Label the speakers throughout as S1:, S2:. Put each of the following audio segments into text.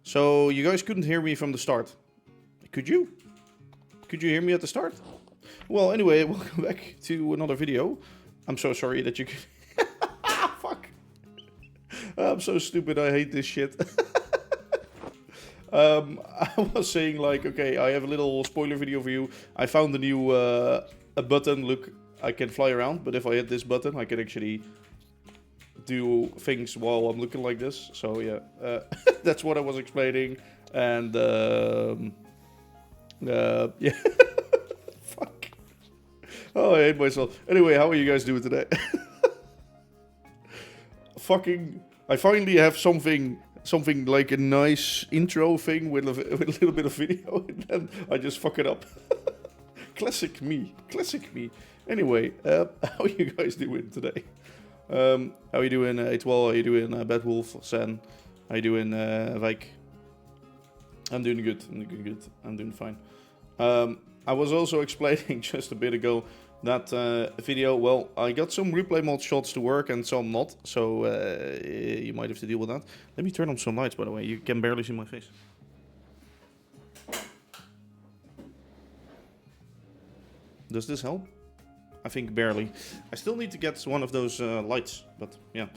S1: So you guys couldn't hear me from the start. Could you? Could you hear me at the start? Well, anyway, welcome back to another video. I'm so sorry that you could... Fuck. I'm so stupid, I hate this shit. I was saying like, okay, I have a little spoiler video for you. I found a new a button, look, I can fly around, but if I hit this button, I can actually do things while I'm looking like this. So yeah, that's what I was explaining. And yeah, fuck. Oh, I hate myself. Anyway, how are you guys doing today? Fucking, I finally have something like a nice intro thing with a little bit of video, and then I just fuck it up. Classic me, classic me. Anyway, how are you guys doing today? How are you doing, Etwal? How are you doing, Badwolf, Sen? How are you doing, Vike? I'm doing good, I'm doing fine. I was also explaining just a bit ago that video, well, I got some replay mod shots to work and some not, so you might have to deal with that. Let me turn on some lights, by the way, you can barely see my face. Does this help? I think barely. I still need to get one of those lights, but yeah.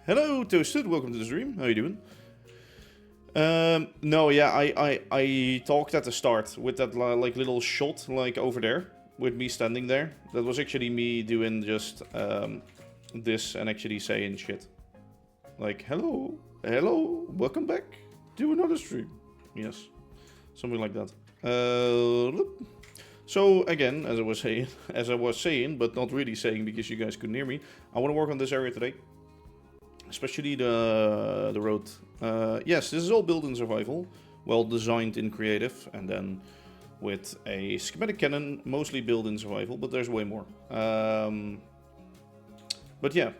S1: Hello, Toasted, welcome to the stream. How you doing? No, yeah, I talked at the start with that like little shot like over there with me standing there. That was actually me doing just this and actually saying shit. Like, hello, welcome back to another stream. Yes, something like that. So again, as I was saying, but not really saying because you guys couldn't hear me, I want to work on this area today. Especially the road. Yes, this is all built in survival, well designed in creative, and then with a schematic cannon, mostly built in survival, but there's way more. But yeah,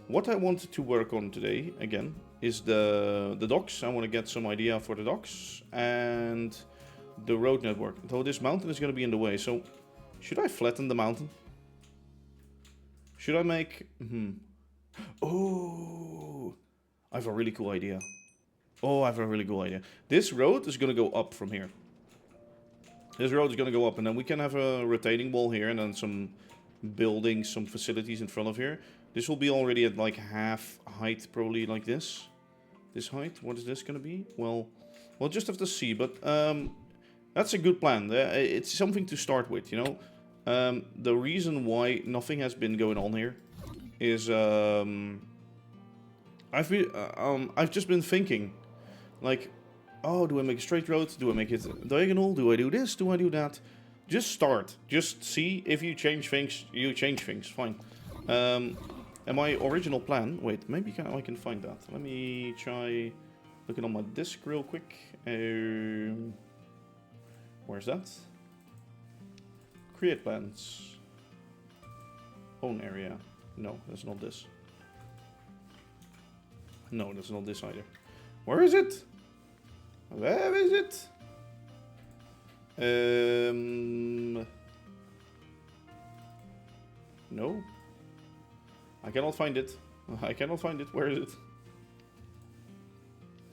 S1: what I wanted to work on today, again, is the docks. I want to get some idea for the docks, and the road network. Though this mountain is going to be in the way, so should I flatten the mountain? Should I make... Oh, I have a really cool idea. This road is going to go up from here. This road is going to go up, and then we can have a retaining wall here, and then some buildings, some facilities in front of here. This will be already at like half height, probably like this. This height, what is this going to be? Well, we'll just have to see, but that's a good plan. It's something to start with, you know. The reason why nothing has been going on here is I've just been thinking, like, oh, do I make a straight road? Do I make it diagonal? Do I do this? Do I do that? Just start. Just see if you change things. You change things. Fine. And my original plan. Wait, maybe I can find that. Let me try looking on my disk real quick. Where's that? Create plans. Own area. No, that's not this. No, that's not this either. Where is it? Where is it? No. I cannot find it. I cannot find it. Where is it?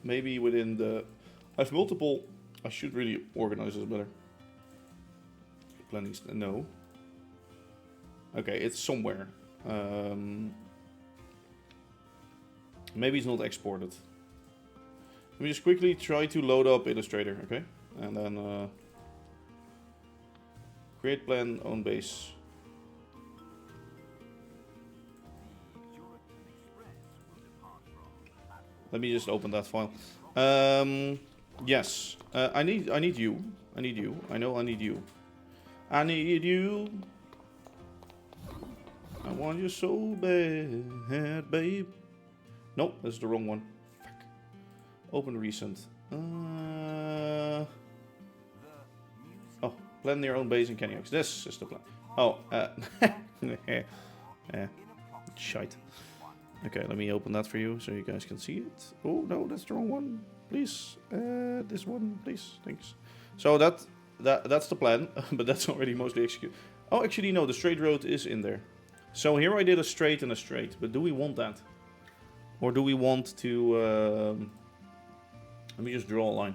S1: Maybe within the... I have multiple... I should really organize this better. Planning... No. Okay, it's somewhere. Maybe it's not exported. Let me just quickly try to load up Illustrator, okay? And then create plan, own base. Let me just open that file. Yes, I need you. I know I need you. I need you. I want you so bad, babe. Nope, that's the wrong one. Fuck. Open recent. Oh, plan their own base in Kenyox. This is the plan. Oh, shite. Okay, let me open that for you so you guys can see it. Oh, no, that's the wrong one. Please, this one, please. Thanks. So that's the plan, but that's already mostly executed. Oh, actually, no, the straight road is in there. So here I did a straight and a straight, but do we want that? Or do we want to Let me just draw a line.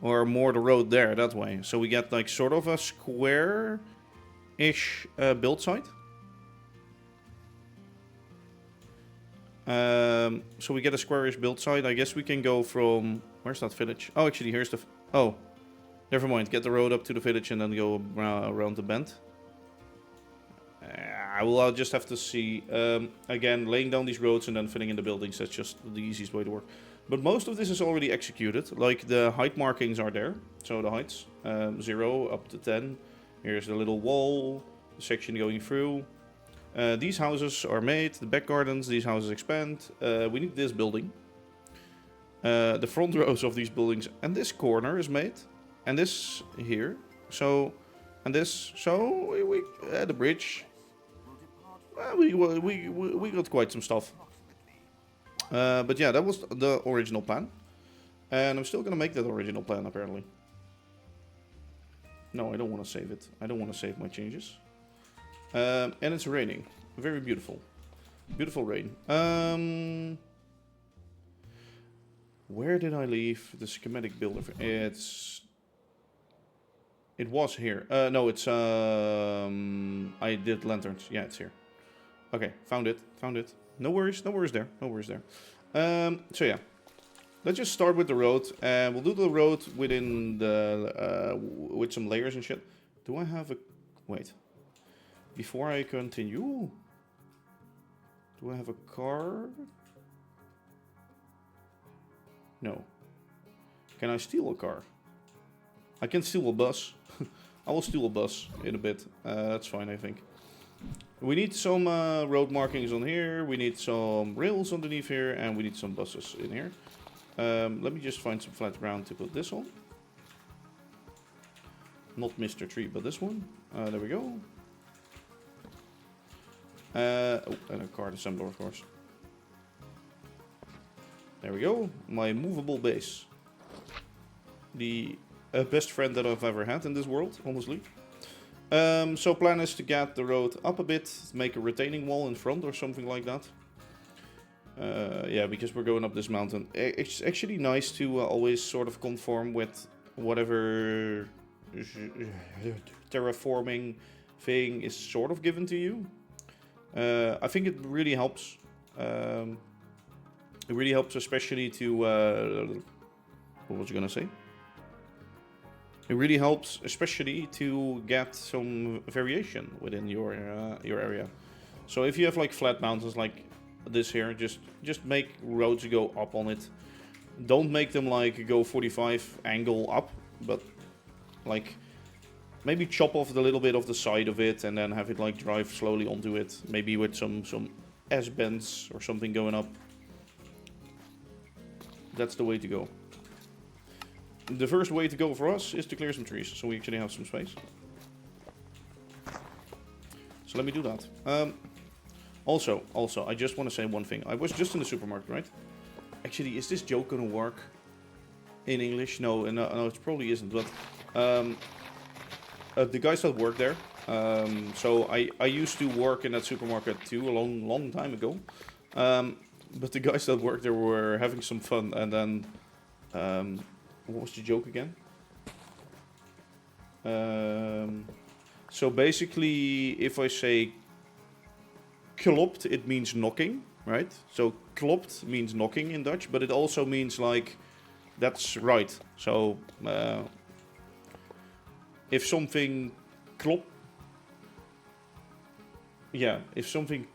S1: Or more the road there, that way. So we get like sort of a square-ish build site. So we get a square-ish build site. I guess we can go from... Where's that village? Oh, actually, here's the... Oh, never mind. Get the road up to the village and then go around the bend. I'll just have to see. Again, laying down these roads and then filling in the buildings. That's just the easiest way to work. But most of this is already executed. Like the height markings are there. So the heights, 0 up to 10. Here's the little wall, the section going through. These houses are made. The back gardens, these houses expand. We need this building. The front rows of these buildings. And this corner is made. And this here. So, and this. So, the bridge. We got quite some stuff. But yeah, that was the original plan. And I'm still gonna make that original plan, apparently. No, I don't want to save it. I don't want to save my changes. And it's raining. Very beautiful. Beautiful rain. Where did I leave the schematic builder? It was here. No, it's... I did lanterns. Yeah, it's here. Okay, found it. Found it. No worries. No worries there. No worries there. So yeah. Let's just start with the road. And we'll do the road within the... with some layers and shit. Do I have a... Wait. Before I continue... Do I have a car? No. Can I steal a car? I can steal a bus. I will steal a bus in a bit. That's fine, I think. We need some road markings on here. We need some rails underneath here. And we need some buses in here. Let me just find some flat ground to put this on. Not Mr. Tree, but this one. There we go. Oh, and a card assembler, of course. There we go. My movable base. The best friend that I've ever had in this world, honestly. So plan is to get the road up a bit, make a retaining wall in front or something like that. Yeah, because we're going up this mountain. It's actually nice to always sort of conform with whatever terraforming thing is sort of given to you. I think it really helps. It really helps, especially to... what was I gonna say? It really helps, especially to get some variation within your area. So if you have like flat mountains like this here, just make roads go up on it. Don't make them like go 45 angle up, but like maybe chop off the little bit of the side of it and then have it like drive slowly onto it. Maybe with some S-bends or something going up. That's the way to go. The first way to go for us is to clear some trees, so we actually have some space. So let me do that. Also, I just want to say one thing. I was just in the supermarket, right? Actually, is this joke gonna work in English? No, it probably isn't. But the guys that work there. So I used to work in that supermarket too a long time ago. But the guys that work there were having some fun, and then what was the joke again? So basically, if I say klopt, it means knocking, right? So klopt means knocking in Dutch, but it also means like that's right. So if something klop, yeah, if something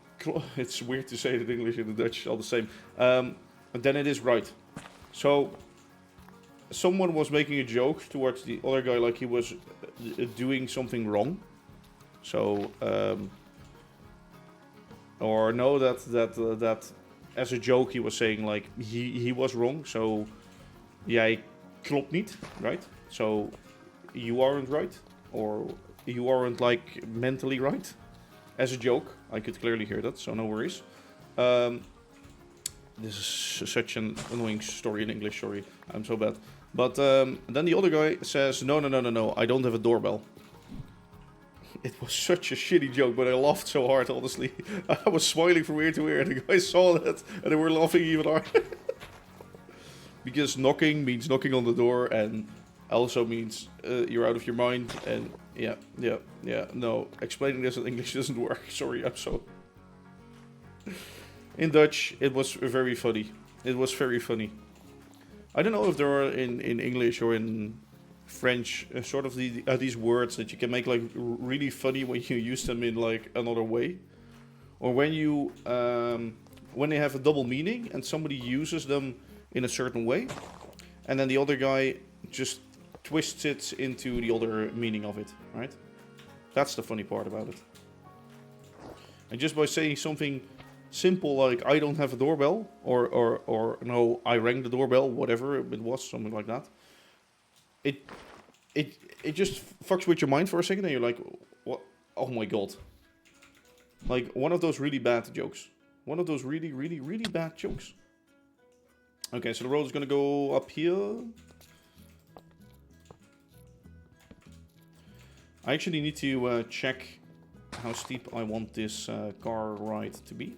S1: it's weird to say it in English and in Dutch all the same. Then it is right. So someone was making a joke towards the other guy, like he was doing something wrong. So or no, that as a joke he was saying like he was wrong. So jij klopt niet, right? So you aren't right, or you aren't like mentally right. As a joke, I could clearly hear that, so no worries. This is such an annoying story in English, sorry, I'm so bad. But then the other guy says, no, I don't have a doorbell. It was such a shitty joke, but I laughed so hard, honestly. I was smiling from ear to ear, and the guys saw that, and they were laughing even harder. Because knocking means knocking on the door, and also means you're out of your mind. And yeah. No, explaining this in English doesn't work. Sorry, I'm so... In Dutch, it was very funny. It was very funny. I don't know if there are in English or in French sort of these words that you can make like really funny when you use them in like another way, or when you when they have a double meaning and somebody uses them in a certain way, and then the other guy just twists it into the other meaning of it, right? That's the funny part about it. And just by saying something simple like I don't have a doorbell, or no, I rang the doorbell, whatever it was, something like that. It just fucks with your mind for a second, and you're like, what? Oh my god! Like one of those really bad jokes. One of those really, really, really bad jokes. Okay, so the road is gonna go up here. I actually need to check how steep I want this car ride to be.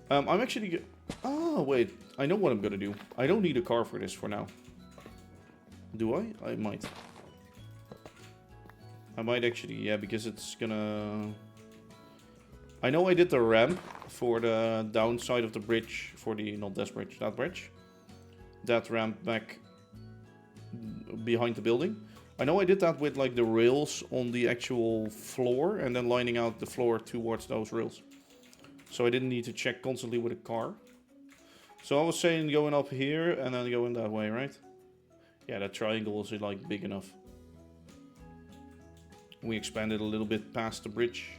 S1: I'm actually... Oh, wait. I know what I'm gonna do. I don't need a car for this for now. Do I? I might. I might actually, yeah, because it's gonna... I know I did the ramp for the downside of the bridge, for the, not this bridge, that bridge. That ramp back behind the building. I know I did that with like the rails on the actual floor and then lining out the floor towards those rails. So I didn't need to check constantly with a car. So I was saying going up here and then going that way, right? Yeah, that triangle is like big enough. We expanded a little bit past the bridge.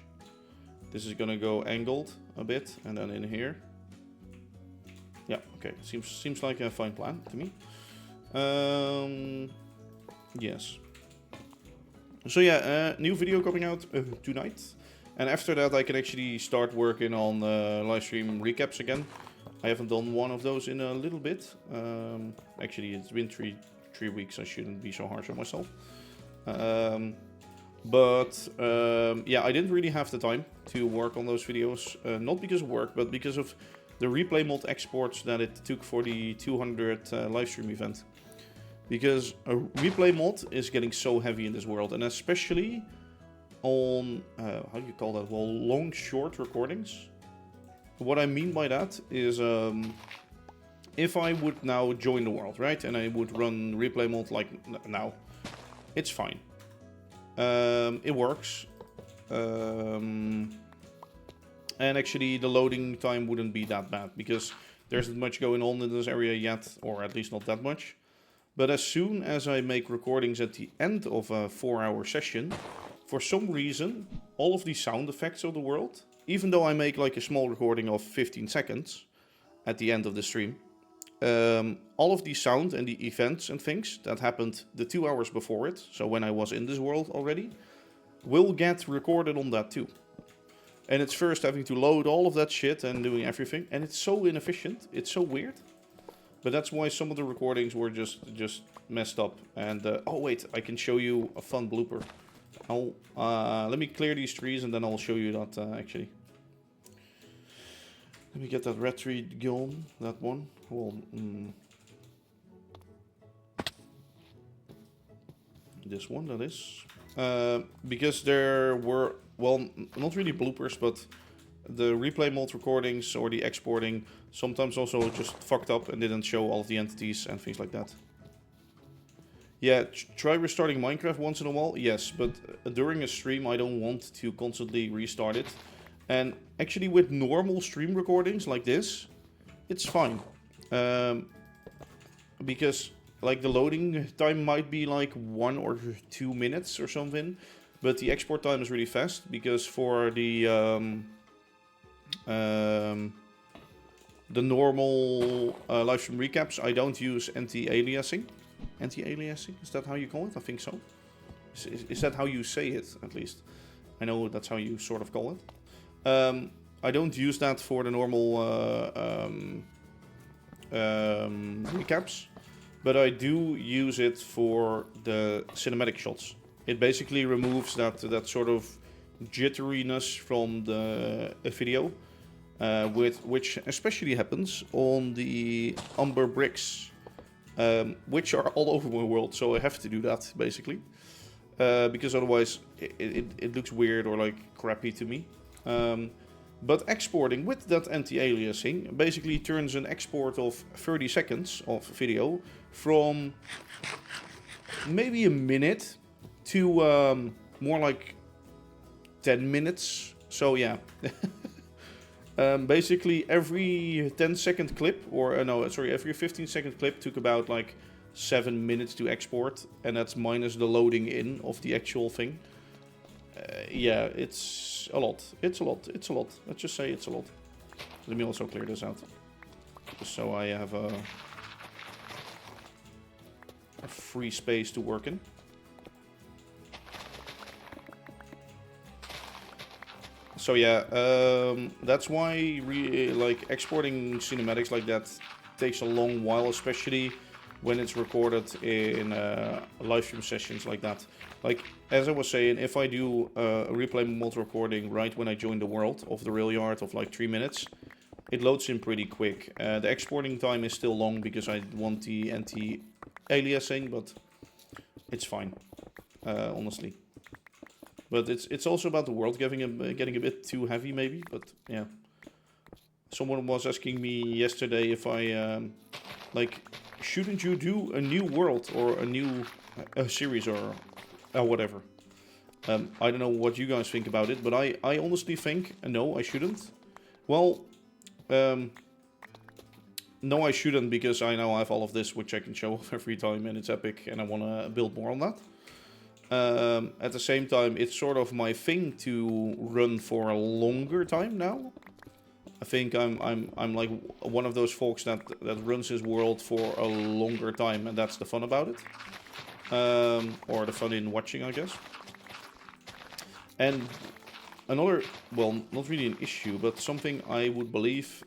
S1: This is gonna go angled a bit and then in here. Yeah, okay. Seems like a fine plan to me. Yes. So yeah, new video coming out tonight. And after that I can actually start working on live stream recaps again. I haven't done one of those in a little bit. Actually, it's been three weeks. I shouldn't be so harsh on myself. Yeah, I didn't really have the time to work on those videos. Not because of work, but because of the replay mod exports that it took for the 200 livestream event. Because a replay mod is getting so heavy in this world, and especially on, how do you call that? Well, long, short recordings. What I mean by that is, if I would now join the world, right? And I would run replay mod like now, it's fine. It works. And actually the loading time wouldn't be that bad because there's not much going on in this area yet, or at least not that much. But as soon as I make recordings at the end of a 4-hour session, for some reason, all of the sound effects of the world, even though I make like a small recording of 15 seconds at the end of the stream, all of the sound and the events and things that happened the 2 hours before it, so when I was in this world already, will get recorded on that too. And it's first having to load all of that shit and doing everything, and it's so inefficient, it's so weird. But that's why some of the recordings were just messed up. And oh wait, I can show you a fun blooper. Let me clear these trees and then I'll show you that actually. Let me get that red tree gone, that one. Well, this one, that is. Because there were, well, not really bloopers, but the replay mod recordings or the exporting sometimes also just fucked up and didn't show all of the entities and things like that. Yeah, try restarting Minecraft once in a while, yes, but during a stream I don't want to constantly restart it. And actually with normal stream recordings like this, it's fine. Because like the loading time might be like 1 or 2 minutes or something, but the export time is really fast because for the normal live stream recaps I don't use anti-aliasing. Anti-aliasing, is that how you call it? I think so. Is that how you say it, at least? I know that's how you sort of call it. I don't use that for the normal recaps, but I do use it for the cinematic shots. It basically removes that sort of jitteriness from the video, which especially happens on the umber bricks, which are all over my world. So I have to do that basically, because otherwise it looks weird or like crappy to me. But exporting with that anti-aliasing basically turns an export of 30 seconds of video from maybe a minute to more like 10 minutes. So yeah. Basically every 10-second clip, or no, sorry, every 15-second clip took about like 7 minutes to export, and that's minus the loading in of the actual thing. Yeah, it's a lot. It's a lot. It's a lot. Let's just say it's a lot. Let me also clear this out, just so I have a free space to work in. So yeah, that's why like exporting cinematics like that takes a long while, especially when it's recorded in live stream sessions like that. Like, as I was saying, if I do a replay mod recording right when I join the world of the rail yard of like 3 minutes, it loads in pretty quick. The exporting time is still long because I want the anti-aliasing, but it's fine, honestly. But it's also about the world getting a bit too heavy, maybe. But yeah, someone was asking me yesterday if I like, shouldn't you do a new world or a new series or whatever. I don't know what you guys think about it, but I honestly think no, I shouldn't. Well, no, I shouldn't, because I now have all of this which I can show off every time, and it's epic, and I want to build more on that. At the same time, it's sort of my thing to run for a longer time now. I think I'm like one of those folks that runs his world for a longer time, and that's the fun about it. Or the fun in watching, I guess. And another, well, not really an issue, but something I would believe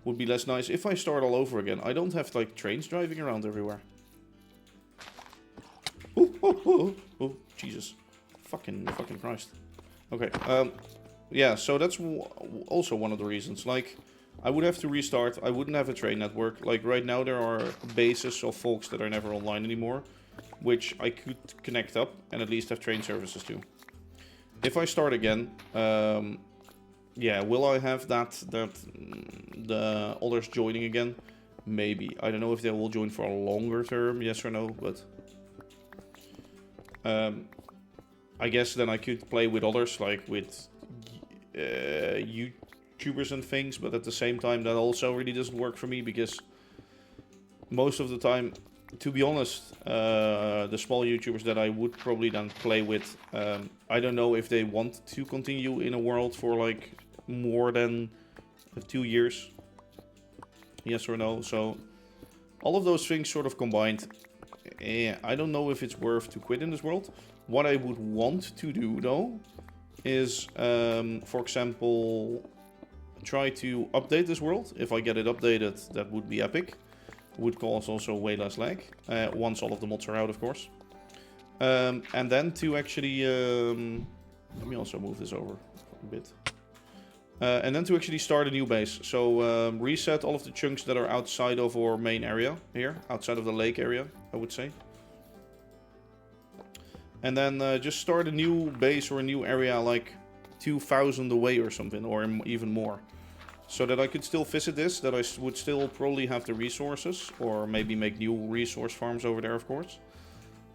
S1: would be less nice if I start all over again. I don't have like trains driving around everywhere. Oh, Jesus. Fucking Christ. Okay, yeah, so that's also one of the reasons. Like, I would have to restart, I wouldn't have a train network. Like, right now there are bases of folks that are never online anymore, which I could connect up and at least have train services to. If I start again, yeah, will I have that the others joining again? Maybe. I don't know if they will join for a longer term, yes or no, but I guess then I could play with others, like with YouTubers and things, but at the same time that also really doesn't work for me, because most of the time, to be honest, the small YouTubers that I would probably then play with, I don't know if they want to continue in a world for like more than 2 years, yes or no. So all of those things sort of combined, I don't know if it's worth to quit in this world. What I would want to do though is, for example, try to update this world. If I get it updated, that would be epic. Would cause also way less lag, once all of the mods are out, of course. And then to actually, let me also move this over a bit. And then to actually start a new base. So reset all of the chunks that are outside of our main area here, outside of the lake area, I would say. And then just start a new base or a new area like 2,000 away or something, or even more. So that I could still visit this, that I would still probably have the resources, or maybe make new resource farms over there, of course.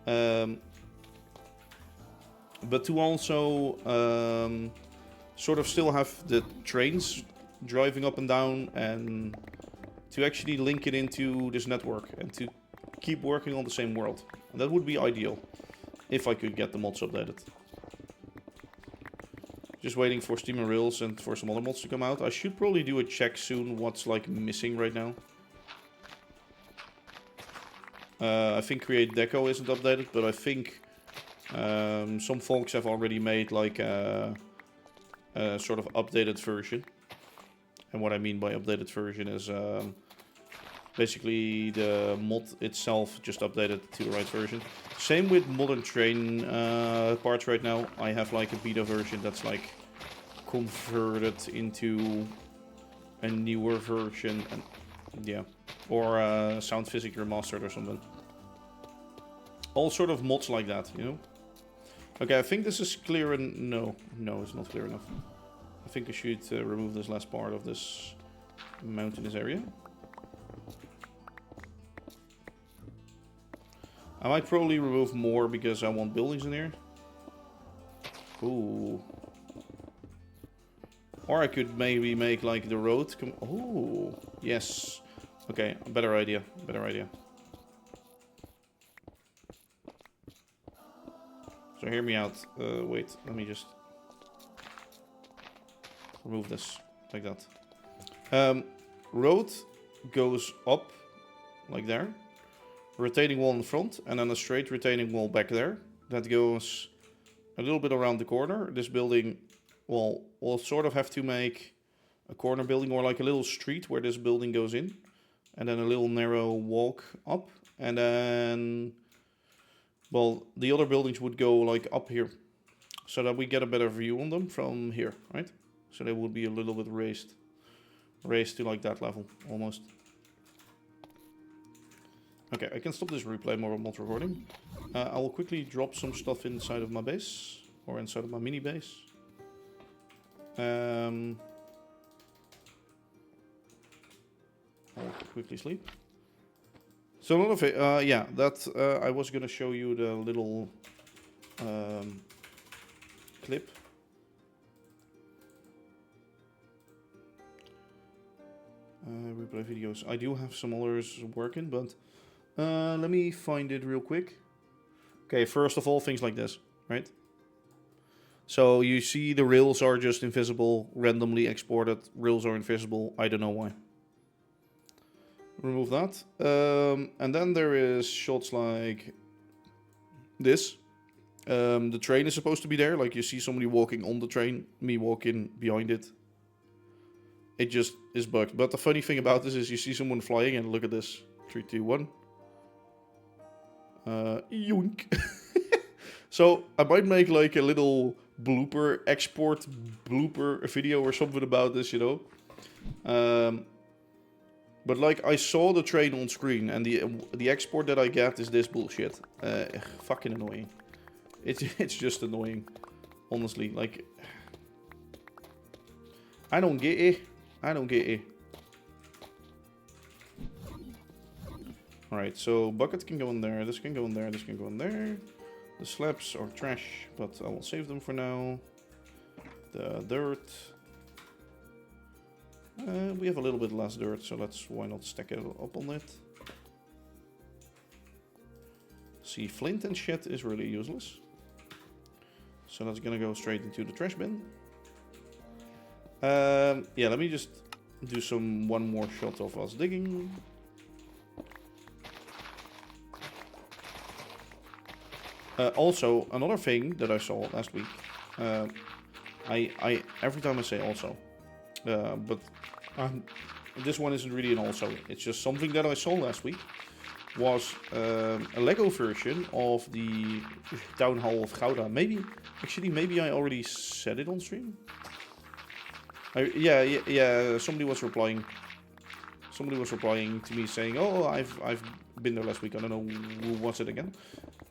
S1: But to also sort of still have the trains driving up and down, and to actually link it into this network, and to keep working on the same world. And that would be ideal, if I could get the mods updated. Just waiting for Steamer Rails and for some other mods to come out. I should probably do a check soon what's like missing right now. I think Create Deco isn't updated, but I think some folks have already made like a sort of updated version. And what I mean by updated version is Basically, the mod itself just updated to the right version. Same with modern train parts right now. I have like a beta version that's like converted into a newer version, and yeah, or sound physics remastered or something. All sort of mods like that, you know. Okay, I think this is clear, and no, it's not clear enough. I think I should remove this last part of this mountainous area. I might probably remove more because I want buildings in here. Ooh. Or I could maybe make like the road come. Oh, yes. Okay, better idea. Better idea. So hear me out. Wait, let me just remove this like that. Road goes up like there. Retaining wall in front, and then a straight retaining wall back there. That goes a little bit around the corner. This building, well, we'll sort of have to make a corner building or like a little street where this building goes in. And then a little narrow walk up. And then, well, the other buildings would go like up here. So that we get a better view on them from here, right? So they would be a little bit raised. Raised to like that level, almost. Okay, I can stop this replay mod recording. I will quickly drop some stuff inside of my base, or inside of my mini base. I'll quickly sleep. So another thing, yeah, that I was gonna show you the little clip. Replay videos. I do have some others working, but let me find it real quick. Okay, first of all, things like this, right? So you see the rails are just invisible, randomly exported. Rails are invisible. I don't know why. Remove that. And then there is shots like this. The train is supposed to be there. Like you see somebody walking on the train, me walking behind it. It just is bugged. But the funny thing about this is you see someone flying and look at this. 3, 2, 1. Yoink. So I might make like a little blooper, export blooper video or something about this, you know. But like I saw the train on screen and the export that I get is this bullshit. Fucking annoying. It's just annoying. Honestly, like I don't get it. I don't get it. Alright, so buckets can go in there, this can go in there, this can go in there. The slabs are trash, but I will save them for now. The dirt. We have a little bit less dirt, so why not stack it up on it. See, flint and shit is really useless. So that's gonna go straight into the trash bin. Yeah, let me just do one more shot of us digging. Also, another thing that I saw last week. I every time I say also, but this one isn't really an also. It's just something that I saw last week. Was a Lego version of the Town Hall of Gouda. Maybe I already said it on stream. Yeah. Somebody was replying. Somebody was replying to me saying, "Oh, I've been there last week." I don't know who was it again,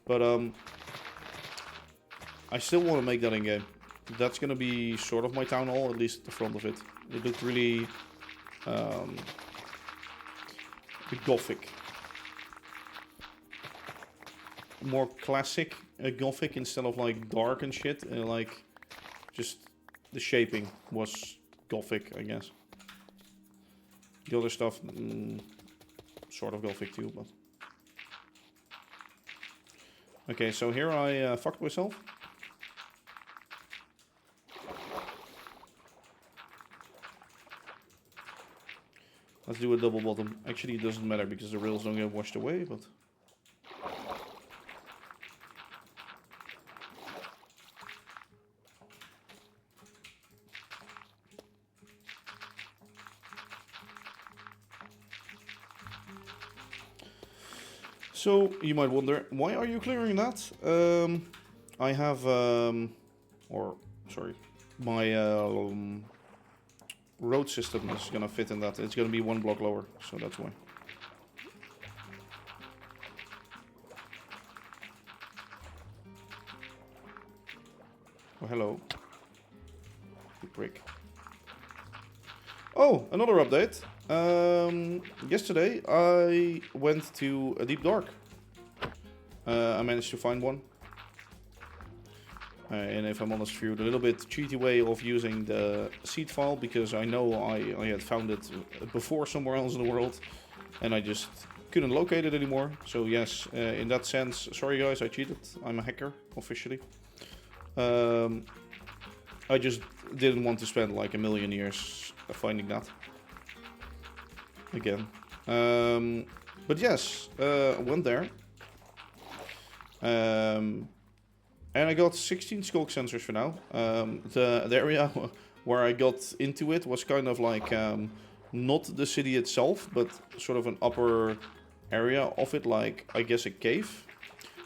S1: but I still want to make that in game. That's gonna be sort of my town hall, at least the front of it. It looked really gothic, more classic gothic instead of like dark and shit. Like just the shaping was gothic, I guess. The other stuff, sort of gothic too, but... Okay, so here I fucked myself. Let's do a double bottom. Actually, it doesn't matter because the rails don't get washed away, but... So you might wonder, why are you clearing that? I have, my road system is gonna fit in that. It's gonna be one block lower, so that's why. Oh, hello. You prick. Oh, another update. Yesterday I went to a deep dark. I managed to find one. And if I'm honest with you, a little bit cheaty way of using the seed file, because I know I had found it before somewhere else in the world, and I just couldn't locate it anymore. So yes, in that sense, sorry guys, I cheated. I'm a hacker, officially. I just didn't want to spend like a million years finding that again. But yes, went there. And I got 16 skulk sensors for now. The area where I got into it was kind of like not the city itself, but sort of an upper area of it, like I guess a cave.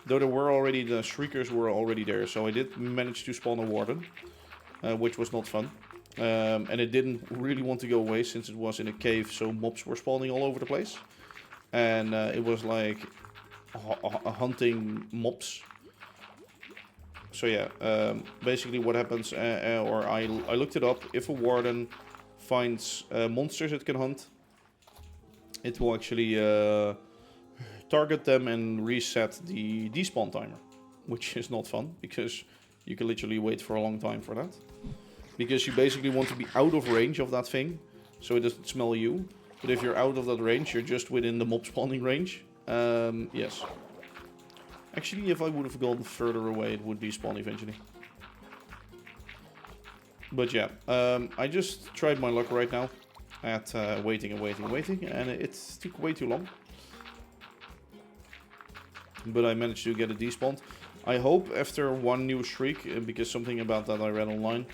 S1: Though there were already, the shriekers were already there, so I did manage to spawn a warden, which was not fun. And it didn't really want to go away since it was in a cave, so mobs were spawning all over the place. And it was like hunting mobs. So yeah, basically what happens, or I looked it up, if a warden finds monsters it can hunt, it will actually target them and reset the despawn timer, which is not fun, because you can literally wait for a long time for that. Because you basically want to be out of range of that thing, so it doesn't smell you. But if you're out of that range, you're just within the mob spawning range. Yes. Actually, if I would have gone further away, it would be spawn eventually. But yeah, I just tried my luck right now at waiting, and it took way too long. But I managed to get it despawned. I hope after one new shriek, because something about that I read online,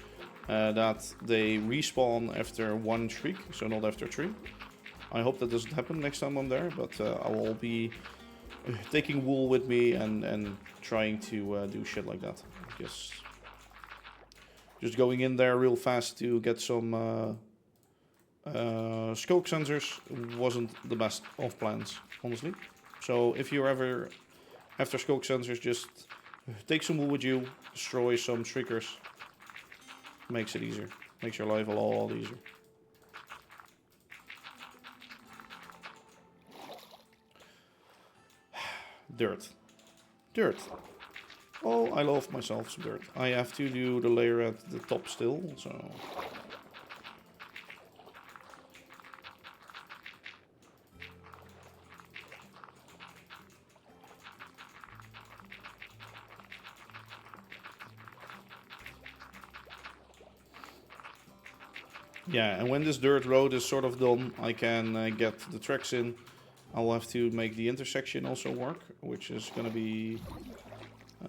S1: that they respawn after one shriek, so not after 3. I hope that doesn't happen next time I'm there, but I will be taking wool with me and trying to do shit like that. Just going in there real fast to get some scope sensors wasn't the best of plans, honestly. So if you're ever after scope sensors, just take some wool with you, destroy some shriekers. Makes it easier. Makes your life a lot easier. Dirt. Dirt. Oh, I love myself some dirt. I have to do the layer at the top still, so... Yeah, and when this dirt road is sort of done, I can get the tracks in. I'll have to make the intersection also work, which is going to be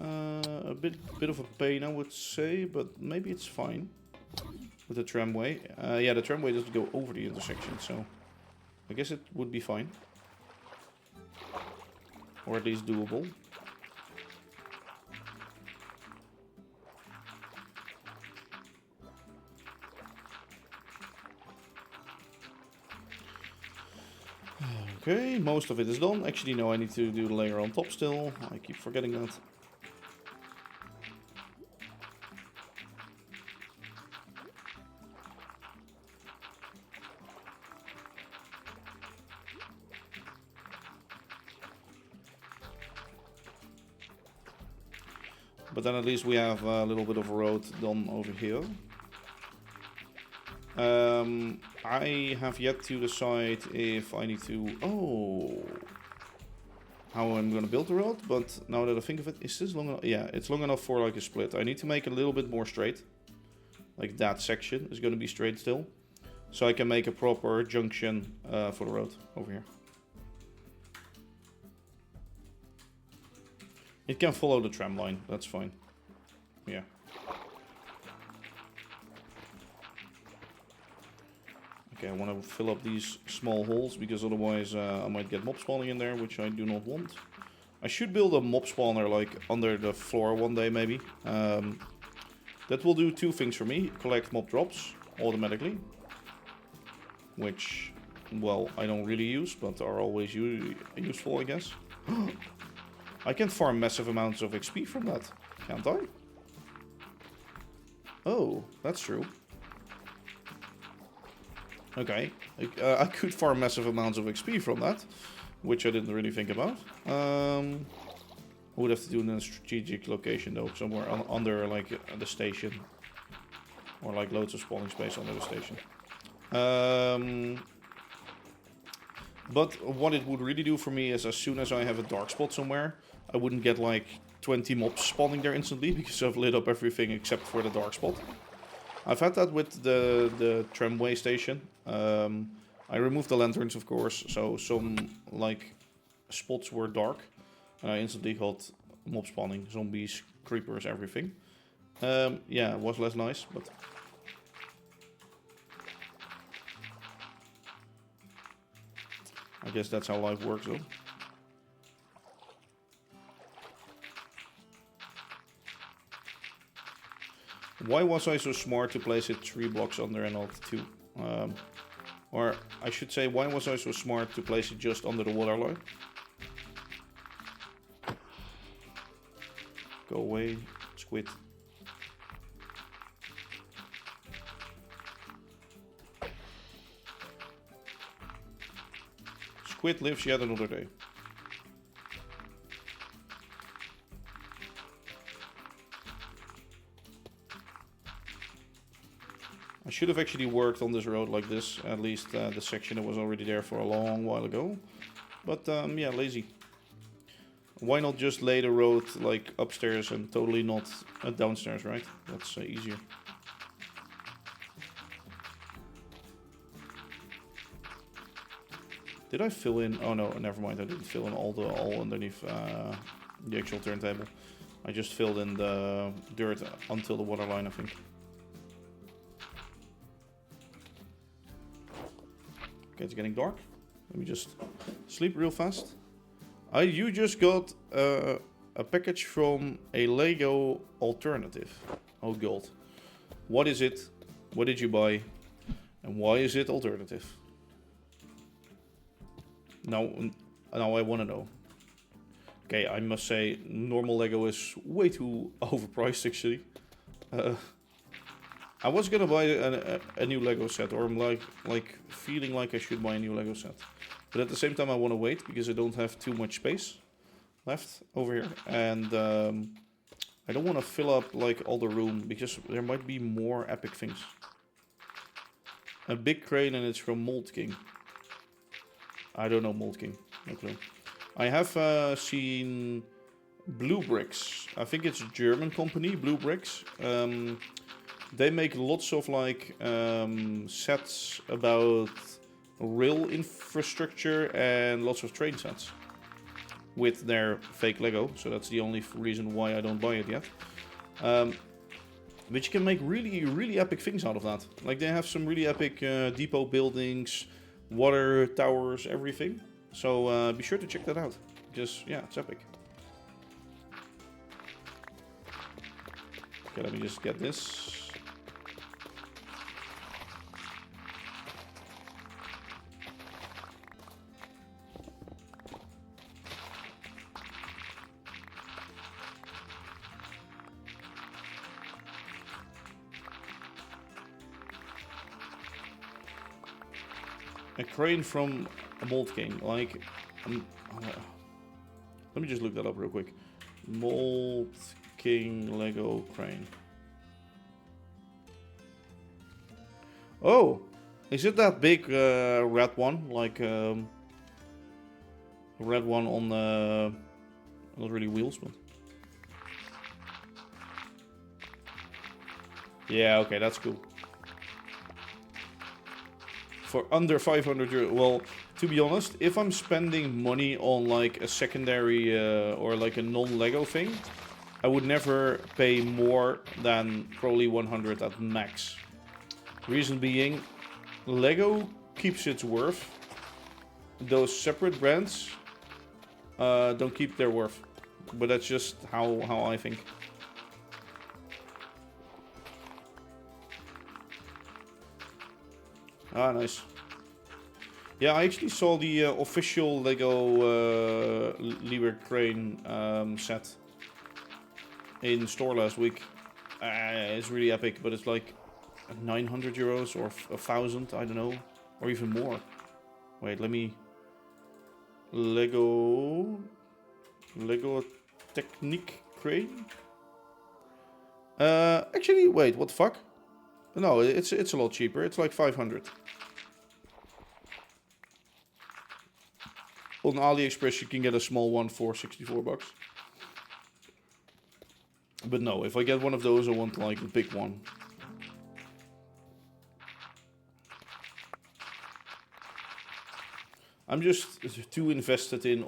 S1: a bit of a pain, I would say, but maybe it's fine with the tramway. Yeah, the tramway doesn't go over the intersection, so I guess it would be fine. Or at least doable. Okay, most of it is done. Actually, no, I need to do the layer on top still. I keep forgetting that. But then at least we have a little bit of a road done over here. I have yet to decide if I need to... Oh! How I'm gonna build the road, but now that I think of it, is this long enough? Yeah, it's long enough for like a split. I need to make it a little bit more straight. Like that section is gonna be straight still. So I can make a proper junction for the road over here. It can follow the tram line, that's fine. Yeah. Okay, I want to fill up these small holes, because otherwise I might get mob spawning in there, which I do not want. I should build a mob spawner like under the floor one day maybe. That will do two things for me. Collect mob drops automatically. Which, well, I don't really use, but are always useful, I guess. I can farm massive amounts of XP from that, can't I? Oh, that's true. Okay, I could farm massive amounts of XP from that, which I didn't really think about. I would have to do it in a strategic location though, somewhere under like the station. Or like loads of spawning space under the station. But what it would really do for me is as soon as I have a dark spot somewhere, I wouldn't get like 20 mobs spawning there instantly because I've lit up everything except for the dark spot. I've had that with the tramway station. I removed the lanterns, of course, so some like spots were dark. And I instantly got mob spawning, zombies, creepers, everything. Yeah, it was less nice, but... I guess that's how life works, though. Why was I so smart to place it 3 blocks under and not 2? Or I should say, why was I so smart to place it just under the waterline? Go away, squid. Squid lives yet another day. I should have actually worked on this road like this, at least the section that was already there for a long while ago. But yeah, lazy. Why not just lay the road like upstairs and totally not downstairs, right? That's easier. Did I fill in? Oh no, never mind. I didn't fill in all underneath the actual turntable. I just filled in the dirt until the waterline, I think. Okay, it's getting dark. Let me just sleep real fast. You just got a package from a Lego alternative. Oh god. What is it? What did you buy? And why is it alternative? Now I want to know. Okay, I must say normal Lego is way too overpriced actually. I was gonna buy a new Lego set, or I'm like feeling like I should buy a new Lego set. But at the same time I want to wait because I don't have too much space left over here. And I don't want to fill up like all the room because there might be more epic things. A big crane and it's from Mold King. I don't know Mold King, no clue. I have seen Blue Bricks. I think it's a German company, Blue Bricks. They make lots of like sets about rail infrastructure and lots of train sets with their fake Lego. So that's the only reason why I don't buy it yet. But you can make really, really epic things out of that. Like they have some really epic depot buildings, water towers, everything. So be sure to check that out. Because yeah, it's epic. Okay, let me just get this. A crane from a Mold King, like, let me just look that up real quick. Mold King Lego crane. Oh, is it that big red one? Like red one on not really wheels, but yeah, okay, that's cool. For under 500 euros. Well, to be honest, if I'm spending money on like a secondary or like a non-Lego thing, I would never pay more than probably 100 at max. Reason being, Lego keeps its worth. Those separate brands don't keep their worth. But that's just how I think. Ah, nice. Yeah, I actually saw the official Lego Liber Crane set in store last week. It's really epic, but it's like 900 euros or 1,000, I don't know, or even more. Wait, let me... Lego Technique Crane? Actually, wait, what the fuck? No, it's a lot cheaper. It's like 500. On AliExpress, you can get a small one for 64 bucks. But no, if I get one of those, I want like a big one. I'm just too invested in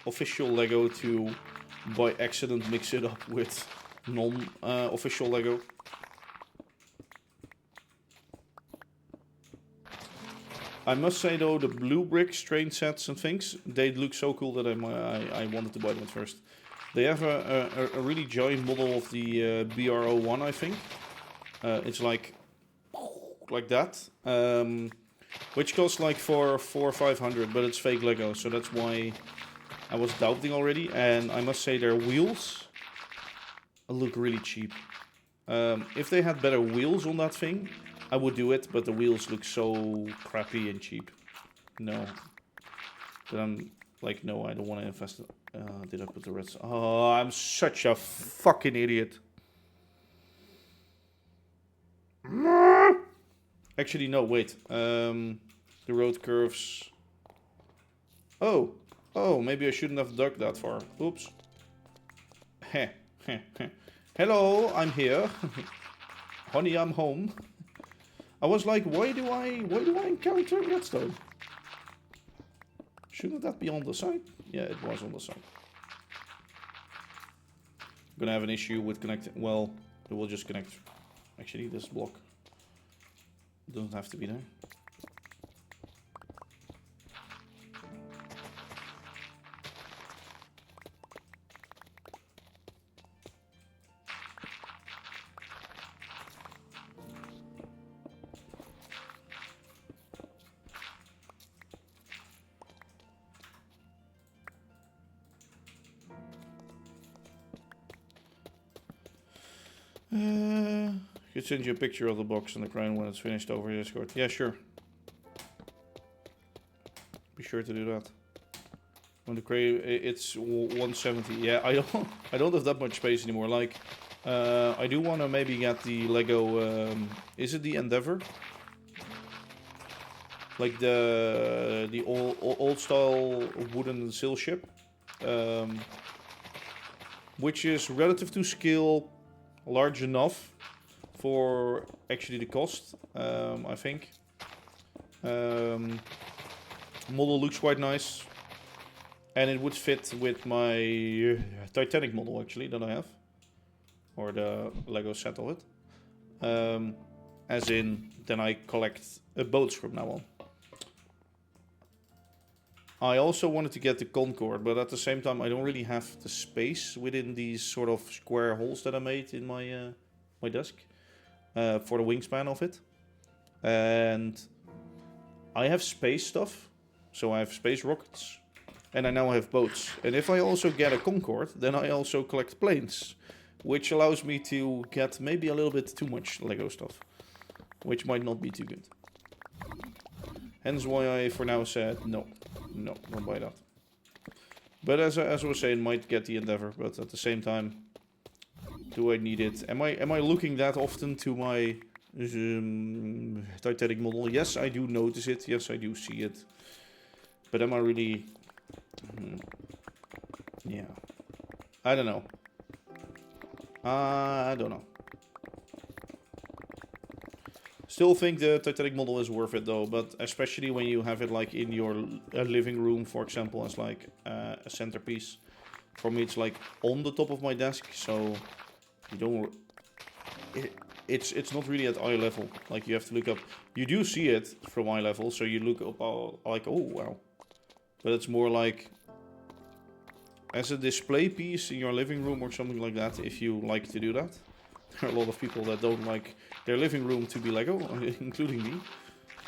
S1: official Lego to, by accident, mix it up with non-official Lego. I must say though, the blue bricks train sets and things, they look so cool that I wanted to buy them at first. They have a really giant model of the BR01, I think. It's like that, which costs like for 400 or 500, but it's fake Lego, so that's why I was doubting already. And I must say their wheels look really cheap. If they had better wheels on that thing, I would do it, but the wheels look so crappy and cheap. No. But I'm like, no, I don't want to invest. Did I put the reds? Oh, I'm such a fucking idiot. Actually, no, wait. The road curves. Oh, maybe I shouldn't have dug that far. Oops. Heh, heh, heh. Hello, I'm here. Honey, I'm home. I was like, why do I encounter redstone? Shouldn't that be on the side? Yeah, it was on the side. I'm gonna have an issue with connecting. Well, it will just connect. Actually, this block doesn't have to be there. Could send you a picture of the box and the crown when it's finished over Discord. Yeah, sure. Be sure to do that. When the crane, it's 170. Yeah, I don't have that much space anymore. Like, I do want to maybe get the Lego. Is it the Endeavor? Like the old style wooden sail ship, which is relative to scale large enough for actually the cost, I think. Model looks quite nice, and it would fit with my Titanic model actually that I have, or the Lego set of it. As in, then I collect boats from now on. I also wanted to get the Concorde, but at the same time I don't really have the space within these sort of square holes that I made in my my desk for the wingspan of it. And I have space stuff, so I have space rockets, and I now have boats. And if I also get a Concorde, then I also collect planes, which allows me to get maybe a little bit too much Lego stuff, which might not be too good. Hence why I for now said no, don't buy that. But as I was saying, might get the Endeavor, but at the same time, do I need it? Am I looking that often to my Titanic model? Yes, I do notice it. Yes, I do see it. But am I really? Yeah, I don't know. I don't know. Still think the Titanic model is worth it though, but especially when you have it like in your living room, for example, as like a centerpiece. For me, it's like on the top of my desk, so you don't. It's not really at eye level. Like you have to look up. You do see it from eye level, so you look up like, oh wow, but it's more like as a display piece in your living room or something like that, if you like to do that. There are a lot of people that don't like their living room to be Lego, including me,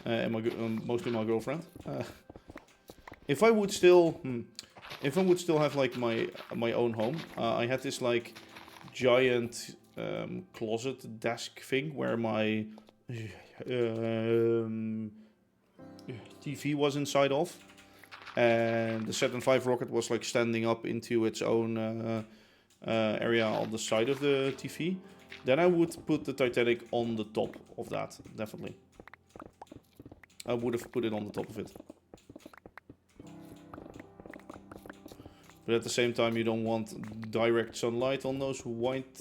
S1: and mostly my girlfriend. If I would still have like my own home, I had this like giant closet desk thing where my TV was inside of, and the Saturn V rocket was like standing up into its own area on the side of the TV. Then I would put the Titanic on the top of that, definitely. I would have put it on the top of it. But at the same time, you don't want direct sunlight on those white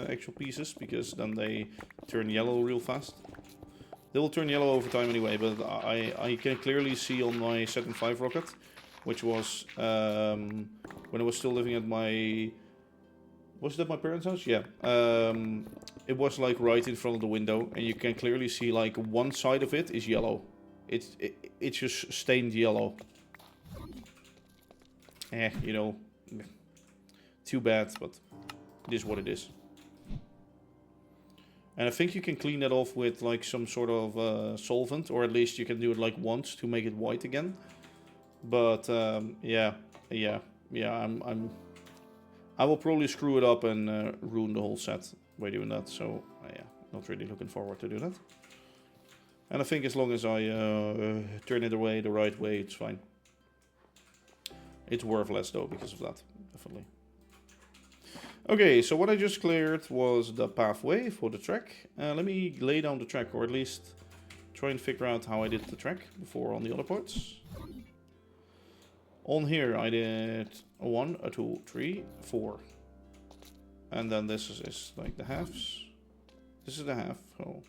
S1: actual pieces, because then they turn yellow real fast. They will turn yellow over time anyway, but I can clearly see on my Saturn V rocket, which was when I was still living at my... Was it at my parents' house? Yeah. It was like right in front of the window, and you can clearly see like one side of it is yellow. It's just stained yellow. You know, too bad, but it is what it is. And I think you can clean that off with like some sort of solvent, or at least you can do it like once to make it white again. But yeah, I will probably screw it up and ruin the whole set by doing that. So yeah, not really looking forward to do that. And I think as long as I turn it away the right way, it's fine. It's worth less though because of that, definitely. Okay, so what I just cleared was the pathway for the track. Let me lay down the track, or at least try and figure out how I did the track before on the other parts. On here I did a 1, a 2, 3, 4. And then this is like the halves. This is the half, so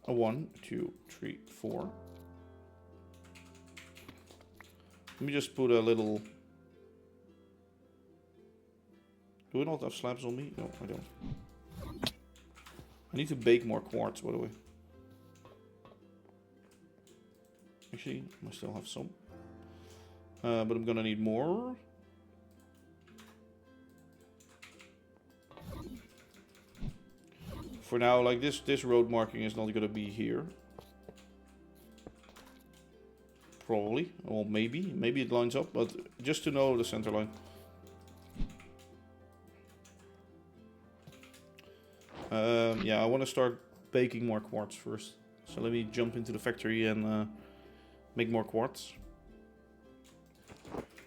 S1: a 1, 2, 3, 4. Let me just put a little... Do I not have slabs on me? No, I don't. I need to bake more quartz, by the way. Actually, I still have some. But I'm gonna need more. For now, like this road marking is not gonna be here. Probably. Well, maybe it lines up, but just to know the center line. Yeah, I want to start baking more quartz first. So let me jump into the factory and make more quartz.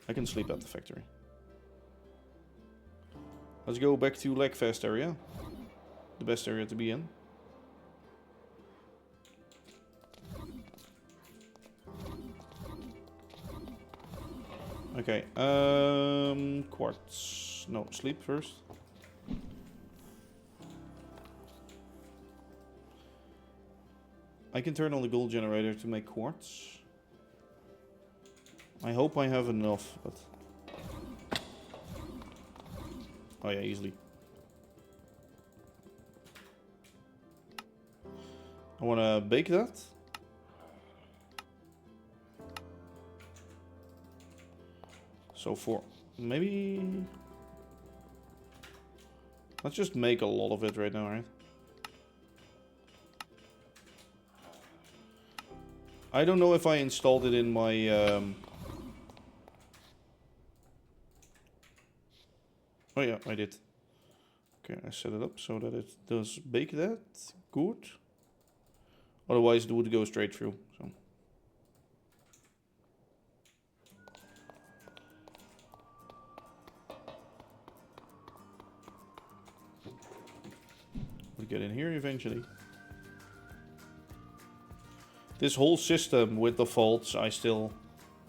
S1: I can sleep at the factory. Let's go back to Lagfest area. The best area to be in. Okay, quartz. No, sleep first. I can turn on the gold generator to make quartz. I hope I have enough, but... Oh yeah, easily. I want to bake that. So for... Maybe... Let's just make a lot of it right now, right? I don't know if I installed it in my... Oh yeah, I did. Okay, I set it up so that it does bake that. Good. Otherwise it would go straight through. So. We'll get in here eventually. This whole system with the faults, I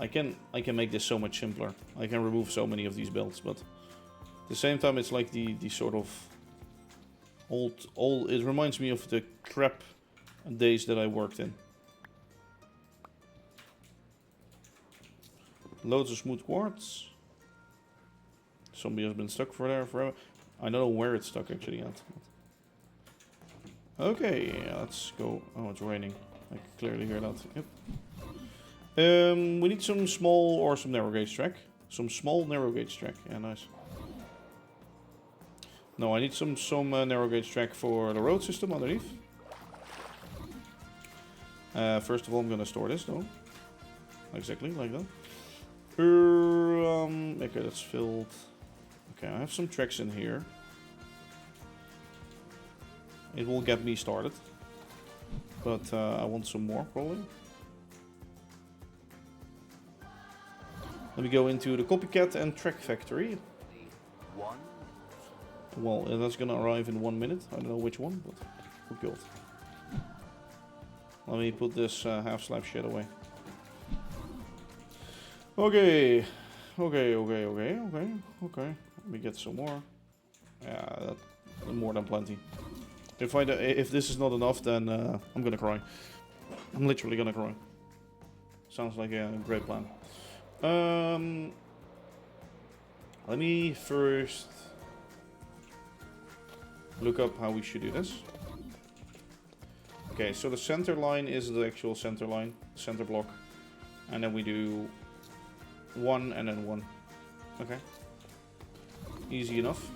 S1: can make this so much simpler. I can remove so many of these builds, but at the same time it's like the sort of old it reminds me of the crap days that I worked in. Loads of smooth quartz. Zombie has been stuck for there forever. I don't know where it's stuck actually at. Okay, let's go. Oh, it's raining. I can clearly hear that. Yep. We need some small or some narrow gauge track. Some small narrow gauge track. Yeah, nice. No, I need some narrow gauge track for the road system underneath. First of all, I'm gonna store this though. Exactly like that. Okay, that's filled. Okay, I have some tracks in here. It will get me started, but I want some more probably. Let me go into the copycat and track factory. Well, that's gonna arrive in 1 minute. I don't know which one, but we're good. Let me put this half slab shit away. Okay. Let me get some more. Yeah, that's more than plenty. If this is not enough, then I'm gonna cry. I'm literally gonna cry. Sounds like a great plan. Let me first look up how we should do this. Okay, so the center line is the actual center line, center block. And then we do 1 and then 1. Okay. Easy enough.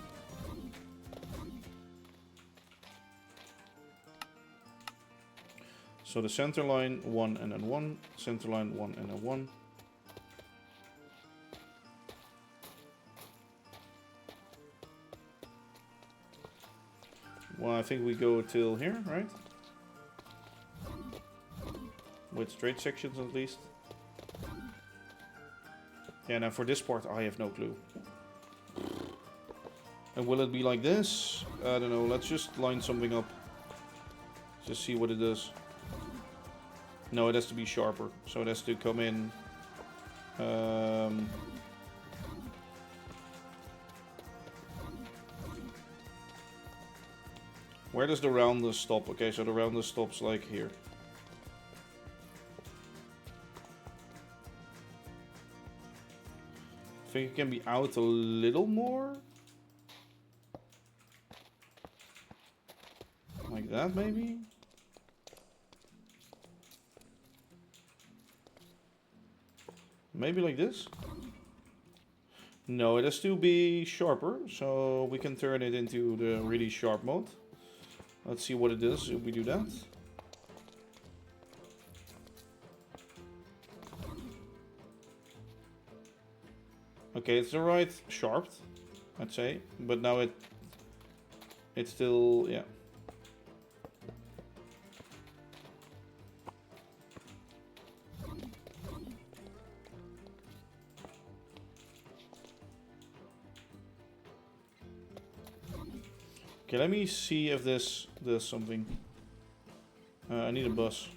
S1: So the center line, 1 and then 1. Center line, 1 and then 1. Well, I think we go till here, right? With straight sections at least. Yeah, now for this part I have no clue. And will it be like this? I don't know, let's just line something up. Just see what it does. No, it has to be sharper, so it has to come in. Where does the roundness stop? Okay, so the roundness stops like here. I think it can be out a little more. Like that, maybe? Maybe like this? No, it has to be sharper, so we can turn it into the really sharp mode. Let's see what it is if we do that. Okay, it's the right sharp, I'd say, but now it's still, yeah. Okay, let me see if this does something. I need a bus.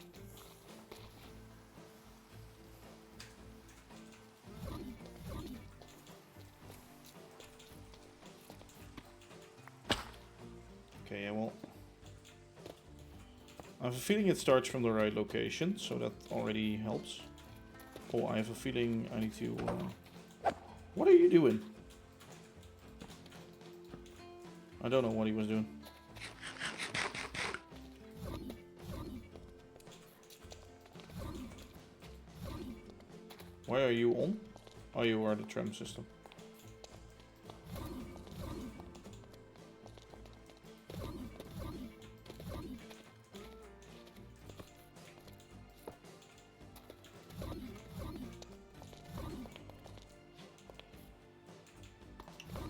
S1: Okay, yeah, well. I have a feeling it starts from the right location, so that already helps. Oh, I have a feeling I need to... What are you doing? I don't know what he was doing. Why are you on? Oh, you are the tram system.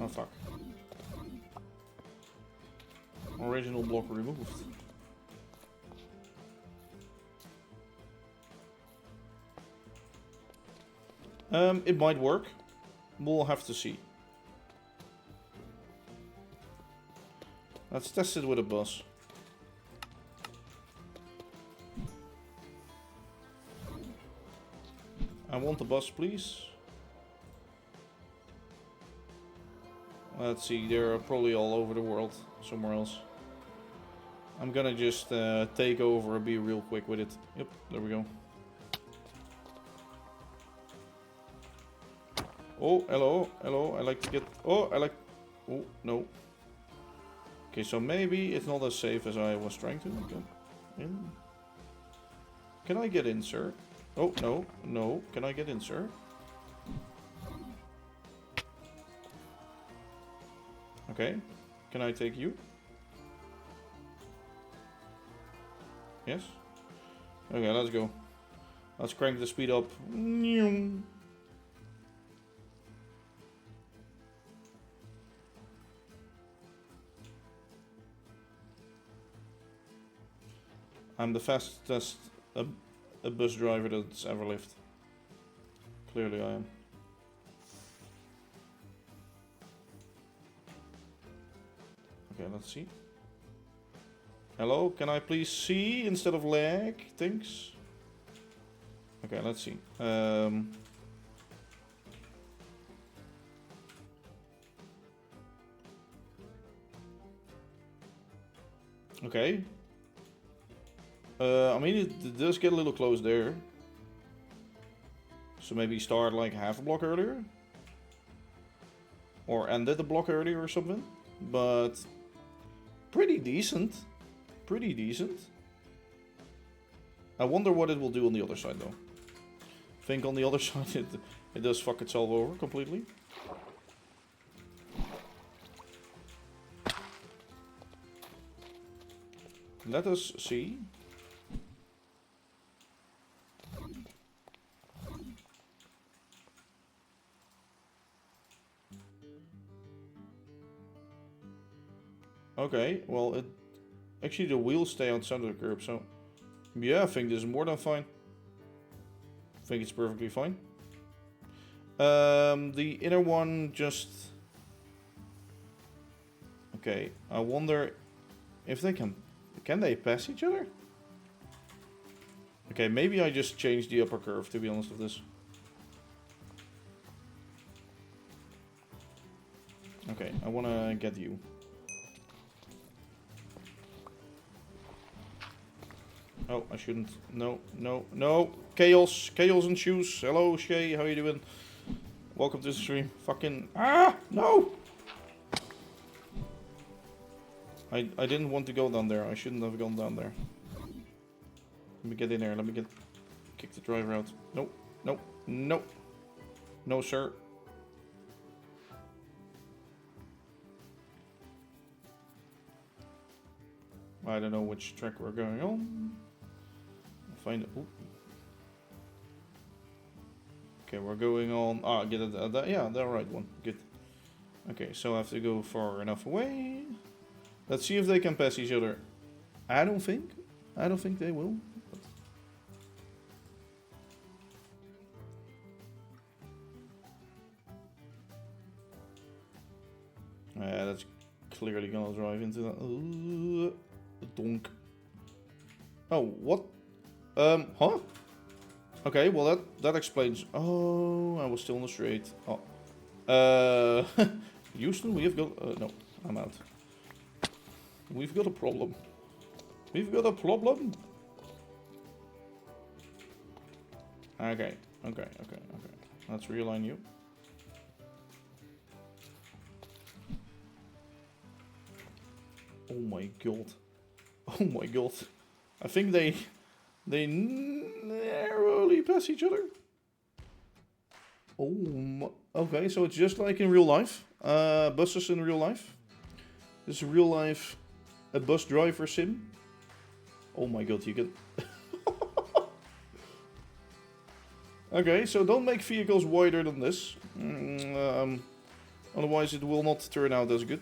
S1: Oh fuck. Original block removed. It might work. We'll have to see. Let's test it with a bus. I want the bus, please. Let's see, they're probably all over the world, somewhere else. I'm gonna just take over and be real quick with it. Yep, there we go. Oh, hello, hello, I like to get... Oh, I like... Oh, no. Okay, so maybe it's not as safe as I was trying to get in. Can I get in, sir? Oh, no, no. Can I get in, sir? Okay. Can I take you? Yes? Okay, let's go. Let's crank the speed up. I'm the fastest a bus driver that's ever lived. Clearly I am. Okay, let's see. Hello, can I please see instead of lag? Thanks. Okay, let's see. Okay. I mean, it does get a little close there. So maybe start like half a block earlier. Or end it a block earlier or something. But pretty decent. Pretty decent. I wonder what it will do on the other side though. I think on the other side it does fuck itself over completely. Let us see. Okay, well, actually the wheels stay outside of the curb, so yeah, I think this is more than fine. I think it's perfectly fine. The inner one just... Okay, I wonder if they can they pass each other? Okay, maybe I just changed the upper curve, to be honest with this. Okay, I wanna get you. Oh, I shouldn't. No, no, no. Chaos. Chaos and shoes. Hello, Shay. How you doing? Welcome to the stream. Fucking... Ah! No! I didn't want to go down there. I shouldn't have gone down there. Let me get in there. Let me kick the driver out. Nope. Nope. Nope. No, sir. I don't know which track we're going on. Find it. Ooh. Okay, we're going on. Ah, get it. Yeah, the right one. Good. Okay, so I have to go far enough away. Let's see if they can pass each other. I don't think they will. Yeah, that's clearly gonna drive into that. Donk. Oh, what? Huh? Okay, well that explains. Oh, I was still on the straight. Oh. Houston, we have got... no, I'm out. We've got a problem. We've got a problem. Okay. Let's realign you. Oh my god. Oh my god. I think they narrowly pass each other. Oh my, okay, so it's just like in real life. Buses in real life. This is real life a bus driver sim. Oh my god, you can... Okay, so don't make vehicles wider than this. Otherwise it will not turn out as good.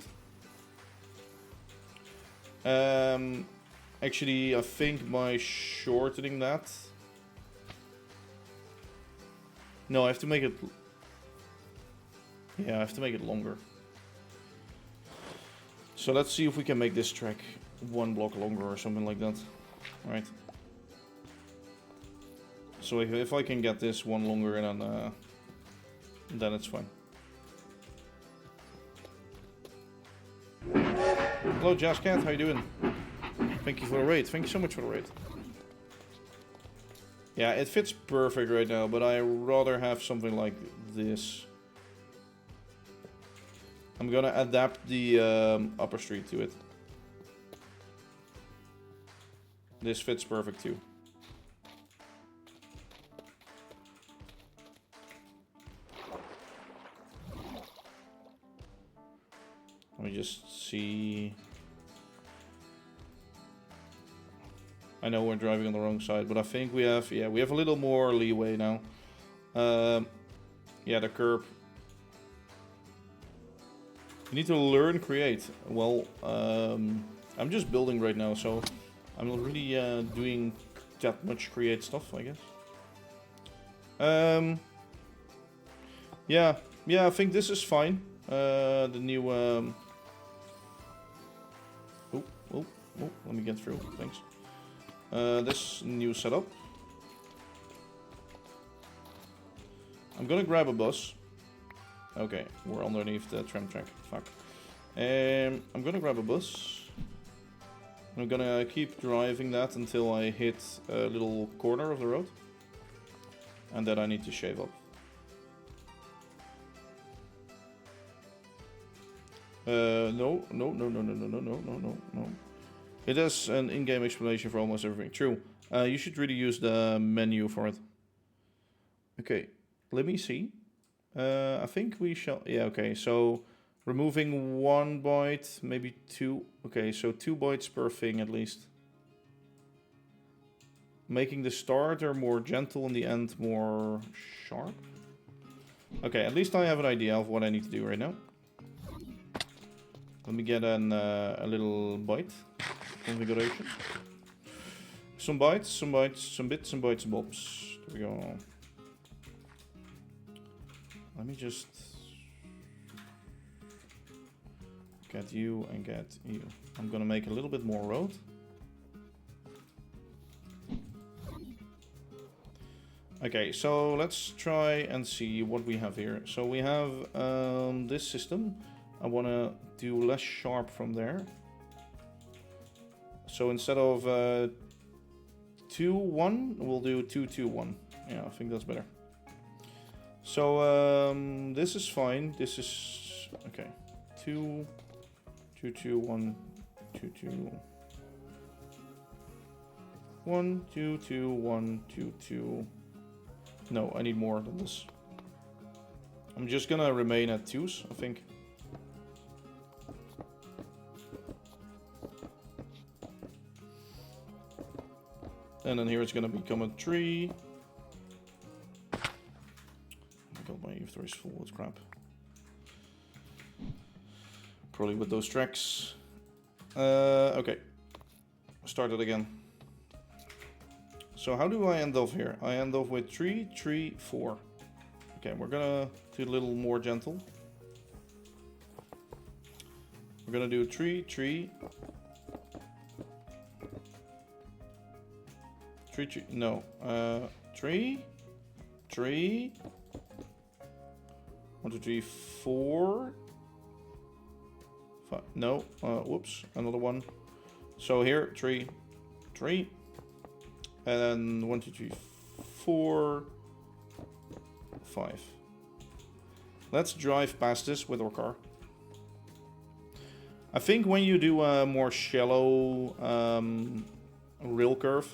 S1: Actually, I think by shortening that... No, I have to make it... Yeah, I have to make it longer. So let's see if we can make this track one block longer or something like that. Right. So if I can get this one longer, then it's fine. Hello, Jazzcat, how you doing? Thank you for the raid. Thank you so much for the raid. Yeah, it fits perfect right now, but I rather have something like this. I'm gonna adapt the upper street to it. This fits perfect too. Let me just see. I know we're driving on the wrong side, but I think we have, yeah, we have a little more leeway now. Yeah, the curb. You need to learn create. Well, I'm just building right now, so I'm not really doing that much create stuff, I guess. Yeah, I think this is fine. The new oh, let me get through. Thanks. This new setup. I'm gonna grab a bus. Okay, we're underneath the tram track. Fuck. I'm gonna grab a bus. I'm gonna keep driving that until I hit a little corner of the road. And then I need to shave up. No. It has an in-game explanation for almost everything. True. You should really use the menu for it. Okay, let me see. I think we shall... Yeah, okay, so removing 1 byte, maybe 2. Okay, so 2 bytes per thing at least. Making the starter more gentle and the end more sharp. Okay, at least I have an idea of what I need to do right now. Let me get a little byte configuration. Some bytes, some bits, and bytes and bobs. There we go. Let me just get you and get you. I'm gonna make a little bit more road. Okay, so let's try and see what we have here. So we have this system. I want to do less sharp from there. So instead of 2-1, we'll do 2-2-1. Yeah, I think that's better. So this is fine. This is okay. 2-2-2-1, 2-2. 1-2-2-1, 2-2. No, I need more than this. I'm just gonna remain at 2s, I think. And then here it's gonna become a 3. Oh my god, my inventory is full, it's crap. Probably with those tracks. Okay. Start it again. So how do I end off here? I end off with 3, 3, 4. Okay, we're gonna do a little more gentle. We're gonna do 3, 3. 3, 3, no. 3, 3. 1, 2, 3, 4. 5. No. Whoops. Another one. So here, 3, 3. And then 1, 2, 3, 4, 5. Let's drive past this with our car. I think when you do a more shallow rail curve,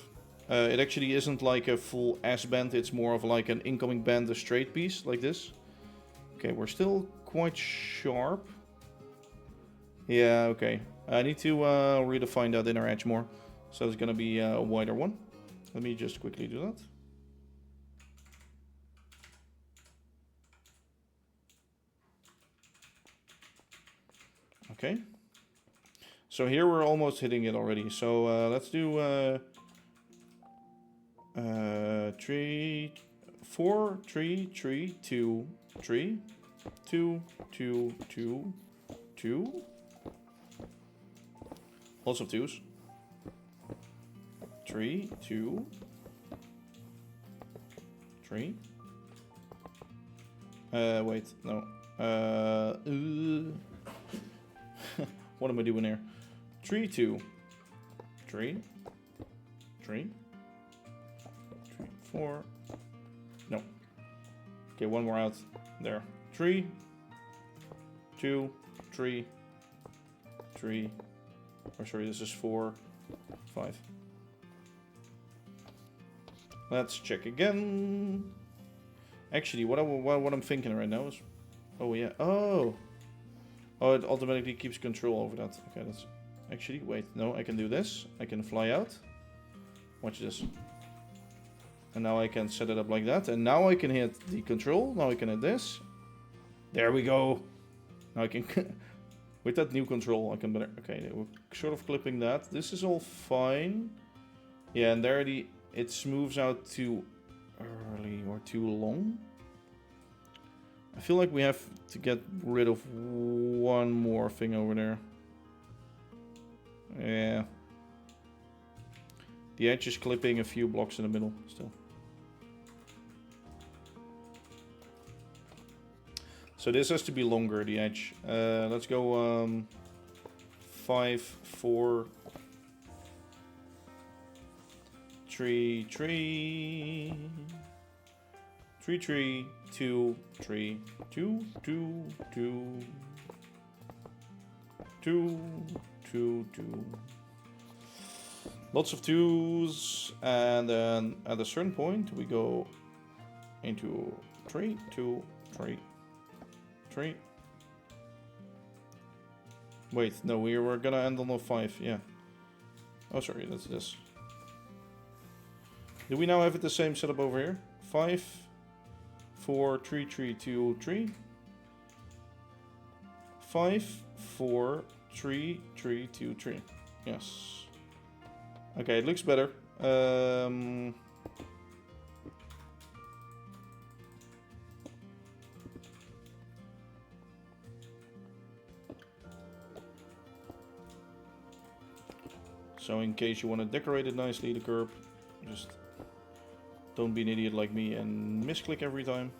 S1: it actually isn't like a full S-bend, it's more of like an incoming bend, a straight piece, like this. Okay, we're still quite sharp. Yeah, okay. I need to redefine that inner edge more. So it's gonna be a wider one. Let me just quickly do that. Okay. So here we're almost hitting it already. So let's do 3, 4, 3, 3, 2, 3, 2, 2, 2, 2. Lots of 2s. 3, 2, 3. Wait, no. What am I doing here? 3, 2, 3, 3, 3, 4. No. Okay, one more out. There. 3, 2, 3, 3. Or sorry, this is 4, 5. Let's check again. Actually, what I'm thinking right now is... Oh, yeah. Oh! Oh, it automatically keeps control over that. Okay, that's... Actually, wait. No, I can do this. I can fly out. Watch this. And now I can set it up like that. And now I can hit the control. Now I can hit this. There we go. Now I can... With that new control, I can better... Okay, we're sort of clipping that. This is all fine. Yeah, and there it smooths out too early or too long. I feel like we have to get rid of one more thing over there. Yeah. The edge is clipping a few blocks in the middle still. So this has to be longer, the edge. Let's go 5, 4, 3, 3, 3, 3, 2, 3, 2, 2, 2, 2, 2, 2. Lots of 2s, and then at a certain point we go into 3, 2, 3, 3. Wait, no, we were gonna end on a 5, yeah. Oh, sorry, that's this. Do we now have it the same setup over here? 5, 4, 3, 3, 2, 3. 5, 4, 3, 3, 2, 3. Yes. Okay, it looks better. So in case you want to decorate it nicely, the curb, just don't be an idiot like me and misclick every time.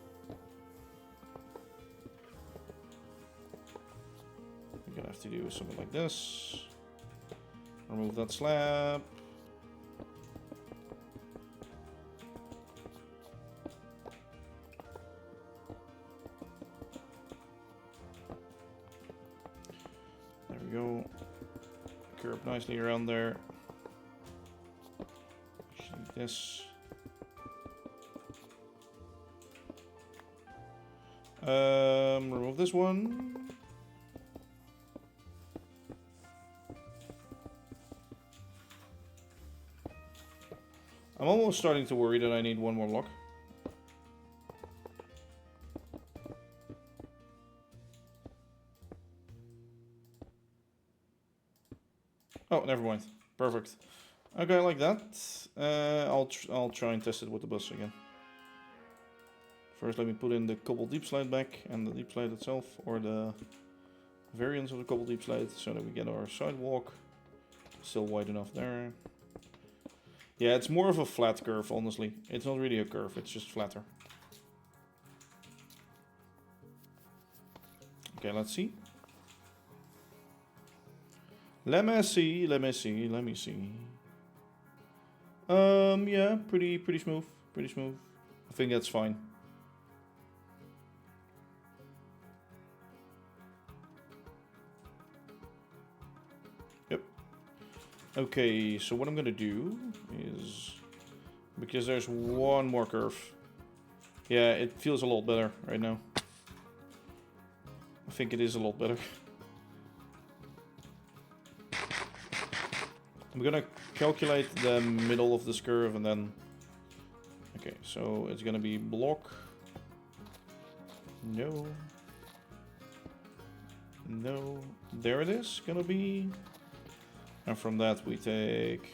S1: You're gonna have to do something like this. Remove that slab. There we go. Curve nicely around there. Just like this. Remove this one. I'm almost starting to worry that I need one more block. Oh, never mind. Perfect. Okay, like that. I'll try and test it with the bus again. First, let me put in the cobble deep slide back and the deep slide itself, or the variants of the cobble deep slide, so that we get our sidewalk still wide enough there. Yeah, it's more of a flat curve, honestly. It's not really a curve, it's just flatter. Okay, let's see. Let me see, let me see, let me see. Yeah, pretty smooth, pretty smooth. I think that's fine. Yep. Okay, so what I'm gonna do is, because there's one more curve. Yeah, it feels a lot better right now. I think it is a lot better. I'm gonna calculate the middle of this curve and then... Okay, so it's gonna be block. No. No. There it is, gonna be. And from that we take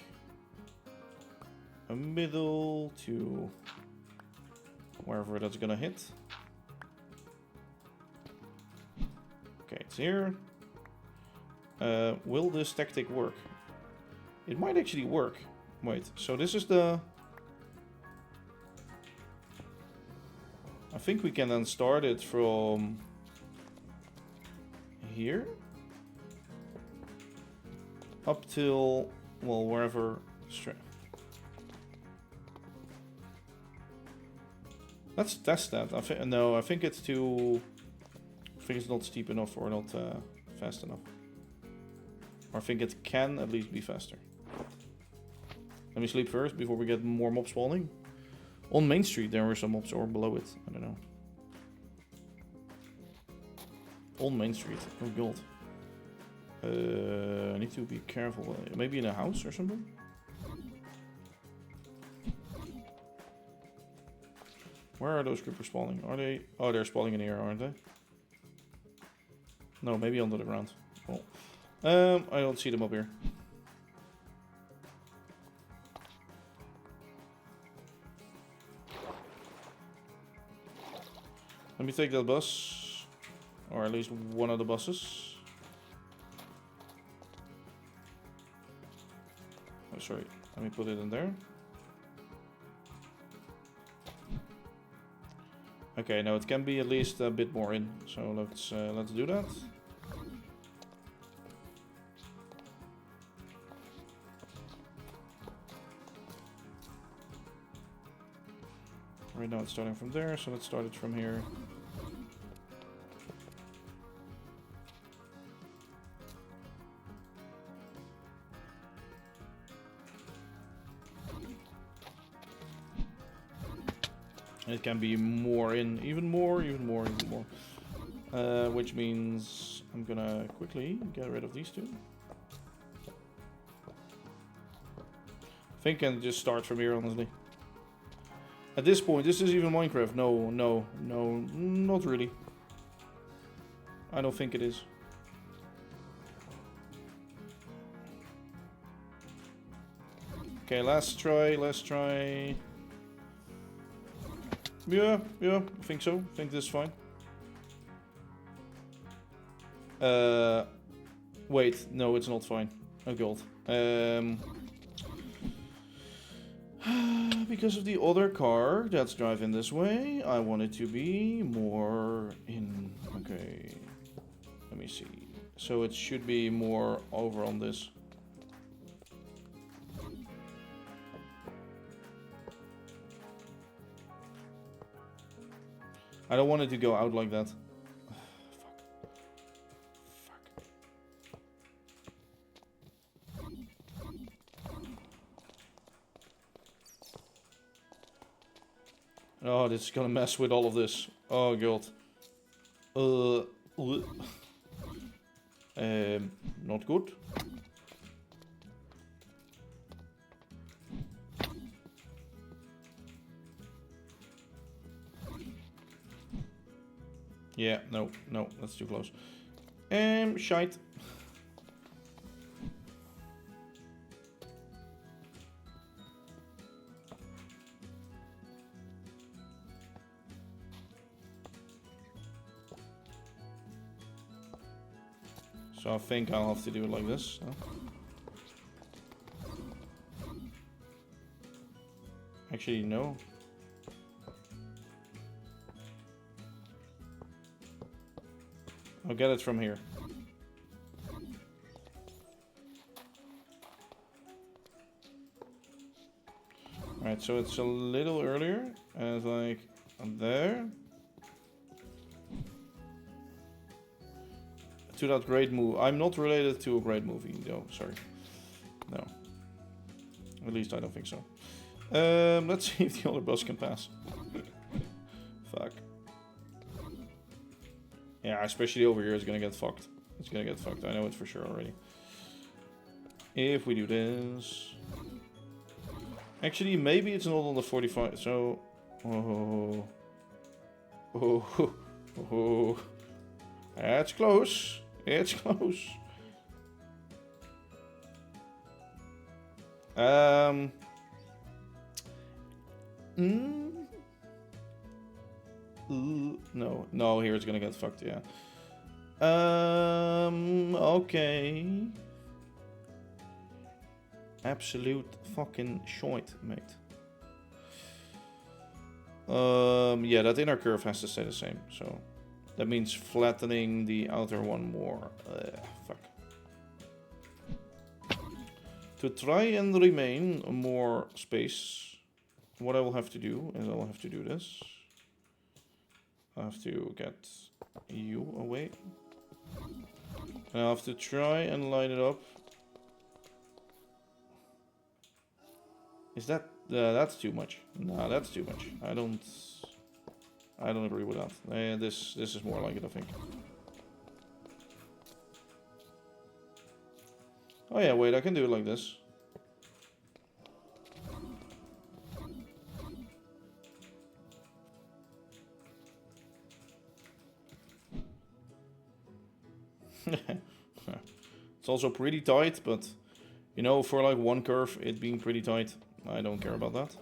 S1: a middle to wherever that's gonna hit. Okay, it's here. Will this tactic work? It might actually work. Wait, so this is the... I think we can then start it from here up till, well, wherever. Let's test that. No, I think it's too... I think it's not steep enough or not fast enough. Or I think it can at least be faster. Let me sleep first before we get more mobs spawning. On Main Street there were some mobs, or below it, I don't know. On Main Street. Oh god. I need to be careful. Maybe in a house or something? Where are those creepers spawning? Are they... Oh, they're spawning in here, aren't they? No, maybe under the ground. Oh. I don't see them up here. Let me take that bus. Or at least one of the buses. Oh, sorry. Let me put it in there. Okay, now it can be at least a bit more in. So let's do that. Right now it's starting from there, so let's start it from here. It can be more in, even more. Which means I'm gonna quickly get rid of these two. I think I can just start from here, honestly. At this point, this is even Minecraft. No, not really. I don't think it is. Okay, last try. Yeah, I think so. I think this is fine. Wait, no, it's not fine. Oh god. Because of the other car that's driving this way, I want it to be more in... Okay, let me see. So it should be more over on this. I don't want it to go out like that. Oh, this is gonna mess with all of this. Oh god. Not good. Yeah, no, that's too close. Shite. So I think I'll have to do it like this. Huh? Actually, no. I'll get it from here. Alright, so it's a little earlier. And it's like there. To that great move. I'm not related to a great movie, though. Sorry. No. At least I don't think so. Let's see if the other bus can pass. Fuck. Yeah, especially over here, it's gonna get fucked. It's gonna get fucked. I know it for sure already. If we do this... Actually, maybe it's not on the 45, so... Oh. That's close. It's close. No, here it's gonna get fucked, yeah. Okay. Absolute fucking shite, mate. Yeah, that inner curve has to stay the same, so... That means flattening the outer one more. Fuck. To try and remain more space, what I will have to do is I will have to do this. I have to get you away. And I have to try and line it up. Is that... that's too much. No, that's too much. I don't agree with that. This is more like it, I think. Oh yeah, wait, I can do it like this. It's also pretty tight, but you know, for like one curve, it being pretty tight, I don't care about that.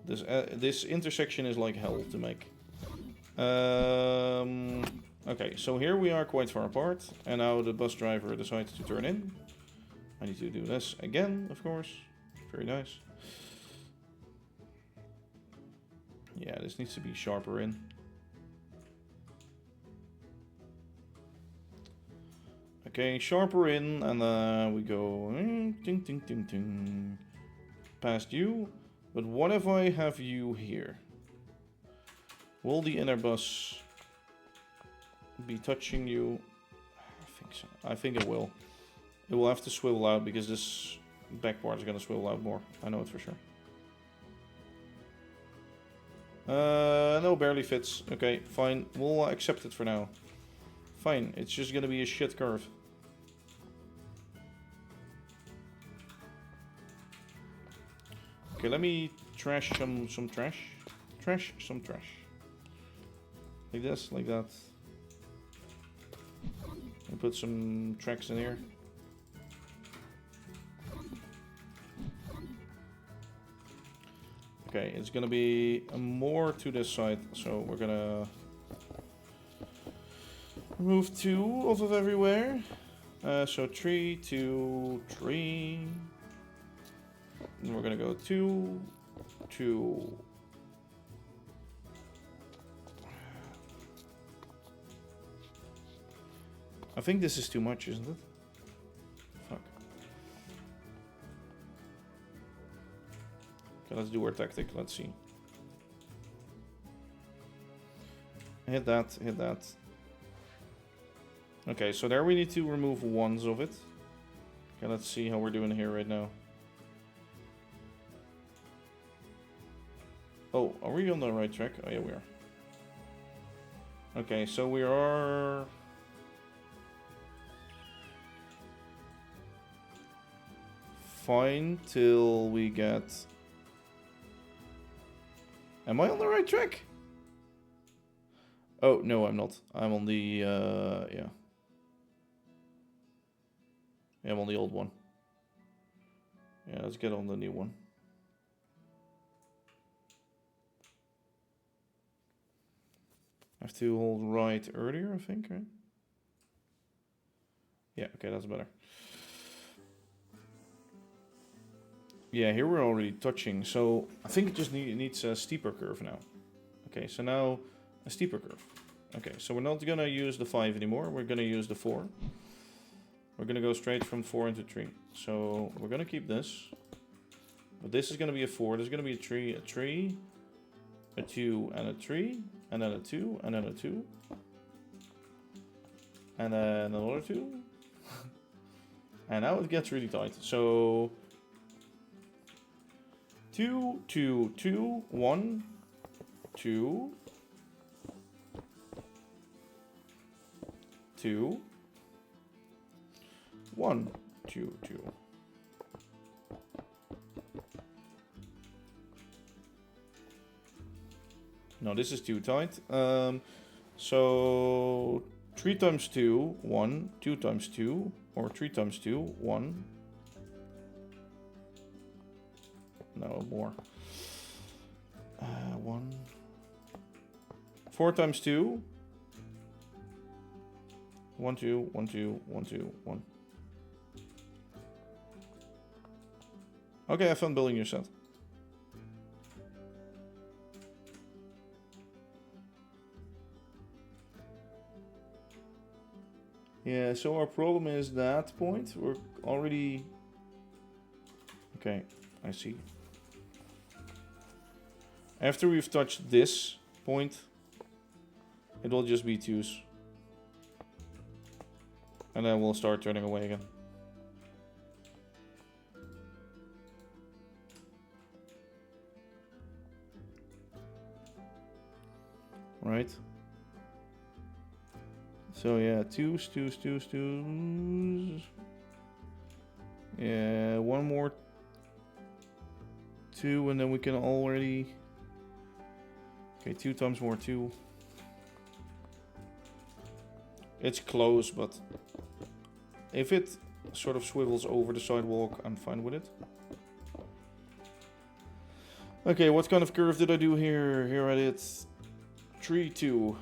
S1: This intersection is like hell to make. Okay, so here we are quite far apart, and now the bus driver decides to turn in. I need to do this again, of course. Very nice. Yeah, this needs to be sharper in. Okay, sharper in, and we go ding, ding, ding, ding, past you. But what if I have you here? Will the inner bus be touching you? I think so. I think it will. It will have to swivel out because this back part is going to swivel out more. I know it for sure. No, barely fits. Okay, fine. We'll accept it for now. Fine, it's just going to be a shit curve. Okay, let me trash some trash. Trash some trash. Like this, like that. And put some tracks in here. Okay, it's gonna be more to this side, so we're gonna remove 2 off of everywhere. So 3, 2, 3. And we're gonna go 2, 2. I think this is too much, isn't it? Fuck. Okay, let's do our tactic. Let's see. Hit that, hit that. Okay, so there we need to remove 1s of it. Okay, let's see how we're doing here right now. Oh, are we on the right track? Oh yeah, we are. Okay, so we are... fine till we get... Am I on the right track? Oh, no, I'm not. I'm on the, yeah. Yeah, I'm on the old one. Yeah, let's get on the new one. I have to hold right earlier, I think, right? Yeah, okay, that's better. Yeah, here we're already touching, so I think it just needs a steeper curve now. Okay, so now a steeper curve. Okay, so we're not gonna use the 5 anymore, we're gonna use the 4. We're gonna go straight from 4 into 3. So we're gonna keep this. But this is gonna be a 4, there's gonna be a 3, a 3, a 2, and a 3, and then a 2, and then a 2. And then another 2. And now it gets really tight. So 2, 2, 2, 1, 2, 2, 1, 2, 2. No, this is too tight. So 3 times 2, 1, 2 times 2, or 3 times 2, 1. No, more. 1. 4 times 2. 1, 2, 1, 2, 1, 2, 1. Okay, have fun building your set. Yeah, so our problem is that point. We're already... Okay, I see. After we've touched this point, it will just be 2s. And then we'll start turning away again. Right. So yeah, twos. Yeah, one more 2, and then we can already... Okay, 2 times more 2. It's close, but if it sort of swivels over the sidewalk, I'm fine with it. Okay, what kind of curve did I do here? Here I did 3, 2.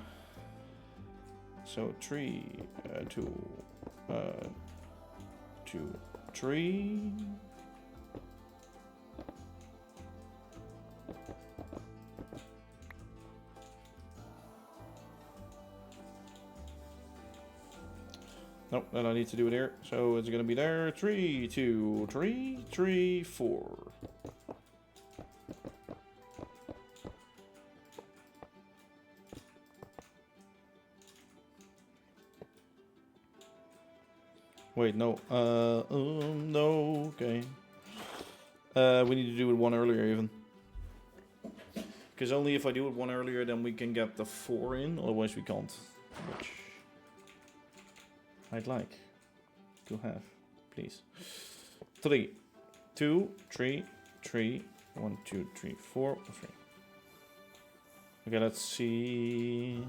S1: So 3, 2, 2, 3. Nope, then I need to do it here. So it's gonna be there. 3, 2, 3, 3, 4. Wait, no. No, okay. We need to do it 1 earlier even. Because only if I do it 1 earlier, then we can get the 4 in. Otherwise we can't. Which I'd like to have, please. 3, 2, 3, 3, 1, 2, 3, 4, 3. Okay, let's see.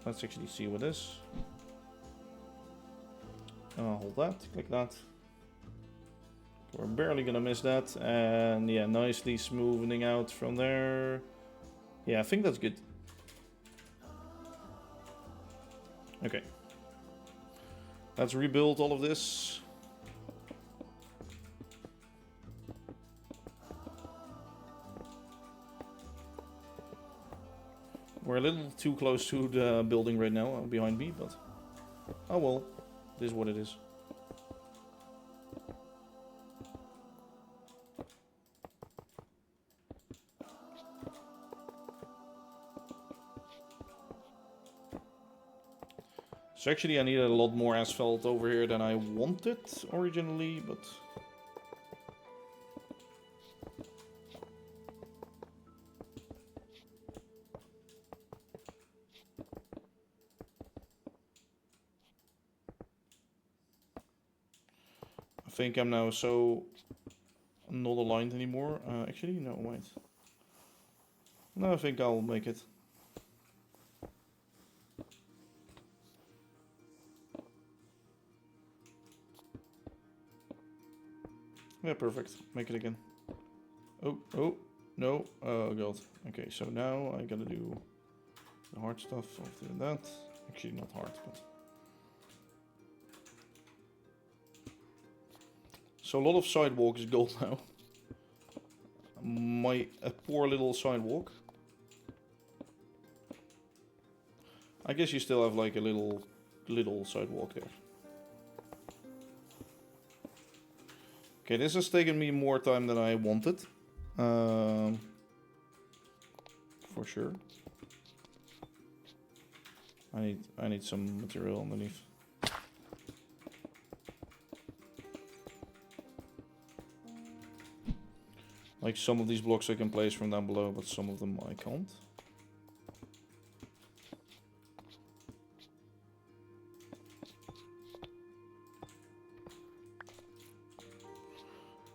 S1: Let's actually see what this. Hold that, click that. We're barely gonna miss that, and yeah, nicely smoothing out from there. Yeah, I think that's good. Okay. Let's rebuild all of this. We're a little too close to the building right now, behind me, but oh well, this is what it is. So actually I needed a lot more asphalt over here than I wanted originally, but... I think I'm now so not aligned anymore. Actually, no, wait. No, I think I'll make it. Yeah, perfect. Make it again. Oh, no. Oh, God. Okay, so now I gotta do the hard stuff of doing that. Actually, not hard, but... So a lot of sidewalk is gold now. A poor little sidewalk. I guess you still have like a little sidewalk there. Okay, this has taken me more time than I wanted. For sure. I need some material underneath. Like some of these blocks I can place from down below, but some of them I can't.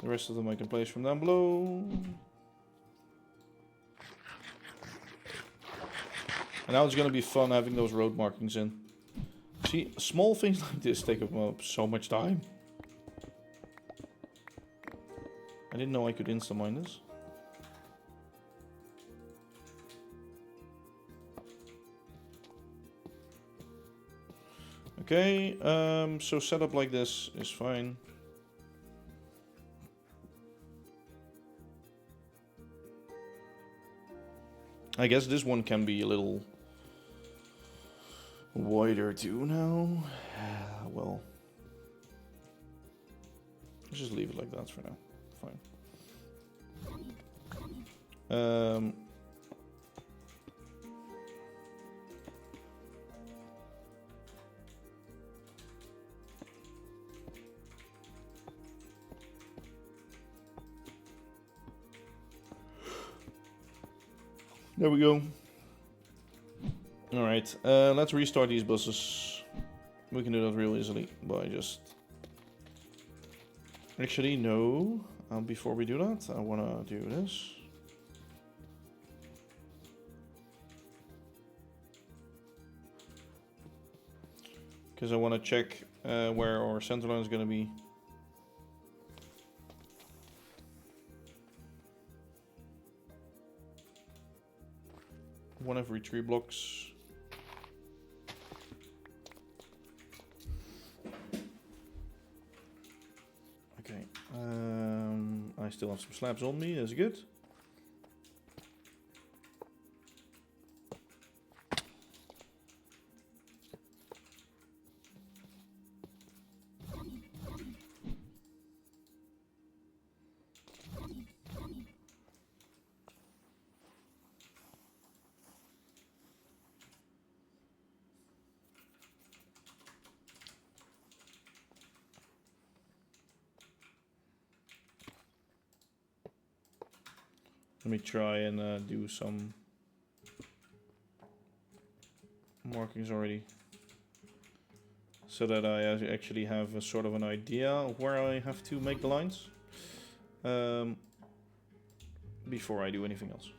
S1: The rest of them I can place from down below. And now it's gonna be fun having those road markings in. See, small things like this take up so much time. I didn't know I could insta-mine this. Okay, so setup like this is fine. I guess this one can be a little wider too now. Well, let's just leave it like that for now. Fine. There we go. Alright, let's restart these buses. We can do that real easily by just... Actually, no. Before we do that, I want to do this. Because I want to check where our center line is going to be. One every 3 blocks. Okay. I still have some slabs on me. That's good. Let me try and do some markings already, so that I actually have a sort of an idea of where I have to make the lines before I do anything else.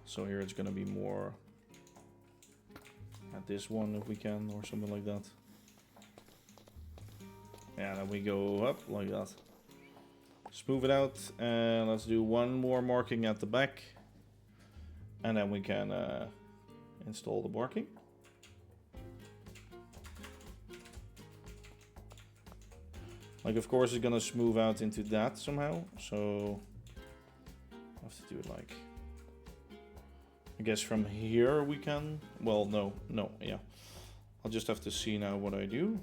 S1: So here it's gonna be more at this one if we can, or something like that. Yeah, then we go up like that. Smooth it out, and let's do one more marking at the back. And then we can install the marking. Like, of course, it's gonna smooth out into that somehow, so I have to do it like... I guess from here we can... Well, no, yeah. I'll just have to see now what I do.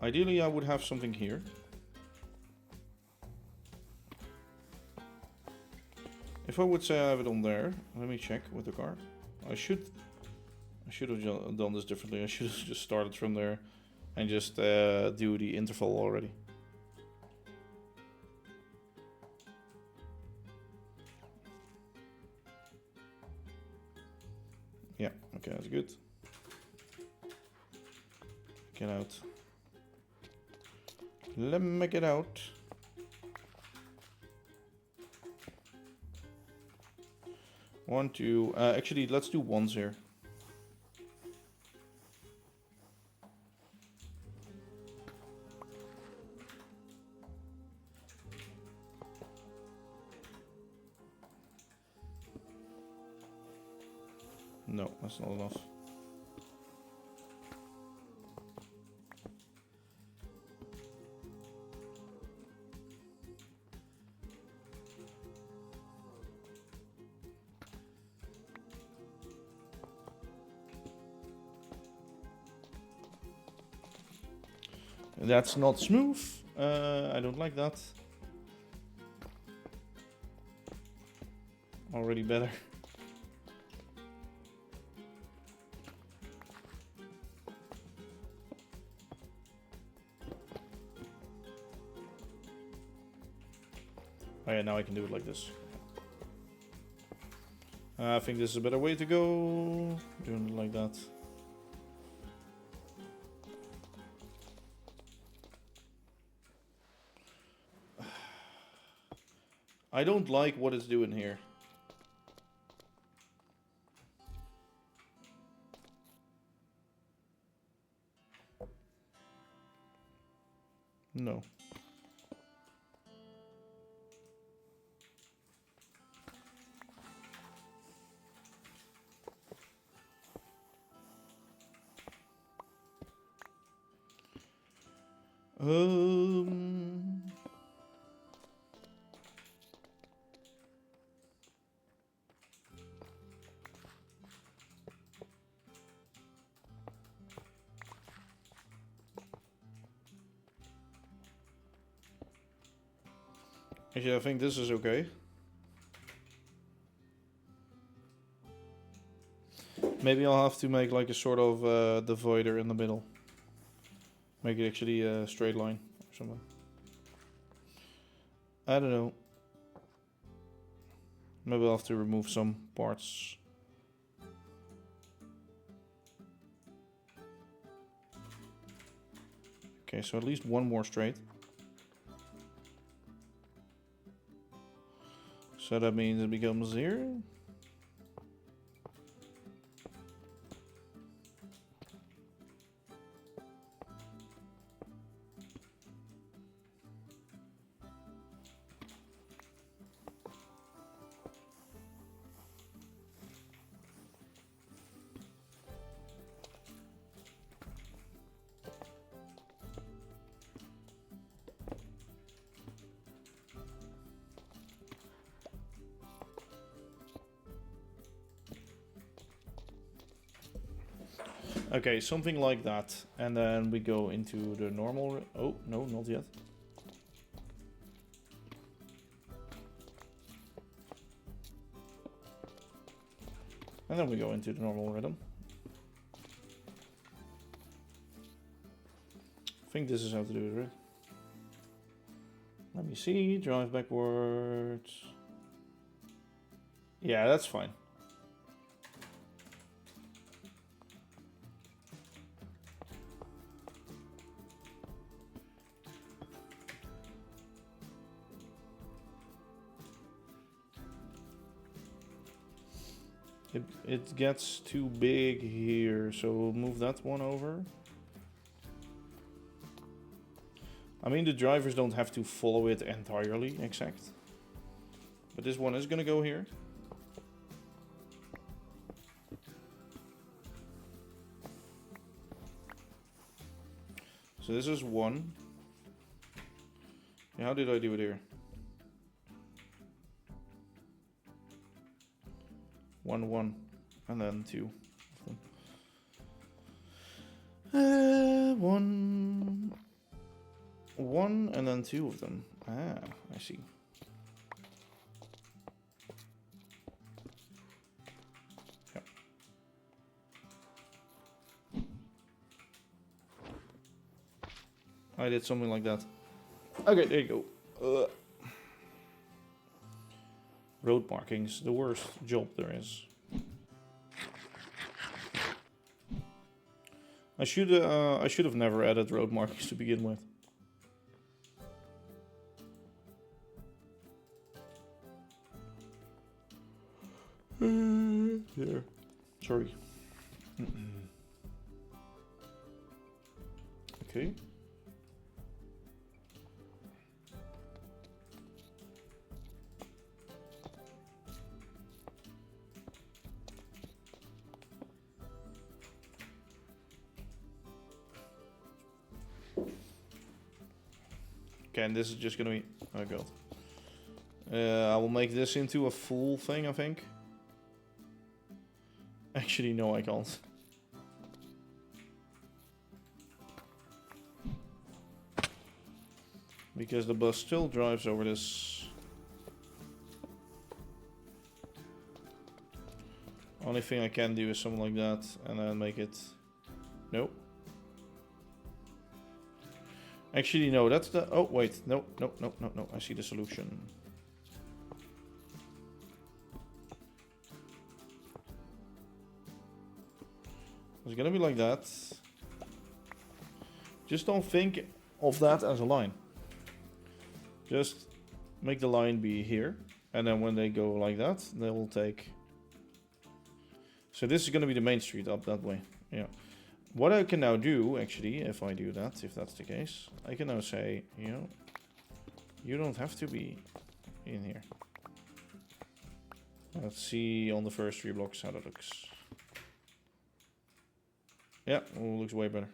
S1: Ideally, I would have something here. If I would say I have it on there, let me check with the car. I should have done this differently. I should have just started from there and just do the interval already. Yeah, okay, that's good. Get out. Let me get out. One, two. Actually, let's do ones here. No, that's not enough. That's not smooth. I don't like that. Already better. Oh yeah, now I can do it like this. I think this is a better way to go. Doing it like that. I don't like what it's doing here. No. Actually, I think this is okay. Maybe I'll have to make like a sort of divider in the middle. Make it actually a straight line or something. I don't know. Maybe I'll have to remove some parts. Okay, so at least one more straight. So that means it becomes 0. Okay, something like that. And then we go into the normal... Oh, no, not yet. And then we go into the normal rhythm. I think this is how to do it, right? Let me see. Drive backwards. Yeah, that's fine. It gets too big here, so we'll move that one over. I mean, the drivers don't have to follow it entirely exact. But this one is gonna go here. So this is 1. How did I do it here? 1, 1, and then 2. 1, 1, and then 2 of them. Ah, I see. Yep. I did something like that. Okay, there you go. Road markings, the worst job there is. I should have never added road markings to begin with. There. Sorry. Okay. Okay, and this is just gonna be... Oh god. I will make this into a full thing, I think. Actually, no, I can't. Because the bus still drives over this. Only thing I can do is something like that, and then make it... Nope. Actually, no, that's the... Oh, wait. No, no, no, no, no. I see the solution. It's gonna be like that. Just don't think of that as a line. Just make the line be here. And then when they go like that, they will take... So this is gonna be the main street up that way. Yeah. What I can now do, actually, if I do that, if that's the case, I can now say, you know, you don't have to be in here. Let's see on the first 3 blocks how that looks. Yeah, well, looks way better.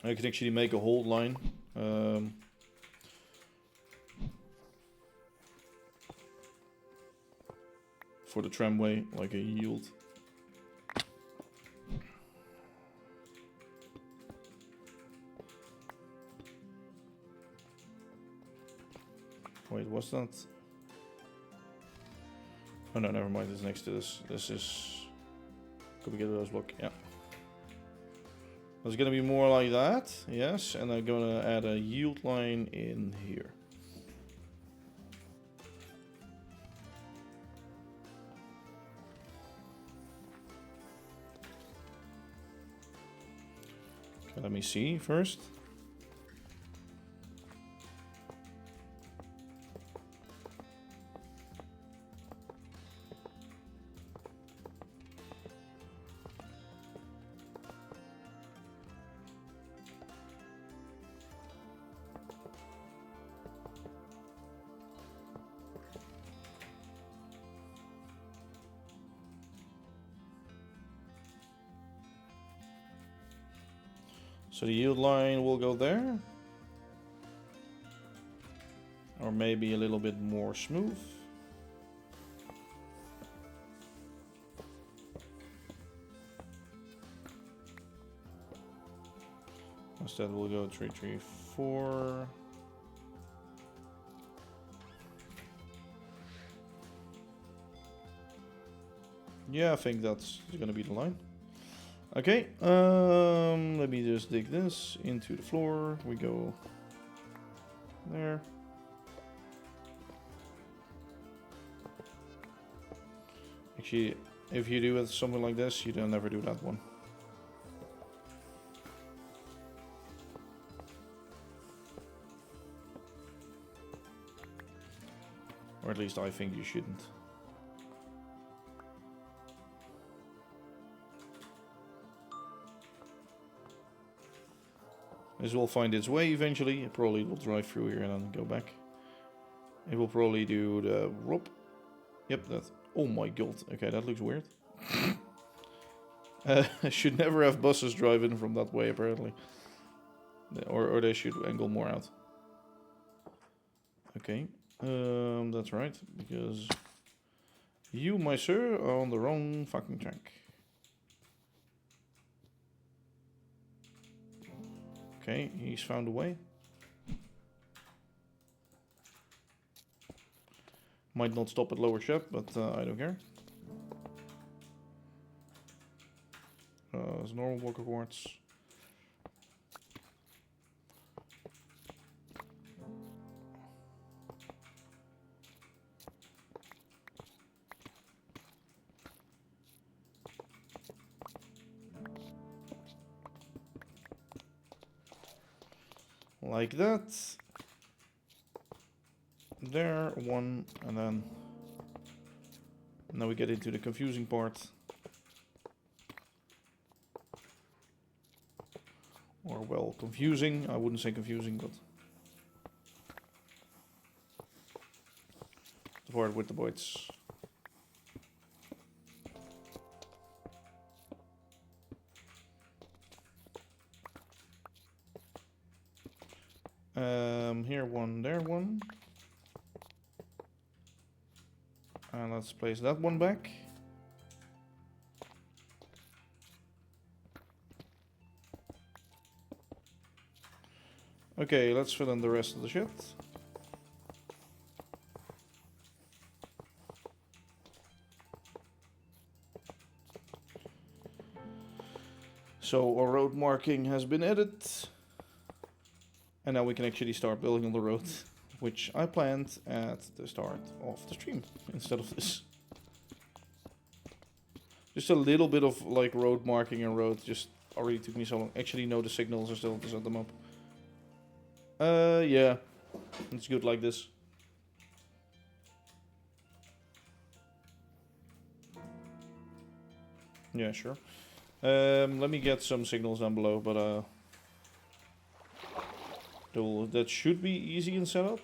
S1: I can actually make a hold line. For the tramway, like a yield. Wait, what's that? Oh no, never mind, it's next to this. This is... Could we get those block? Yeah. It's gonna be more like that, yes, and I'm gonna add a yield line in here. Okay, let me see first. So the yield line will go there. Or maybe a little bit more smooth. Instead we'll go 3, 3, 4. Yeah, I think that's gonna be the line. Okay, let me just dig this into the floor. We go there. Actually, if you do it something like this, you don't never do that one. Or at least I think you shouldn't. This will find its way eventually. It probably will drive through here and then go back. It will probably do the rope. Yep, that. Oh my god. Okay, that looks weird. I should never have buses driving from that way, apparently. Or they should angle more out. Okay, that's right, because you, my sir, are on the wrong fucking track. Okay, he's found a way. Might not stop at lower ship, but I don't care. It's a normal block of quartz. Like that. There, one, and then now we get into the confusing part. Or well, confusing. I wouldn't say confusing, but the part with the boys. Here one, there one. And let's place that one back. Okay, let's fill in the rest of the shit. So our road marking has been added. And now we can actually start building on the road, which I planned at the start of the stream instead of this. Just a little bit of like road marking and road just already took me so long. Actually, no, the signals are still to set them up. Yeah, it's good like this. Yeah, sure. Let me get some signals down below, but that should be easy in setup.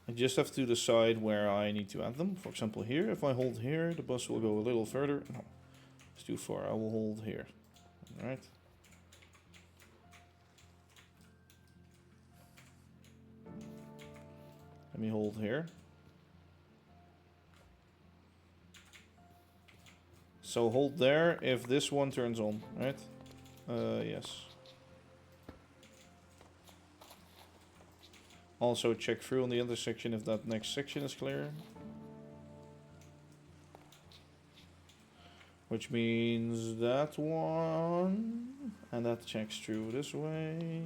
S1: I just have to decide where I need to add them. For example, here, if I hold here, the bus will go a little further. No, it's too far. I will hold here. Alright. Let me hold here. So hold there if this one turns on, right? Yes. Also check through on the other section if that next section is clear. Which means that one. And that checks through this way.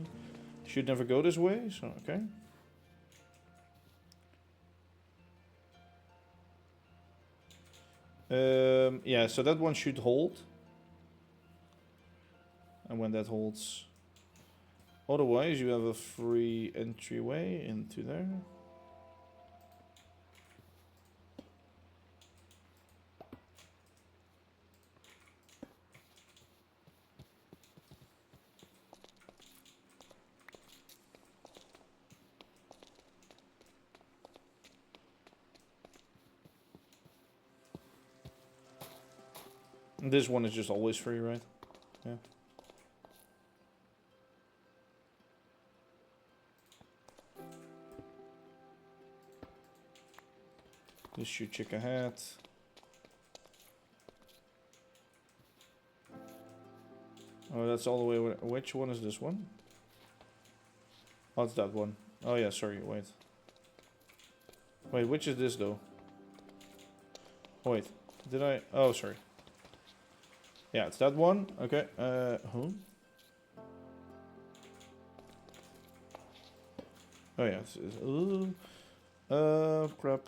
S1: Should never go this way, so okay. Yeah, so that one should hold. And when that holds... Otherwise, you have a free entryway into there. And this one is just always free, right? Yeah. This should check ahead. Oh, that's all the way. Which one is this one? Oh, it's that one. Oh yeah, sorry, wait. Wait, which is this though? Oh, wait, did I? Oh, sorry. Yeah, it's that one. Okay. Huh? Oh yeah. Crap.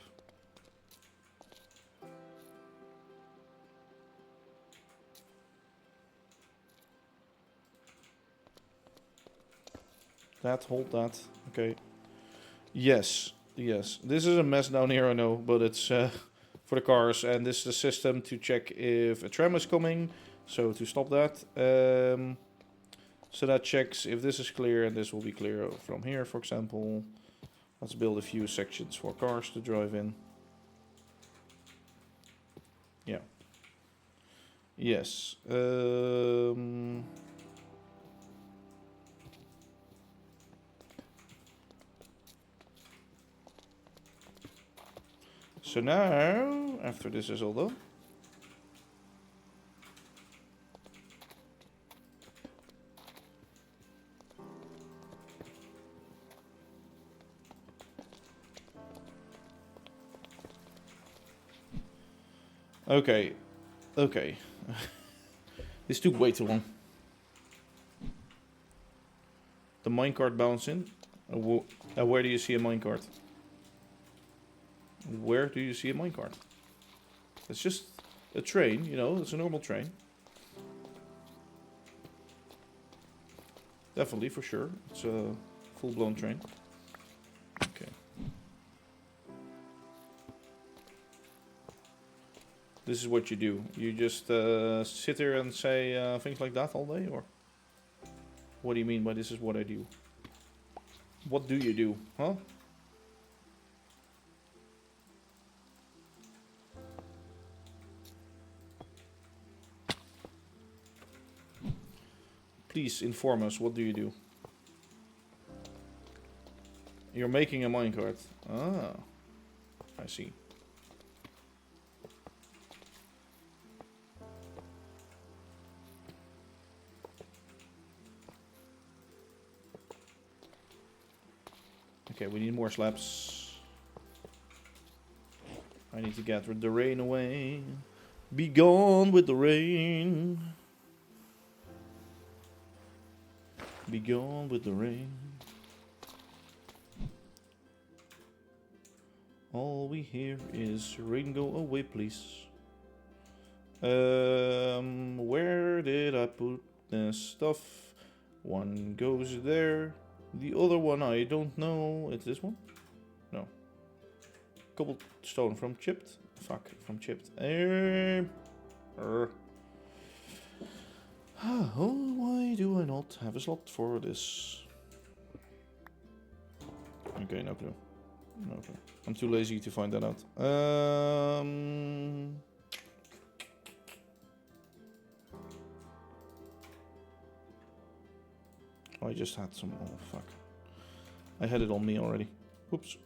S1: That, hold that. Okay. Yes. Yes. This is a mess down here, I know, but it's for the cars, and this is the system to check if a tram is coming. So to stop that. So that checks if this is clear, and this will be clear from here, for example. Let's build a few sections for cars to drive in. Yeah. Yes. So now, after this is all done, okay, okay. This took way too long. The minecart bouncing. Where do you see a minecart? Where do you see a minecart? It's just a train, you know, it's a normal train. Definitely, for sure. It's a full-blown train. Okay. This is what you do. You just sit here and say things like that all day, or? What do you mean by this is what I do? What do you do, huh? Please inform us, what do you do? You're making a minecart. Ah, I see. Okay, we need more slabs. I need to get the rain away. Be gone with the rain. Be gone with the rain. All we hear is rain, go away, please. Where did I put the stuff? One goes there. The other one I don't know. It's this one? No. Cobblestone from chipped. Fuck, from chipped. Oh, why do I not have a slot for this? Okay, no clue. No clue. I'm too lazy to find that out. Oh, I just had some. Oh, fuck. I had it on me already. Oops.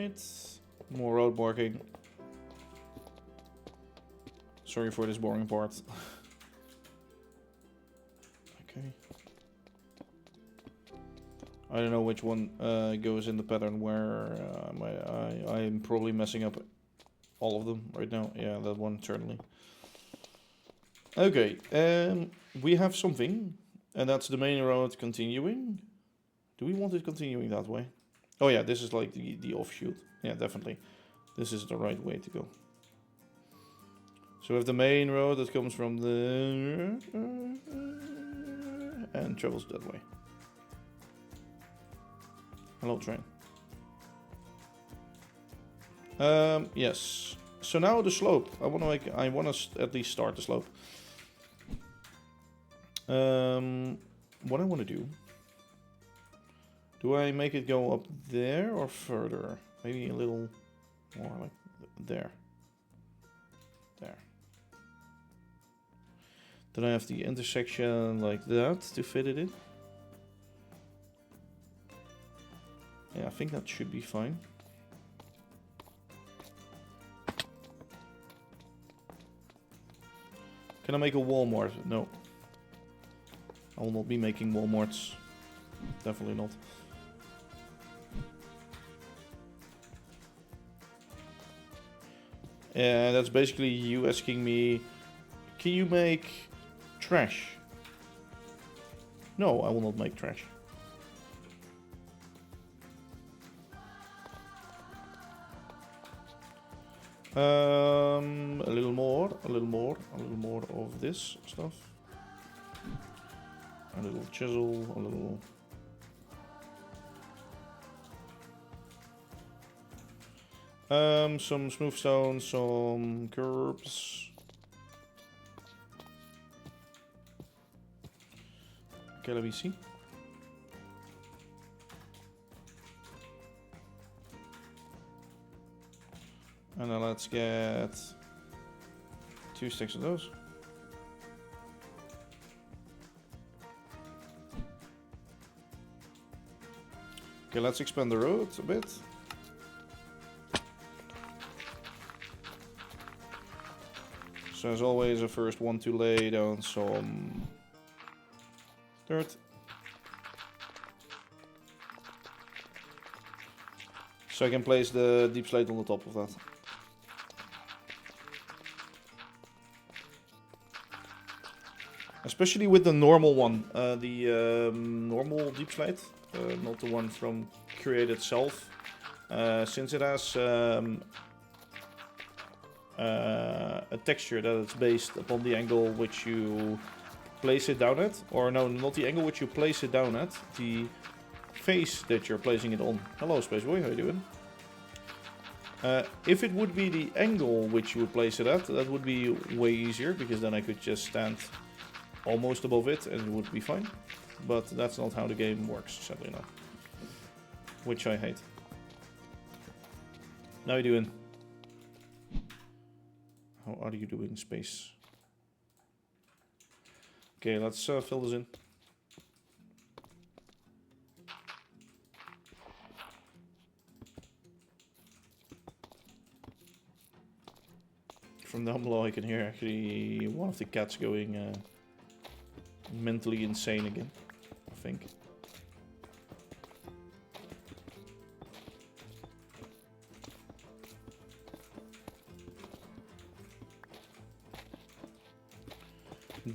S1: Alright. More road marking. Sorry for this boring part. Okay. I don't know which one goes in the pattern where I'm probably messing up all of them right now. Yeah, that one certainly. Okay, we have something, and that's the main road continuing. Do we want it continuing that way? Oh yeah, this is like the offshoot. Yeah, definitely. This is the right way to go. So we have the main road that comes from the... and travels that way. Hello, train. Yes. So now the slope. I want to at least start the slope. What I want to do. Do I make it go up there or further? Maybe a little more like there. There. Then I have the intersection like that to fit it in. Yeah, I think that should be fine. Can I make a Walmart? No. I will not be making Walmarts. Definitely not. Yeah, that's basically you asking me, can you make trash? No, I will not make trash. A little more of this stuff. A little chisel, a little... some smooth stone, some curbs. Okay, let me see. And then let's get 2 sticks of those. Okay, let's expand the road a bit. So as always, I first want to lay down some dirt. So I can place the deep slate on the top of that. Especially with the normal one, normal deep slate, not the one from Create itself, since it has a texture that is based upon the angle which you place it down at, or no, not the angle which you place it down at, the face that you're placing it on. Hello, Space Boy, how you doing? If it would be the angle which you would place it at, that would be way easier, because then I could just stand almost above it and it would be fine. But that's not how the game works, sadly enough. Which I hate. How you doing? How are you doing, Space? Okay, let's fill this in. From down below I can hear actually one of the cats going mentally insane again, I think.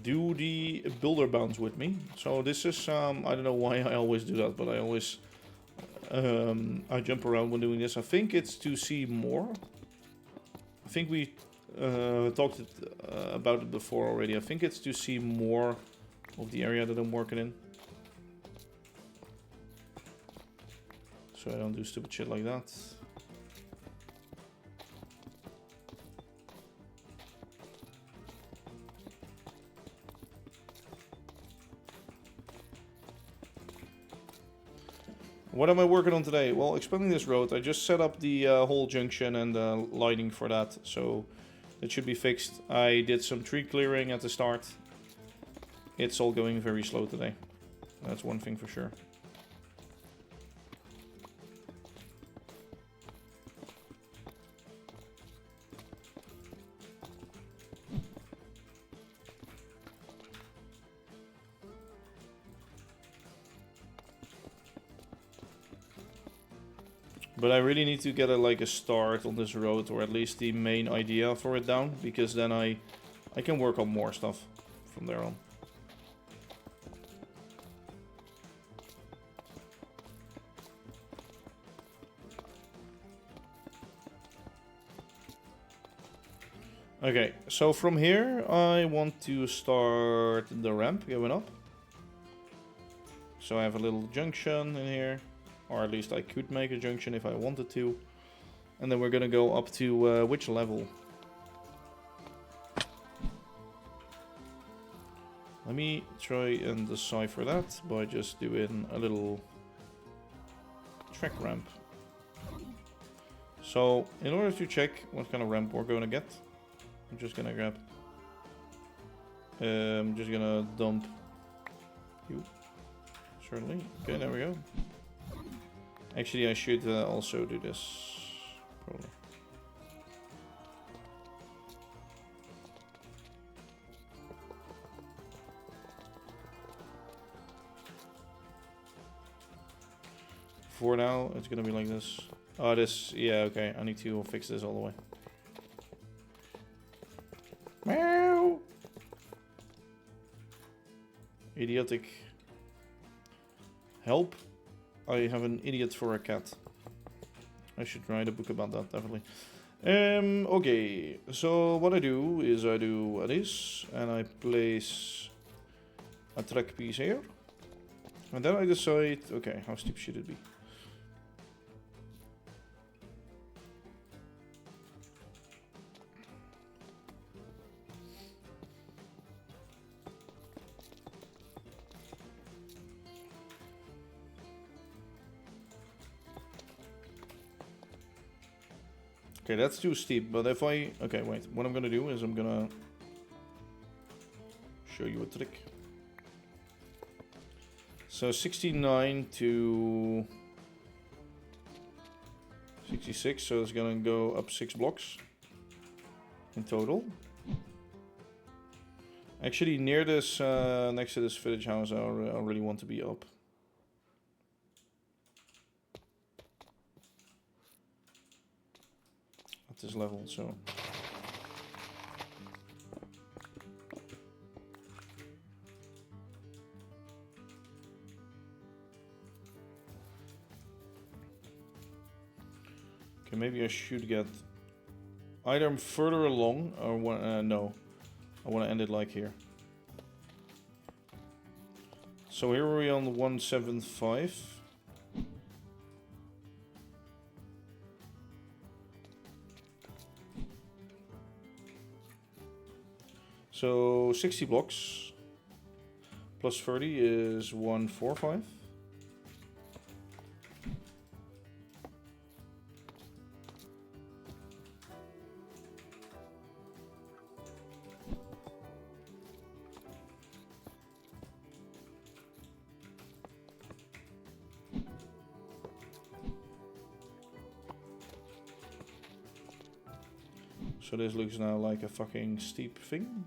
S1: Do the builder bounce with me. So this is, I don't know why I always do that, but I always, I jump around when doing this. I think it's to see more. I think we talked about it before already. I think it's to see more of the area that I'm working in. So I don't do stupid shit like that. What am I working on today? Well, expanding this road. I just set up the whole junction and the lighting for that, so that should be fixed. I did some tree clearing at the start. It's all going very slow today. That's one thing for sure. But I really need to get like a start on this road, or at least the main idea for it down, because then I can work on more stuff from there on. Okay, so from here I want to start the ramp going up. So I have a little junction in here, or at least I could make a junction if I wanted to. And then we're gonna go up to which level? Let me try and decipher that by just doing a little track ramp. So in order to check what kind of ramp we're gonna get, I'm just gonna grab. I'm just gonna dump you. Certainly. Okay, there we go. Actually, I should also do this. Probably. For now, it's gonna be like this. Oh, this. Yeah, okay. I need to fix this all the way. Meow. Idiotic. Help. I have an idiot for a cat. I should write a book about that, definitely. Okay, so what I do is I do this, and I place a track piece here. And then I decide, okay, how steep should it be? Okay, that's too steep, but if I... Okay, wait. What I'm gonna do is I'm gonna show you a trick. So 69 to 66, so it's gonna go up 6 blocks in total. Actually, near this, next to this village house, I really want to be up. This level, so okay, maybe I should get either I'm further along or no, I want to end it like here. So here we're on the 175. So 60 blocks plus 30 is 145. So this looks now like a fucking steep thing.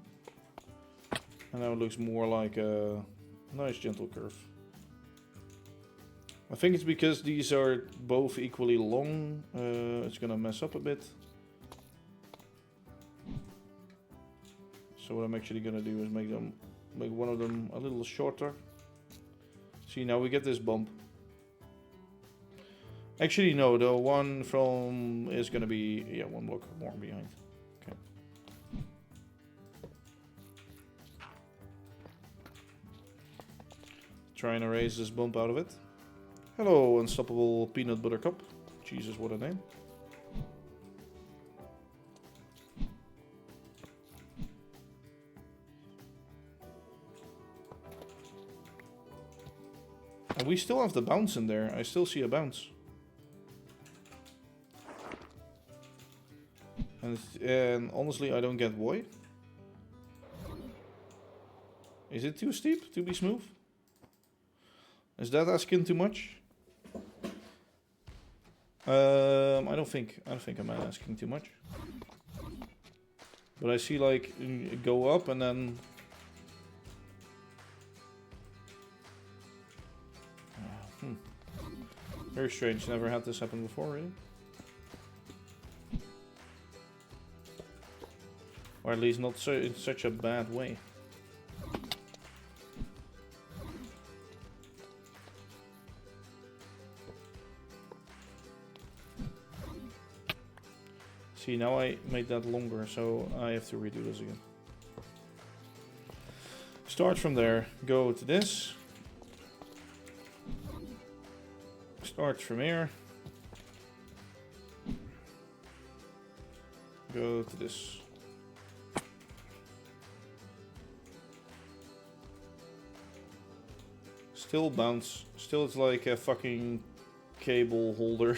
S1: And now it looks more like a nice gentle curve. I think it's because these are both equally long. It's gonna mess up a bit. So what I'm actually gonna do is make one of them a little shorter. See, now we get this bump. Actually, no, the one from is gonna be, yeah, 1 block more behind. Okay. Try and erase this bump out of it. Hello, Unstoppable Peanut Butter Cup. Jesus, what a name. And we still have the bounce in there. I still see a bounce. And honestly, I don't get why. Is it too steep to be smooth? Is that asking too much? I don't think I'm asking too much. But I see like go up and then Very strange, never had this happen before, really. Or at least not so in such a bad way. See, now I made that longer, so I have to redo this again. Start from there, go to this. Start from here. Go to this. Still bounce. Still it's like a fucking cable holder.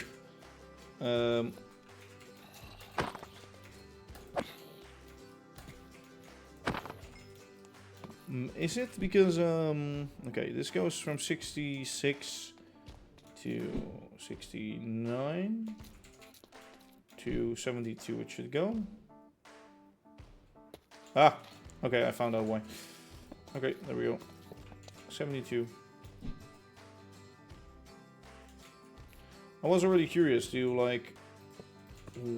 S1: Is it because okay, this goes from 66 to 69 to 72 it should go. Ah, okay, I found out why. Okay, there we go. 72. I was already curious to like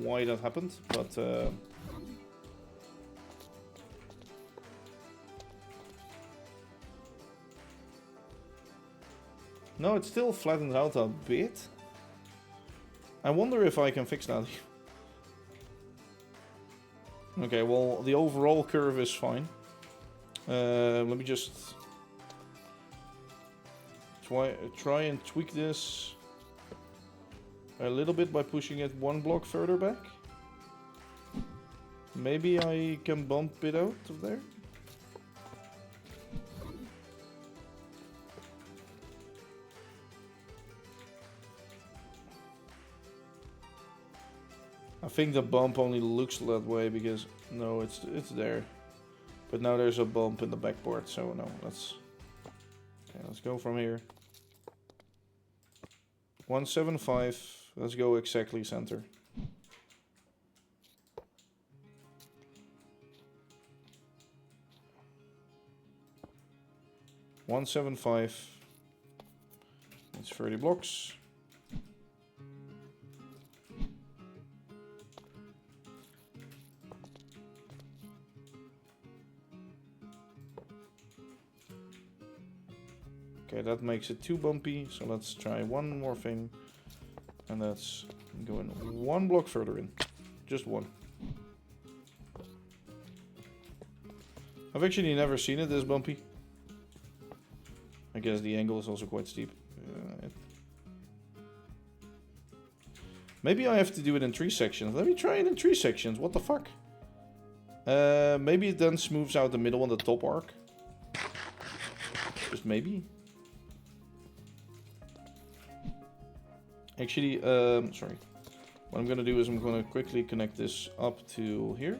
S1: why that happened, but no, it still flattens out a bit. I wonder if I can fix that. Okay, well, the overall curve is fine. Let me just try and tweak this a little bit by pushing it one block further back. Maybe I can bump it out of there. I think the bump only looks that way because no, it's there, but now there's a bump in the backboard, so no, let's go from here. 175. Let's go exactly center. $175. It's 30 blocks. Okay, that makes it too bumpy, so let's try one more thing. And that's going one block further in. Just one. I've actually never seen it this bumpy. I guess the angle is also quite steep. Maybe I have to do it in 3 sections. Let me try it in 3 sections. What the fuck? Maybe it then smooths out the middle and the top arc. Just maybe. Actually, sorry. What I'm gonna do is I'm gonna quickly connect this up to here.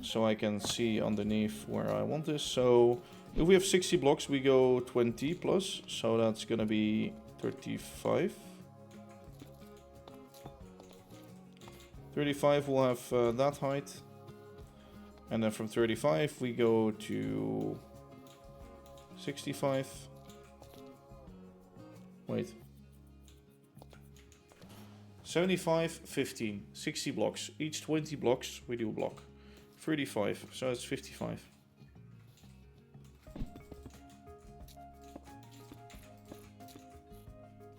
S1: So I can see underneath where I want this. So if we have 60 blocks, we go 20 plus. So that's gonna be 35. 35 will have that height. And then from 35 we go to 65. Wait. 75, 15, 60 blocks. Each 20 blocks, we do a block. 35, so it's 55.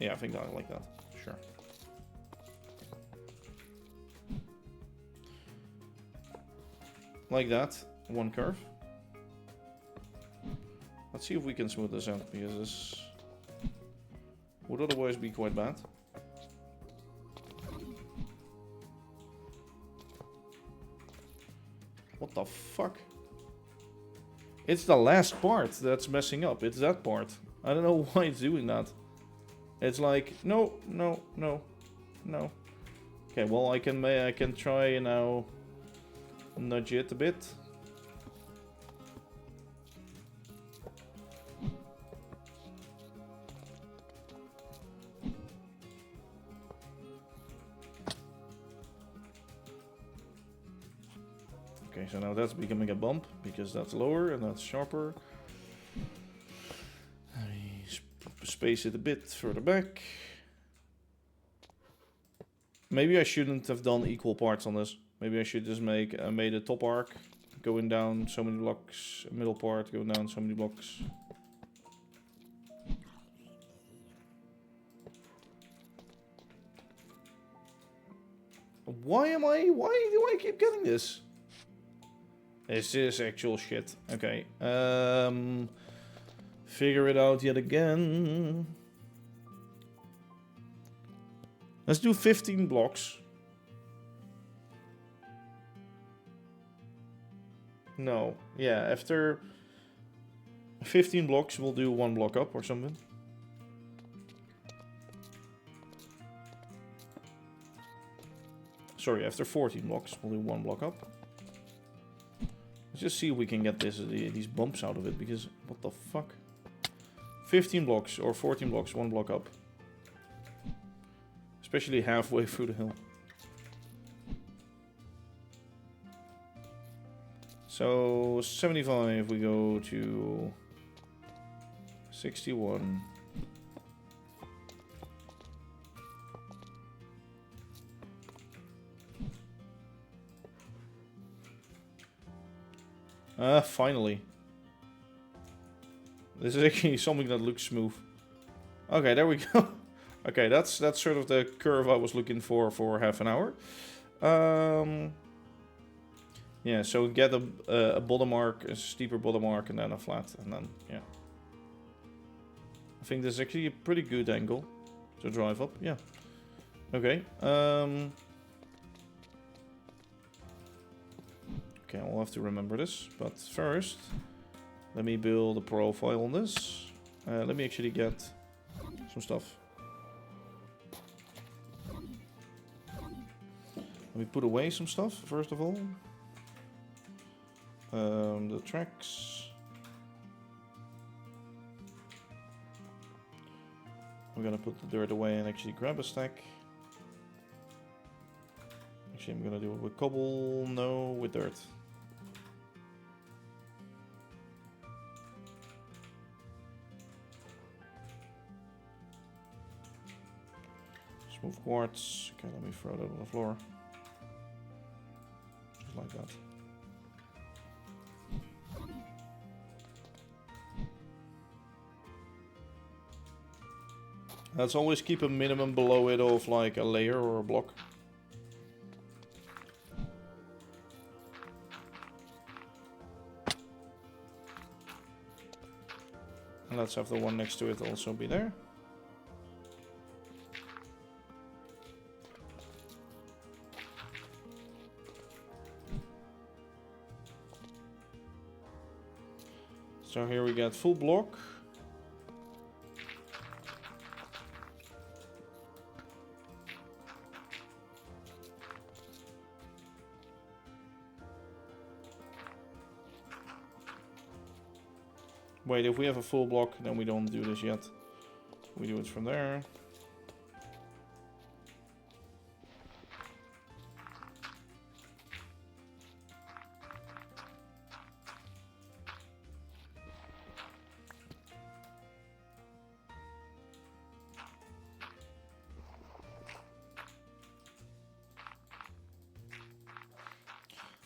S1: Yeah, I think I like that. Sure. Like that, one curve. Let's see if we can smooth this out, because this would otherwise be quite bad. What the fuck? It's the last part that's messing up. It's that part. I don't know why it's doing that. It's like, no, no, no, no. Okay, well I can try now nudge it a bit. Okay, so now that's becoming a bump, because that's lower and that's sharper. space it a bit further back. Maybe I shouldn't have done equal parts on this. Maybe I should just made a top arc going down so many blocks, a middle part going down so many blocks. Why do I keep getting this? This is actual shit. Okay. Figure it out yet again. Let's do 15 blocks. No. Yeah, after 15 blocks, we'll do 1 block up or something. Sorry, after 14 blocks, we'll do 1 block up. Let's just see if we can get these bumps out of it, because what the fuck? 15 blocks or 14 blocks, 1 block up. Especially halfway through the hill. So 75, we go to 61. Finally. This is actually something that looks smooth. Okay, there we go. Okay, that's sort of the curve I was looking for half an hour. Yeah, so get a bottom arc, a steeper bottom arc, and then a flat, and then, yeah. I think this is actually a pretty good angle to drive up, yeah. Okay, okay, I'll have to remember this, but first, let me build a profile on this. Let me actually get some stuff. Let me put away some stuff, first of all. The tracks. We're gonna put the dirt away and actually grab a stack. Actually, I'm gonna do it with cobble, no, with dirt. Smooth quartz. Okay, let me throw that on the floor. Just like that. Let's always keep a minimum below it of like a layer or a block. And let's have the one next to it also be there. So here we get full block. Wait, if we have a full block, then we don't do this yet. We do it from there.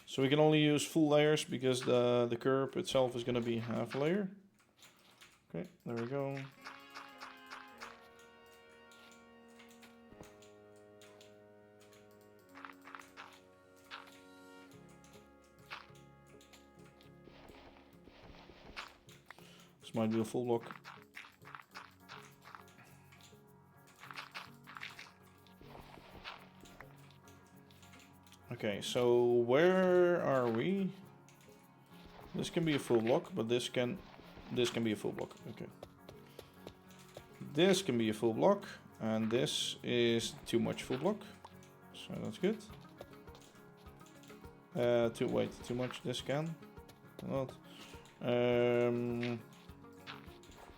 S1: So we can only use full layers because the curb itself is going to be half a layer. Okay, there we go. This might be a full block. Okay, so where are we? This can be a full block, but this can be a full block. Okay. This can be a full block, and this is too much full block. So that's good. Too much. This can. Not.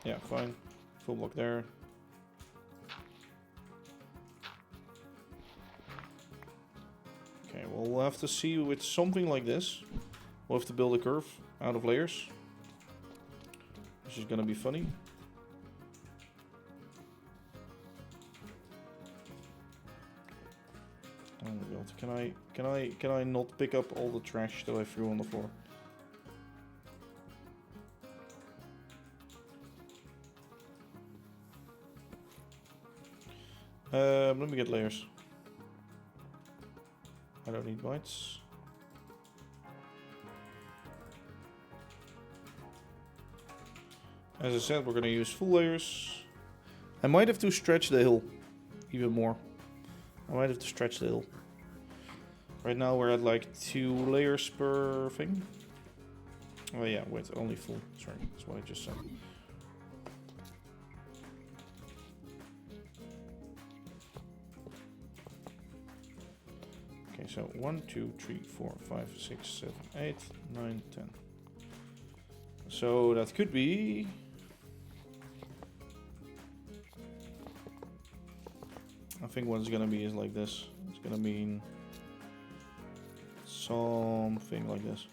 S1: Yeah, fine. Full block there. Okay, well, we'll have to see with something like this. We'll have to build a curve out of layers. Which is gonna be funny. Can I not pick up all the trash that I threw on the floor? Let me get layers. I don't need whites. As I said, we're gonna use full layers. I might have to stretch the hill even more. I might have to stretch the hill. Right now we're at like 2 layers per thing. Oh yeah, wait, only full. Sorry, that's what I just said. Okay, so 1, 2, 3, 4, 5, 6, 7, 8, 9, 10. So that could be... I think what it's gonna be is like this. It's gonna mean something like this.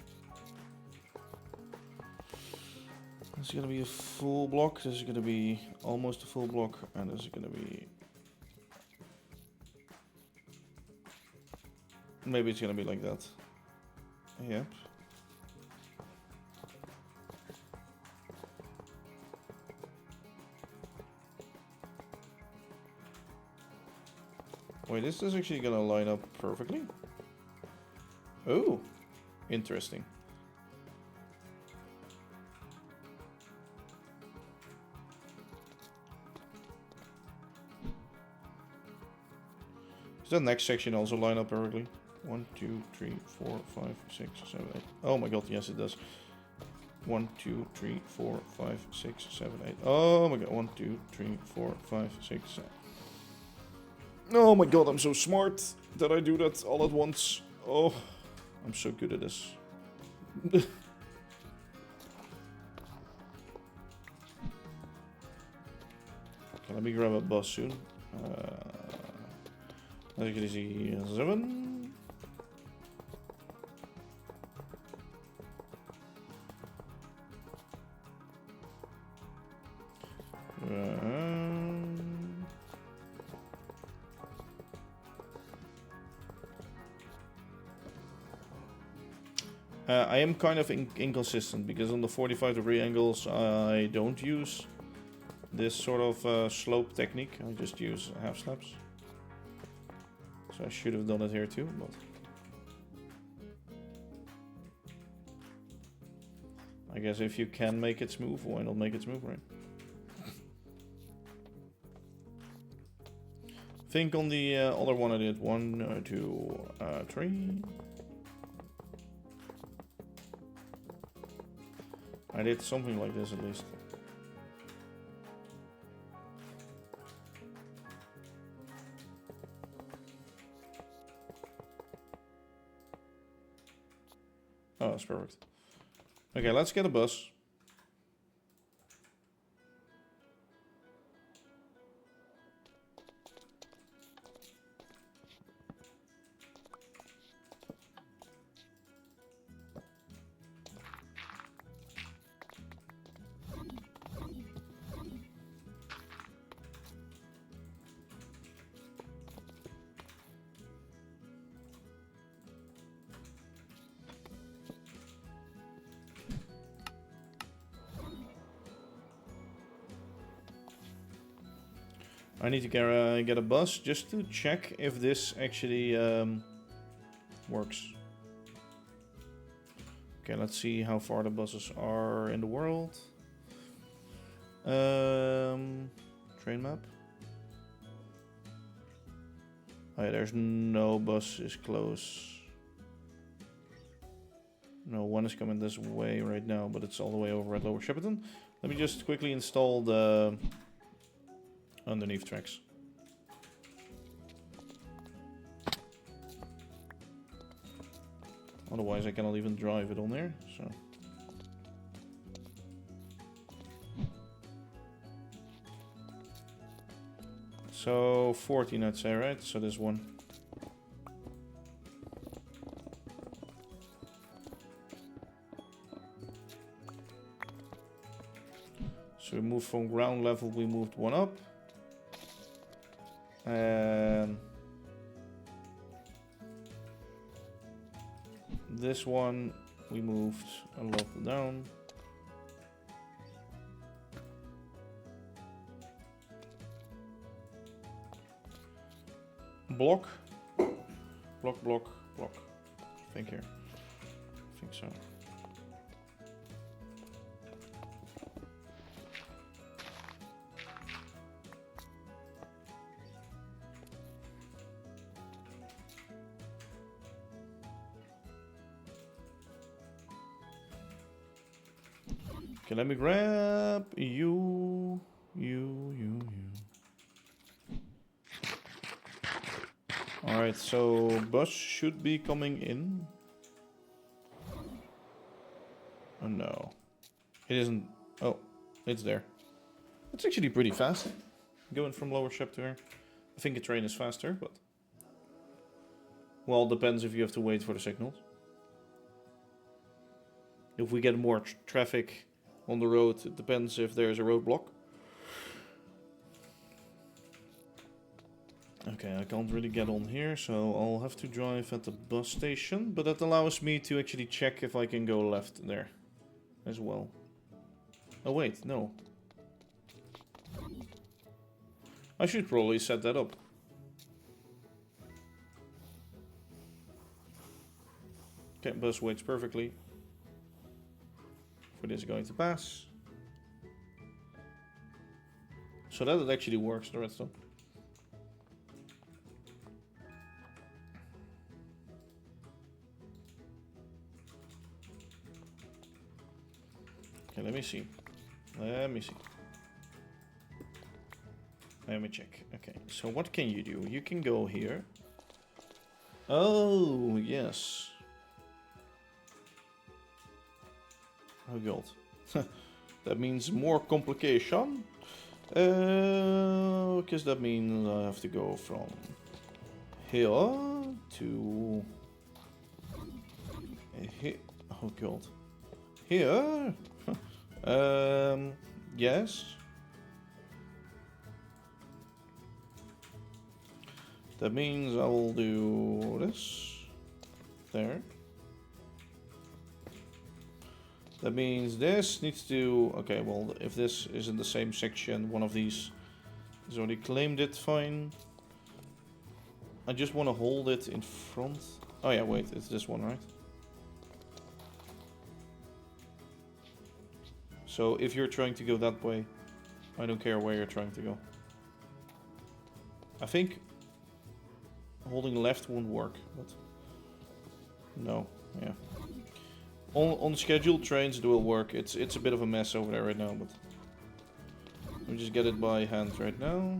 S1: This is gonna be a full block. This is gonna be almost a full block, and this is gonna be... Maybe it's gonna be like that. Yep. Wait, this is actually gonna line up perfectly. Oh, interesting. Does that next section also line up perfectly? 1, 2, 3, 4, 5, 6, 7, 8. Oh my god, yes it does. 1, 2, 3, 4, 5, 6, 7, 8. Oh my god, 1, 2, 3, 4, 5, 6, 7. Oh my god, I'm so smart that I do that all at once. Oh, I'm so good at this. Okay, let me grab a bus soon. As you can see, 7. I am kind of inconsistent because on the 45-degree angles I don't use this sort of slope technique. I just use half slabs. So I should have done it here too, but I guess if you can make it smooth, why not make it smooth, right? I think on the other one I did 1, 2, 3. I did something like this at least. Oh, that's perfect. Okay, let's get a bus. I need to get a bus just to check if this actually works. Okay, let's see how far the buses are in the world. Train map. Oh yeah, there's no buses close. No, one is coming this way right now, but it's all the way over at Lower Shepperton. Let me just quickly install the underneath tracks. Otherwise I cannot even drive it on there, so. So 14 I'd say, right? So there's one. So we moved from ground level, we moved one up. this one we moved a lot down. Block. Block, block, block. I think here. I think so. Okay, let me grab you. Alright, so bus should be coming in. Oh no. It isn't. Oh, it's there. It's actually pretty fast. Going from lower ship to here. I think a train is faster, but... Well, it depends if you have to wait for the signals. If we get more traffic on the road, it depends if there's a roadblock. Okay, I can't really get on here, so I'll have to drive at the bus station. But that allows me to actually check if I can go left there as well. Oh wait, no. I should probably set that up. Okay, bus waits perfectly for this guy to pass. So that it actually works, the redstone. Okay, let me see. Let me see. Let me check. Okay, so what can you do? You can go here. Oh, yes. Oh god. That means more complication. Because that means I have to go from here to here. Oh god. Here? Yes. That means I will do this. There. That means this needs to... Okay, well, if this is in the same section, one of these has already claimed it, fine. I just want to hold it in front. Oh yeah, wait, it's this one, right? So if you're trying to go that way, I don't care where you're trying to go. I think holding left won't work, but no, yeah. On scheduled trains it will work. It's a bit of a mess over there right now, but let me just get it by hand right now.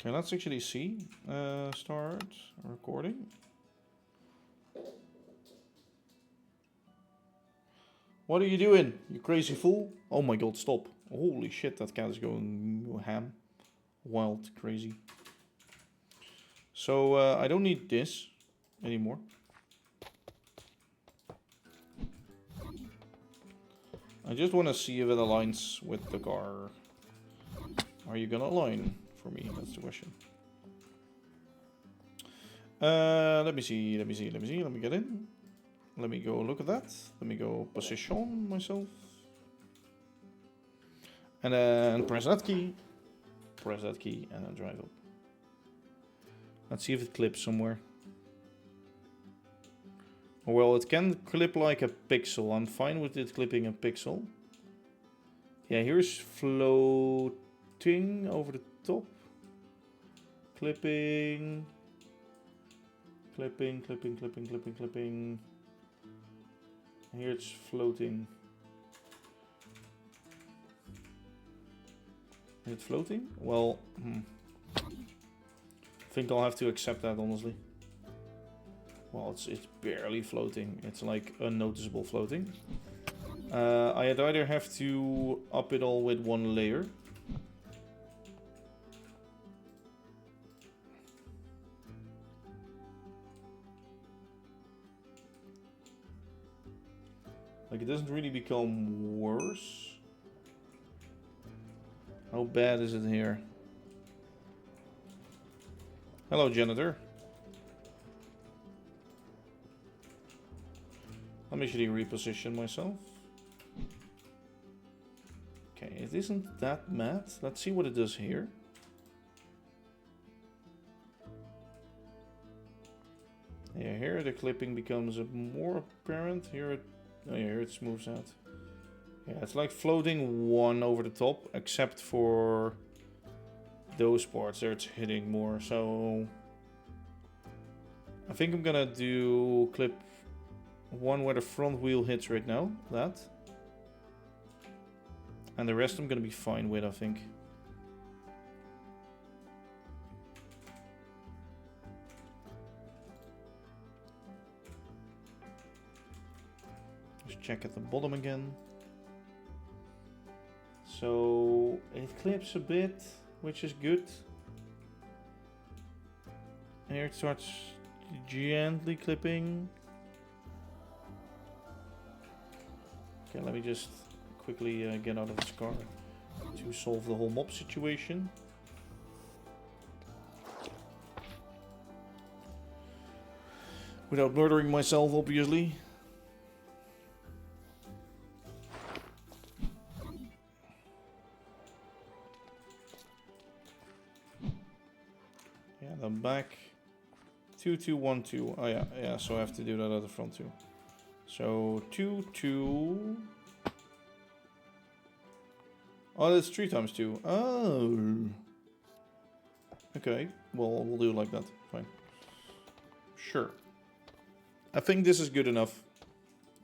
S1: Okay, let's actually see. Start recording. What are you doing, you crazy fool? Oh my god, stop. Holy shit, that cat is going ham. Wild, crazy. So, I don't need this anymore. I just want to see if it aligns with the car. Are you gonna align? For me, that's the question. Let me see. Let me get in. Let me go look at that. Let me go position myself. And then press that key. Press that key and then drive up. Let's see if it clips somewhere. Well, it can clip like a pixel. I'm fine with it clipping a pixel. Yeah, here's floating over the top. Clipping. Clipping. Here it's floating. Is it floating? Well, I think I'll have to accept that, honestly. Well, it's barely floating. It's like unnoticeable floating. I'd either have to up it all with one layer. Like, it doesn't really become worse. How bad is it here? Hello, janitor. Let me actually reposition myself. Okay, it isn't that matte. Let's see what it does here. Yeah, here the clipping becomes more apparent. Here it, oh yeah, here it smooths out. Yeah, it's like floating one over the top, except for those parts there it's hitting more. So I think I'm gonna do clip one where the front wheel hits right now, that. And the rest I'm gonna be fine with, I think. Just check at the bottom again. So it clips a bit, which is good. And here it starts gently clipping. Okay, let me just quickly get out of this car to solve the whole mob situation. Without murdering myself, obviously. Yeah, the back. 2212. Oh yeah, yeah, so I have to do that at the front too. So 2. Oh, that's 3 times 2. Oh. Okay, well, we'll do it like that. Fine. Sure. I think this is good enough.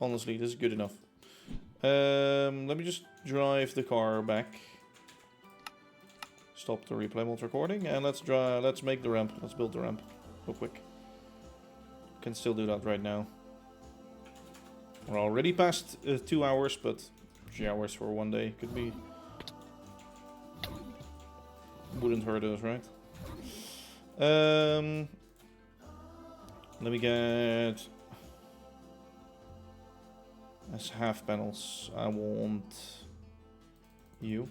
S1: Honestly, this is good enough. Let me just drive the car back. Stop the replay mode recording, and let's make the ramp. Let's build the ramp real quick. Can still do that right now. We're already past 2 hours, but 3 hours for one day could be... wouldn't hurt us, right? Let me get... as half panels. I want you.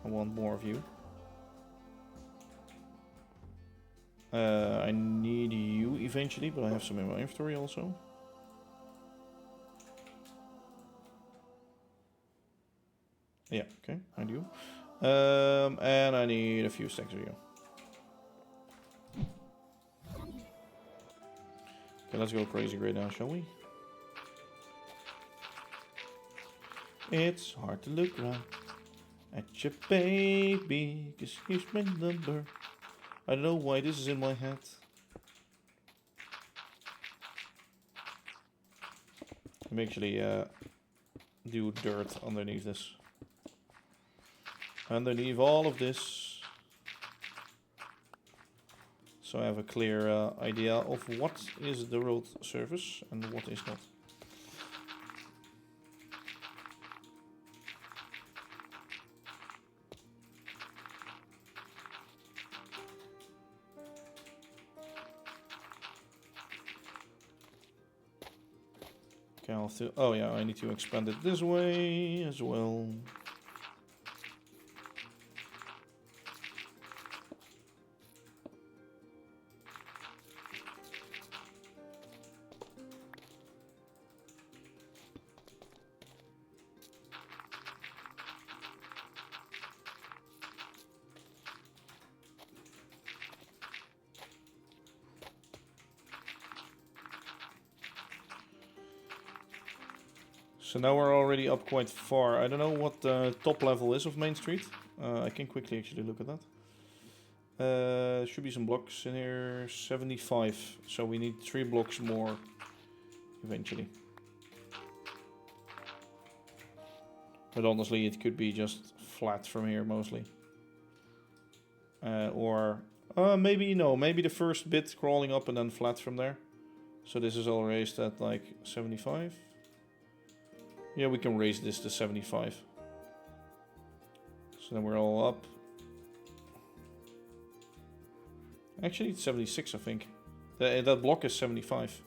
S1: I want more of you. I need you eventually, but I have some in my inventory also. Yeah, okay, I do. And I need a few stacks of you. Okay, let's go crazy right now, shall we? It's hard to look around at your baby, 'cause he's my number. I don't know why this is in my head. Let me actually do dirt underneath this. Underneath all of this. So I have a clear idea of what is the road surface and what is not. Okay, I'll have to, oh yeah, I need to expand it this way as well. So now we're already up quite far. I don't know what the top level is of Main Street. I can quickly actually look at that. There should be some blocks in here. 75. So we need 3 blocks more eventually. But honestly, it could be just flat from here mostly. Or Maybe, no, maybe the first bit crawling up and then flat from there. So this is all raised at like 75. Yeah, we can raise this to 75. So then we're all up. Actually, it's 76, I think. That block is 75.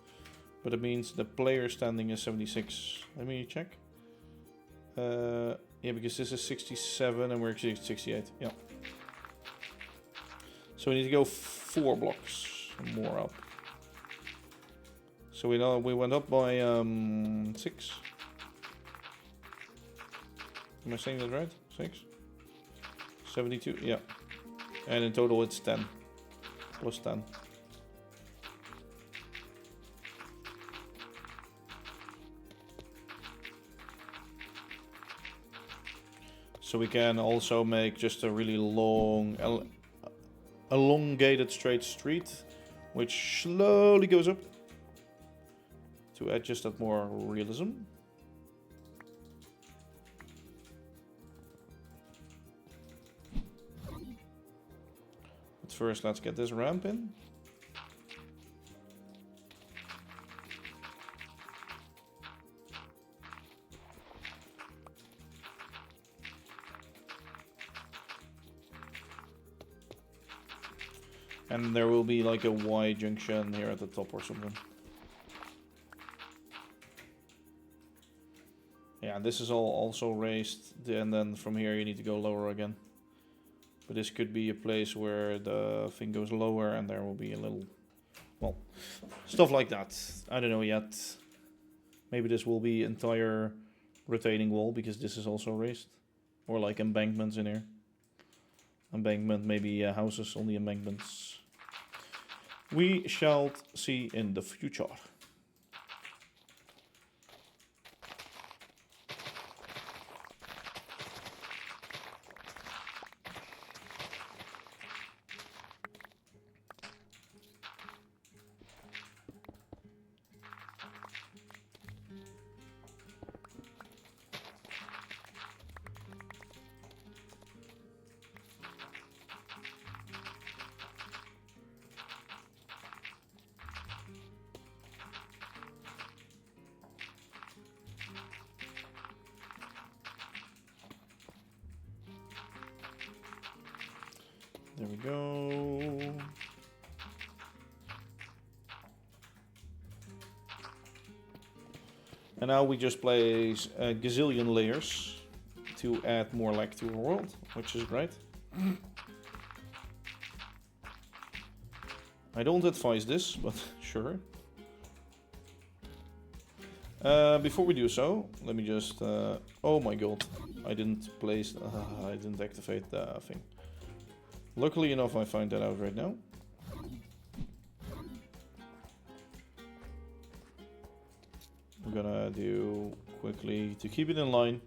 S1: But it means the player standing is 76. Let me check. Yeah, because this is 67 and we're actually 68. Yeah. So we need to go 4 blocks more up. So we went up by 6. Am I saying that right? 6? 72? Yeah. And in total it's 10. Plus 10. So we can also make just a really long, elongated straight street, which slowly goes up to add just that more realism. But first, let's get this ramp in. And there will be like a Y junction here at the top or something. Yeah, this is all also raised, and then from here you need to go lower again. But this could be a place where the thing goes lower and there will be a little, well, stuff like that. I don't know yet. Maybe this will be entire retaining wall because this is also raised. Or like embankments in here. Embankment, maybe houses on the embankments. We shall see in the future. There we go. And now we just place a gazillion layers to add more lag to our world, which is great. I don't advise this, but sure. Before we do so, let me just... oh my god, I didn't place... I didn't activate the thing. Luckily enough, I find that out right now. I'm gonna do quickly to keep it in line.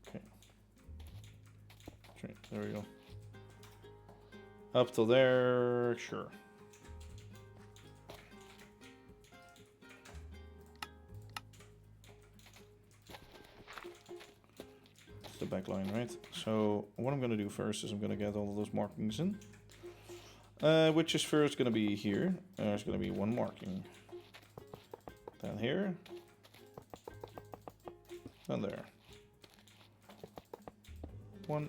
S1: Okay. Okay, there we go. Up to there, sure. The back line, right? So what I'm gonna do first is I'm gonna get all of those markings in. Which is first gonna be here. There's gonna be one marking. Then here. Then there. One.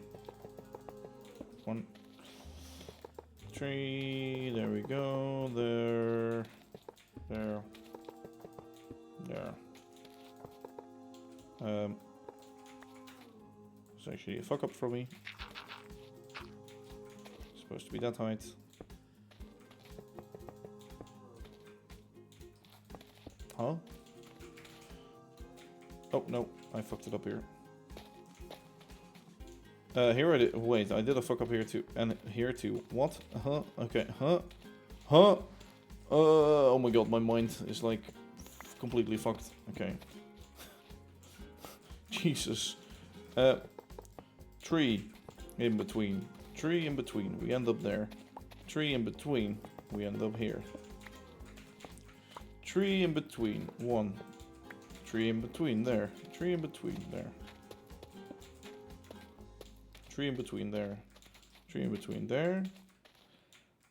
S1: 3. There we go. There. There. It's actually a fuck up for me. It's supposed to be that height. Huh? Oh no, I fucked it up here. Here I did. Wait, I did a fuck up here too, and here too. What? Okay. Oh my god, my mind is like completely fucked. Okay. Jesus. 3 in between. 3 in between. We end up there. 3 in between. We end up here. 3 in between. 1. 3 in between there. 3 in between there. 3 in between there. 3 in between there.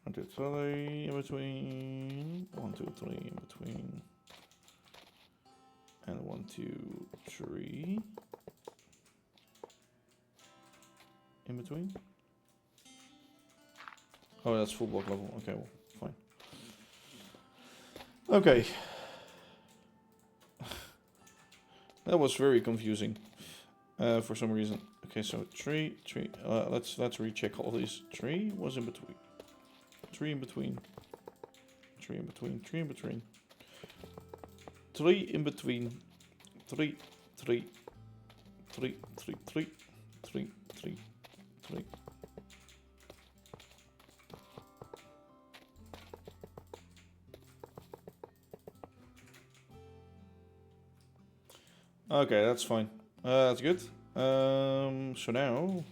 S1: 1, 2, 3 in between. 1, 2, 3 in between. And 1, 2, 3 in between. Oh, that's full block level. Okay, well, fine. Okay. That was very confusing for some reason. Okay, so 3, 3. Let's recheck all these. 3 was in between. 3 in between. 3 in between. 3 in between. 3 in between. 3, 3, 3, 3, 3, 3, 3, 3. Okay, that's fine. That's good. So now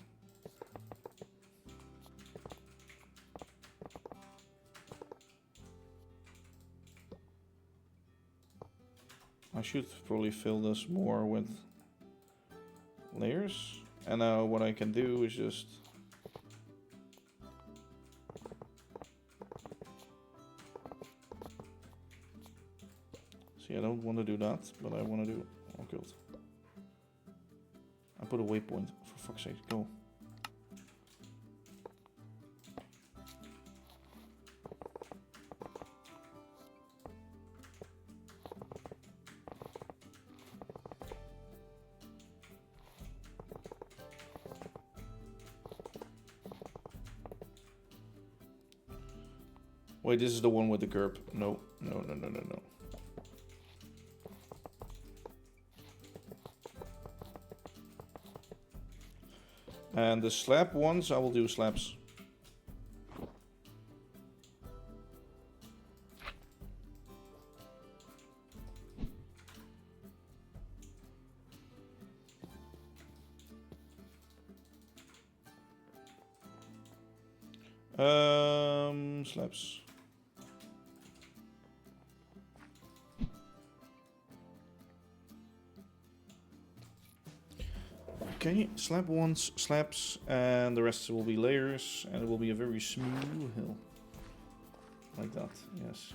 S1: I should probably fill this more with layers. And now what I can do is just see, I don't want to do that, but I want to do good. I put a waypoint, for fuck's sake, go. Wait, this is the one with the curb. No, no, no, no, no, no. And the slab ones, I will do slabs. Slabs. Okay, slab ones, slabs, and the rest will be layers, and it will be a very smooth hill. Like that, yes.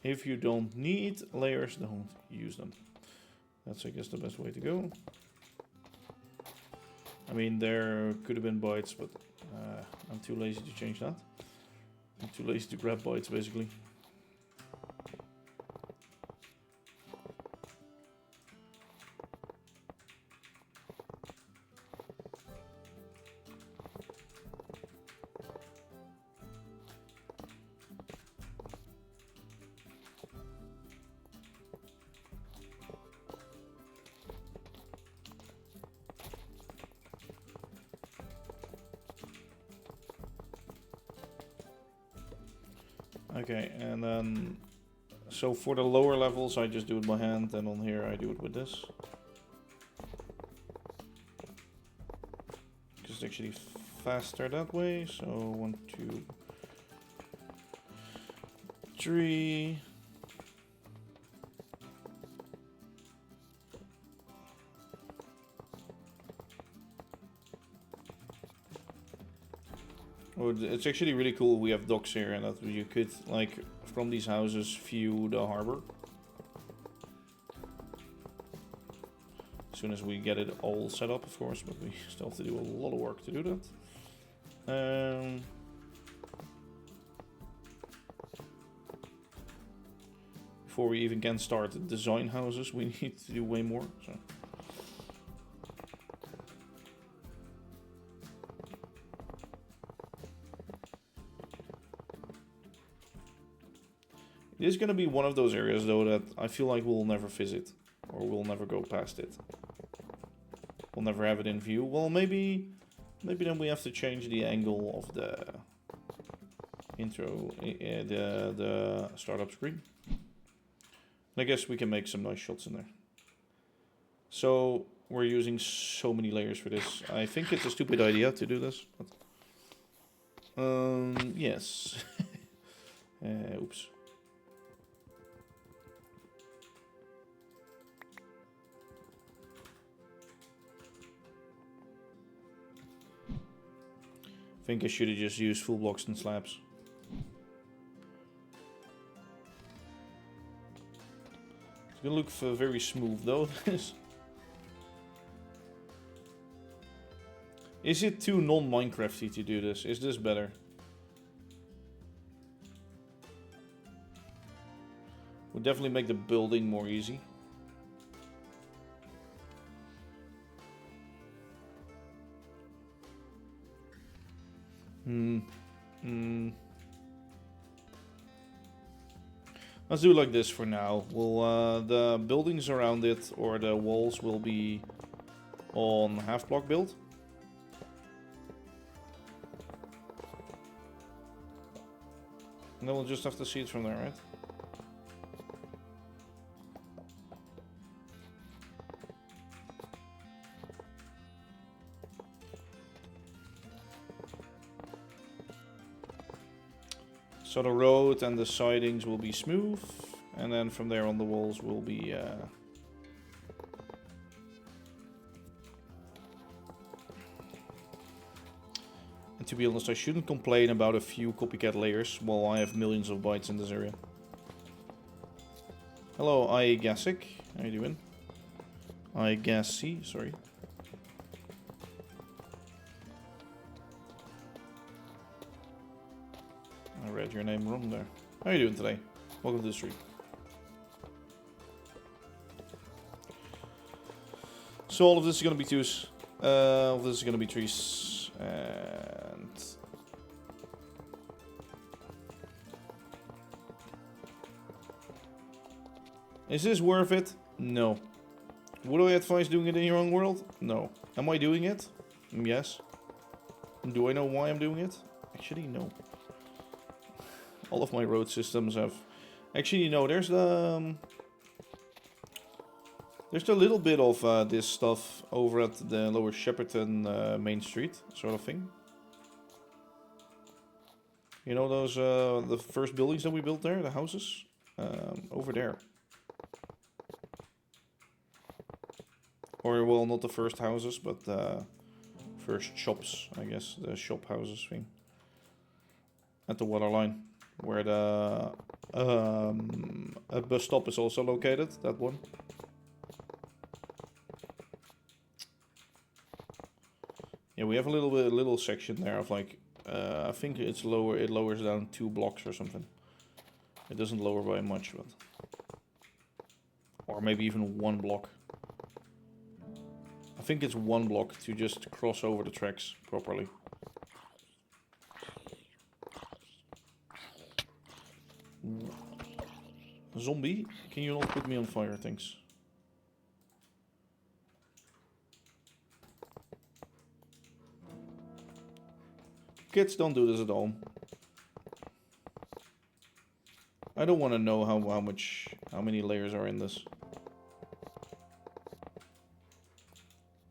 S1: If you don't need layers, don't use them. That's, I guess, the best way to go. I mean, there could have been bytes, but I'm too lazy to change that. I'm too lazy to grab bytes, basically. Okay, and then, so for the lower levels I just do it by hand, and on here I do it with this. Because it's actually faster that way, so 1, 2, 3. Oh, it's actually really cool we have docks here and that you could, like, from these houses view the harbor. As soon as we get it all set up, of course, but we still have to do a lot of work to do that. Before we even can start design houses, we need to do way more. So. It is gonna be one of those areas though that I feel like we'll never visit. Or we'll never go past it. We'll never have it in view. Well, maybe then we have to change the angle of the intro, the startup screen. I guess we can make some nice shots in there. So we're using so many layers for this. I think it's a stupid idea to do this. But, yes. Oops. I think I should have just used full blocks and slabs. It's gonna look very smooth though. Is it too non-Minecrafty to do this? Is this better? Would definitely make the building more easy. Let's do it like this for now. We'll, the buildings around it, or the walls, will be on half block build. And then we'll just have to see it from there, right? So the road and the sidings will be smooth, and then from there on the walls will be and to be honest, I shouldn't complain about a few copycat layers while I have millions of bytes in this area. Hello, iGasic. How you doing? iGasy, sorry. I read your name wrong there. How are you doing today? Welcome to the stream. So all of this is going to be twos. All of this is going to be trees. And... is this worth it? No. Would I advise doing it in your own world? No. Am I doing it? Yes. Do I know why I'm doing it? Actually, no. All of my road systems have... actually, no, there's the little bit of this stuff over at the Lower Shepperton main street, sort of thing. You know those, the first buildings that we built there, the houses? Over there. Or, well, not the first houses, but the first shops, I guess. The shop houses thing. At the waterline. Where the a bus stop is also located, that one. Yeah, we have a little section there of like, I think it's lower. It lowers down 2 blocks or something. It doesn't lower by much, but or maybe even 1 block. I think it's 1 block to just cross over the tracks properly. Zombie, can you not put me on fire, thanks. Kids, don't do this at home. I don't want to know how many layers are in this.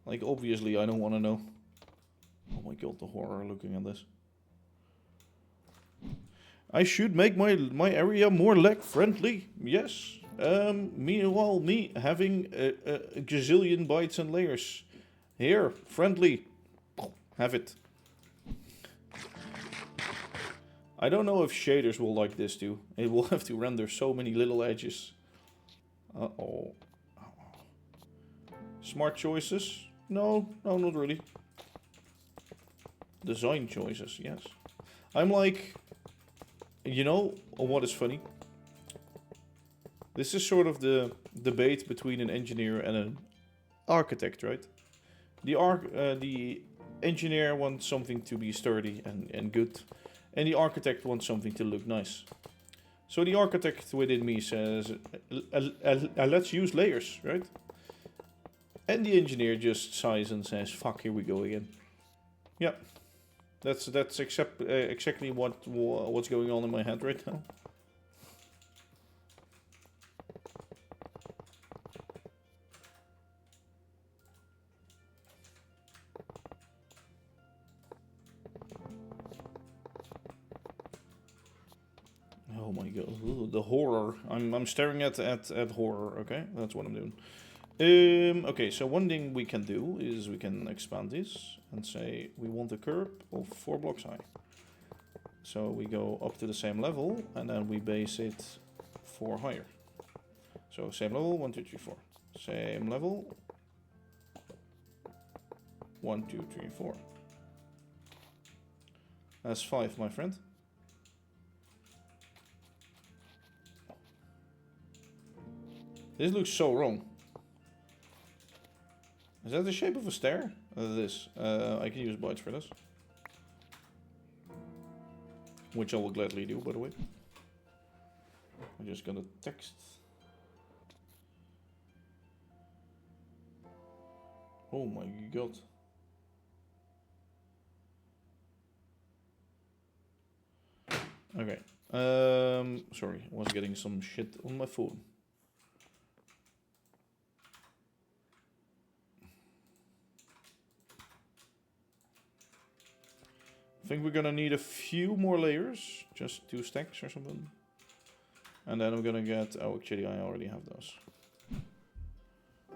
S1: Like, obviously, I don't want to know. Oh my god, the horror looking at this. I should make my area more lag friendly. Yes. Meanwhile, me having a gazillion bytes and layers. Here, friendly. Have it. I don't know if shaders will like this too. It will have to render so many little edges. Uh-oh. Smart choices? No, not really. Design choices, yes. I'm like... you know what is funny? This is sort of the debate between an engineer and an architect, right? The engineer wants something to be sturdy and good, and the architect wants something to look nice. So the architect within me says, let's use layers, right? And the engineer just sighs and says, fuck, here we go again. Yeah, that's exactly what's going on in my head right now. Oh my god, ooh, the horror. I'm staring at horror, okay? That's what I'm doing. Okay, so one thing we can do is we can expand this and say we want a curb of 4 blocks high. So we go up to the same level and then we base it 4 higher. So same level, 1, 2, 3, 4. Same level, 1, 2, 3, 4. That's 5, my friend. This looks so wrong. Is that the shape of a stair? This. I can use bytes for this. Which I will gladly do, by the way. I'm just gonna text. Oh my god. Okay. Sorry, I was getting some shit on my phone. I think we're gonna need a few more layers, just 2 stacks or something. And then I'm gonna get, oh actually I already have those.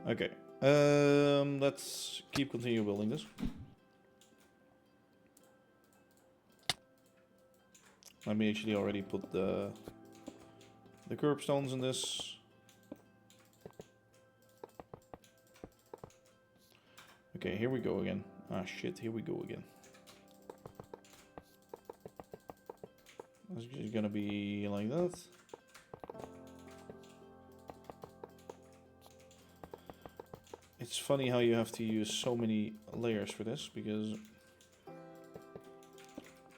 S1: Okay, let's continue building this. Let me actually already put the curbstones in this. Okay, here we go again. Ah shit, here we go again. It's just gonna be like that. It's funny how you have to use so many layers for this, because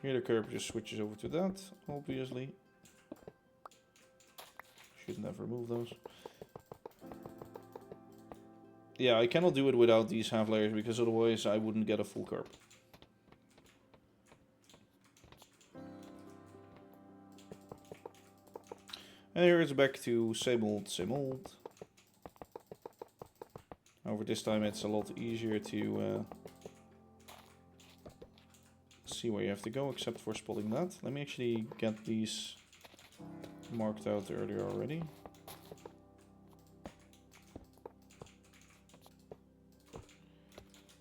S1: here the curb just switches over to that, obviously. Should never remove those. Yeah, I cannot do it without these half layers, because otherwise I wouldn't get a full curb. And here it's back to same old, same old. However, this time it's a lot easier to see where you have to go, except for spotting that. Let me actually get these marked out earlier already.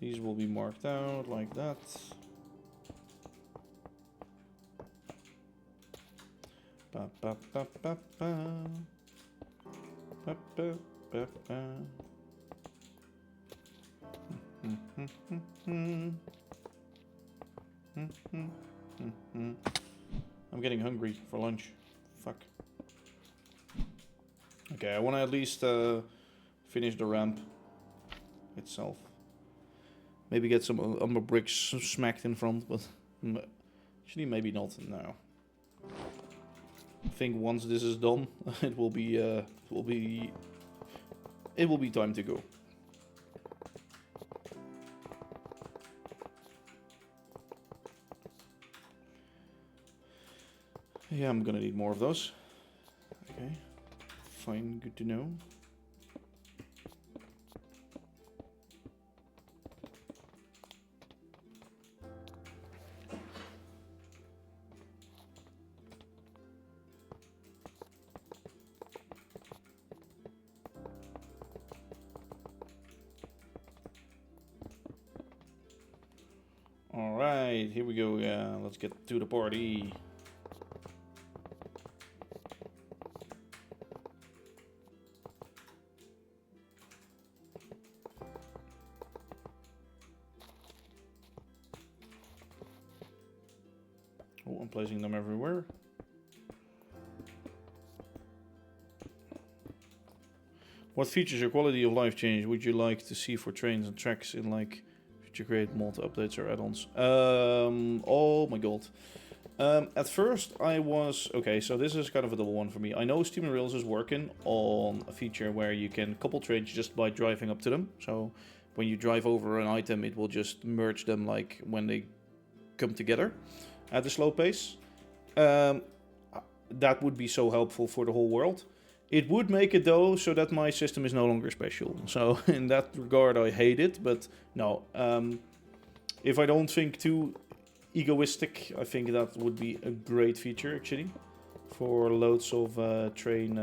S1: These will be marked out like that. Ba, ba, ba, ba, ba. Ba, ba, ba, ba. I'm getting hungry for lunch. Fuck. Okay, I want to at least finish the ramp itself. Maybe get some umber bricks smacked in front, but actually maybe not now. I think once this is done, it will be time to go. Yeah, I'm gonna need more of those. Okay, fine, good to know. Alright, here we go. Yeah, let's get to the party. Oh, I'm placing them everywhere. What features or quality of life change would you like to see for trains and tracks in like future create mod updates or add-ons? Oh my god. At first I was, okay, so this is kind of a double one for me. I know Steam Rails is working on a feature where you can couple trains just by driving up to them. So when you drive over an item, it will just merge them like when they come together at a slow pace. That would be so helpful for the whole world. It would make it though so that my system is no longer special. So in that regard I hate it, but no. If I don't think too egoistic, I think that would be a great feature actually for loads of train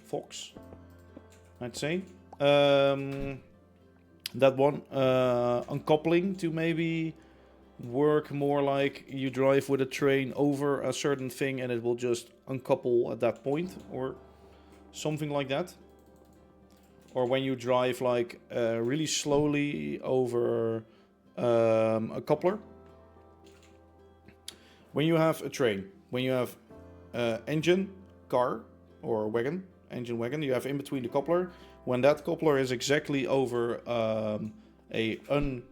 S1: fogs, I'd say. That one, uncoupling to maybe work more like you drive with a train over a certain thing and it will just uncouple at that point or something like that. Or when you drive like really slowly over a coupler. When you have a train, when you have engine, car, or wagon, engine, wagon, you have in between the coupler. When that coupler is exactly over a uncouple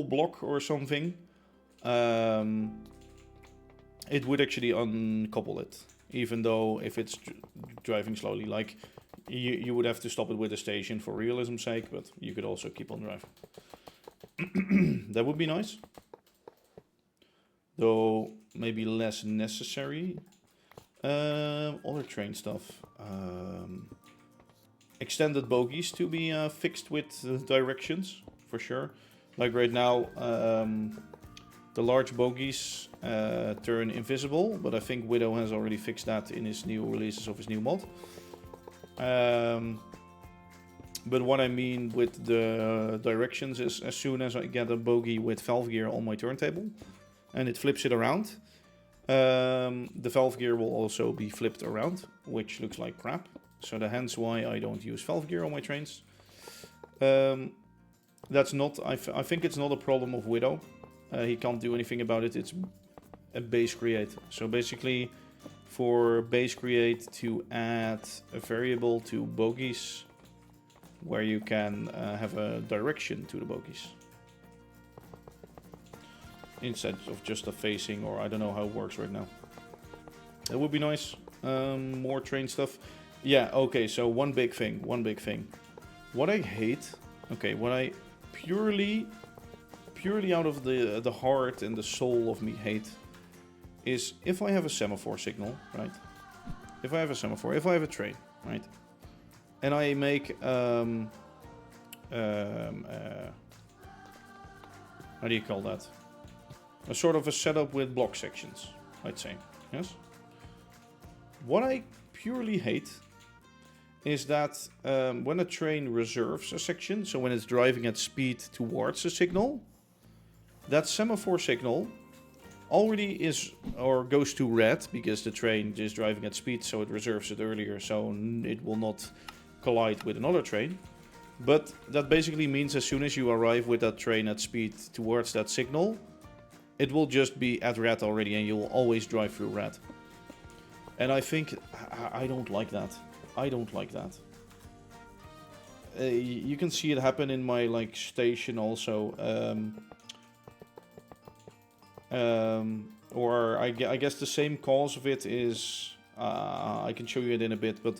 S1: block or something, it would actually uncouple it. Even though if it's driving slowly, like you would have to stop it with a station for realism's sake, but you could also keep on driving. That would be nice. Though maybe less necessary. Other train stuff. Extended bogies to be fixed with directions, for sure. Like right now, the large bogies turn invisible, but I think Widow has already fixed that in his new releases of his new mod. But what I mean with the directions is as soon as I get a bogie with valve gear on my turntable, and it flips it around, the valve gear will also be flipped around, which looks like crap. So hence why I don't use valve gear on my trains. That's not, I think it's not a problem of Widow. He can't do anything about it. It's a base create. So basically for base create to add a variable to bogies where you can have a direction to the bogies. Instead of just a facing, or I don't know how it works right now. It would be nice. More train stuff. Yeah, okay, so one big thing. What I hate, okay, what I purely out of the heart and the soul of me hate is if I have a semaphore signal, right? If I have a train, right? And I make, how do you call that? A sort of a setup with block sections, I'd say, yes? What I purely hate is that when a train reserves a section, so when it's driving at speed towards a signal, that semaphore signal already is or goes to red because the train is driving at speed, so it reserves it earlier, so it will not collide with another train. But that basically means as soon as you arrive with that train at speed towards that signal, it will just be at red already and you'll always drive through red. And I think, I don't like that. I don't like that. You can see it happen in my like station also. Or I guess the same cause of it is, I can show you it in a bit, but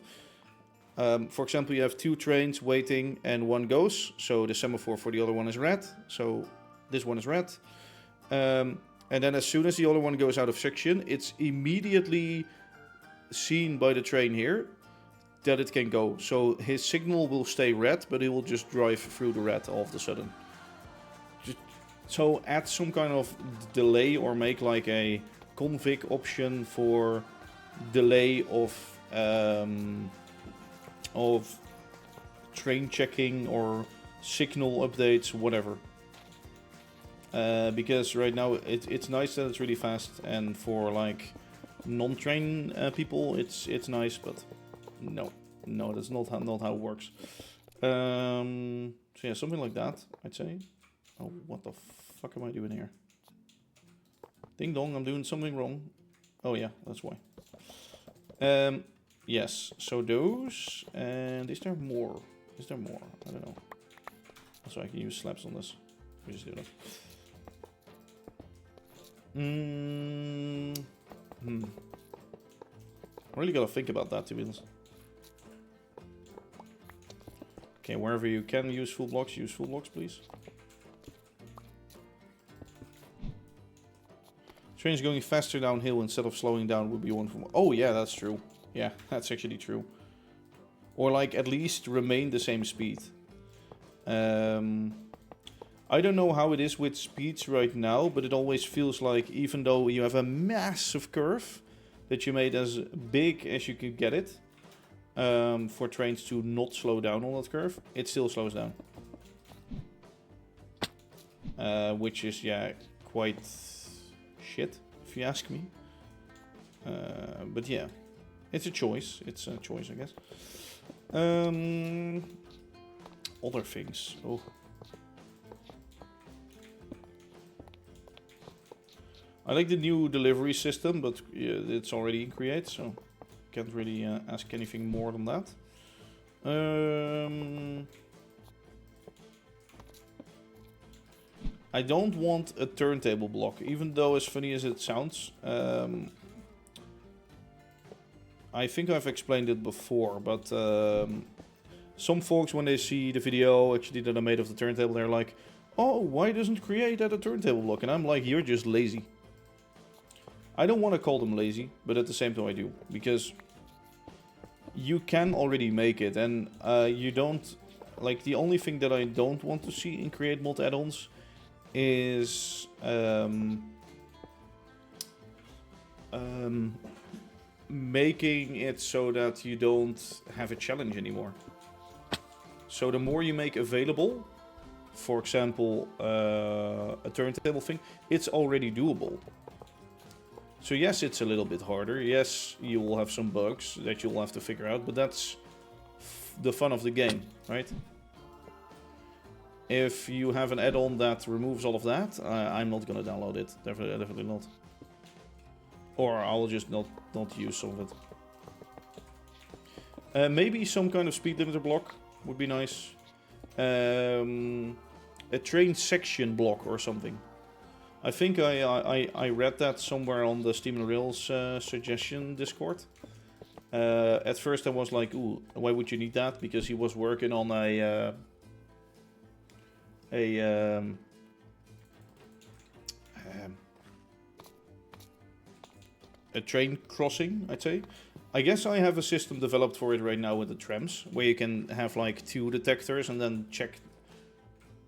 S1: for example, you have two trains waiting and one goes, so the semaphore for the other one is red, so this one is red. And then as soon as the other one goes out of section, it's immediately seen by the train here that it can go. So his signal will stay red, but he will just drive through the red all of a sudden. So add some kind of delay or make like a config option for delay of train checking or signal updates, whatever. Because right now it's nice that it's really fast, and for like non-train people it's nice, but no, that's not how it works. So yeah, something like that, I'd say. Oh, what the fuck am I doing here? Ding dong, I'm doing something wrong. Oh yeah, that's why. Yes, so those, and is there more? I don't know. Also, I can use slabs on this. We just do that. Really gotta think about that, to be honest. Okay, wherever you can use full blocks, please. Trains going faster downhill instead of slowing down would be one from. Oh yeah, that's true. Yeah, that's actually true. Or like at least remain the same speed. I don't know how it is with speeds right now, but it always feels like even though you have a massive curve that you made as big as you could get it, for trains to not slow down on that curve, it still slows down. Which is, yeah, quite shit, if you ask me. But yeah, it's a choice. It's a choice, I guess. Other things. Oh. I like the new delivery system, but it's already in Create, so can't really ask anything more than that. I don't want a turntable block, even though as funny as it sounds. I think I've explained it before, but some folks, when they see the video actually that I made of the turntable, they're like, oh, why doesn't Create add a turntable block? And I'm like, you're just lazy. I don't want to call them lazy, but at the same time I do, because you can already make it, and you don't, like, the only thing that I don't want to see in Create Mod add-ons is making it so that you don't have a challenge anymore. So the more you make available, for example, a turntable thing, it's already doable. So yes, it's a little bit harder. Yes, you will have some bugs that you'll have to figure out, but that's the fun of the game, right? If you have an add-on that removes all of that, I'm not gonna download it. Definitely not. Or I'll just not use some of it. Maybe some kind of speed limiter block would be nice. A train section block or something. I think I read that somewhere on the Steam and Rails suggestion Discord. At first I was like, ooh, why would you need that? Because he was working on a train crossing, I'd say. I guess I have a system developed for it right now with the trams, where you can have like 2 detectors and then check.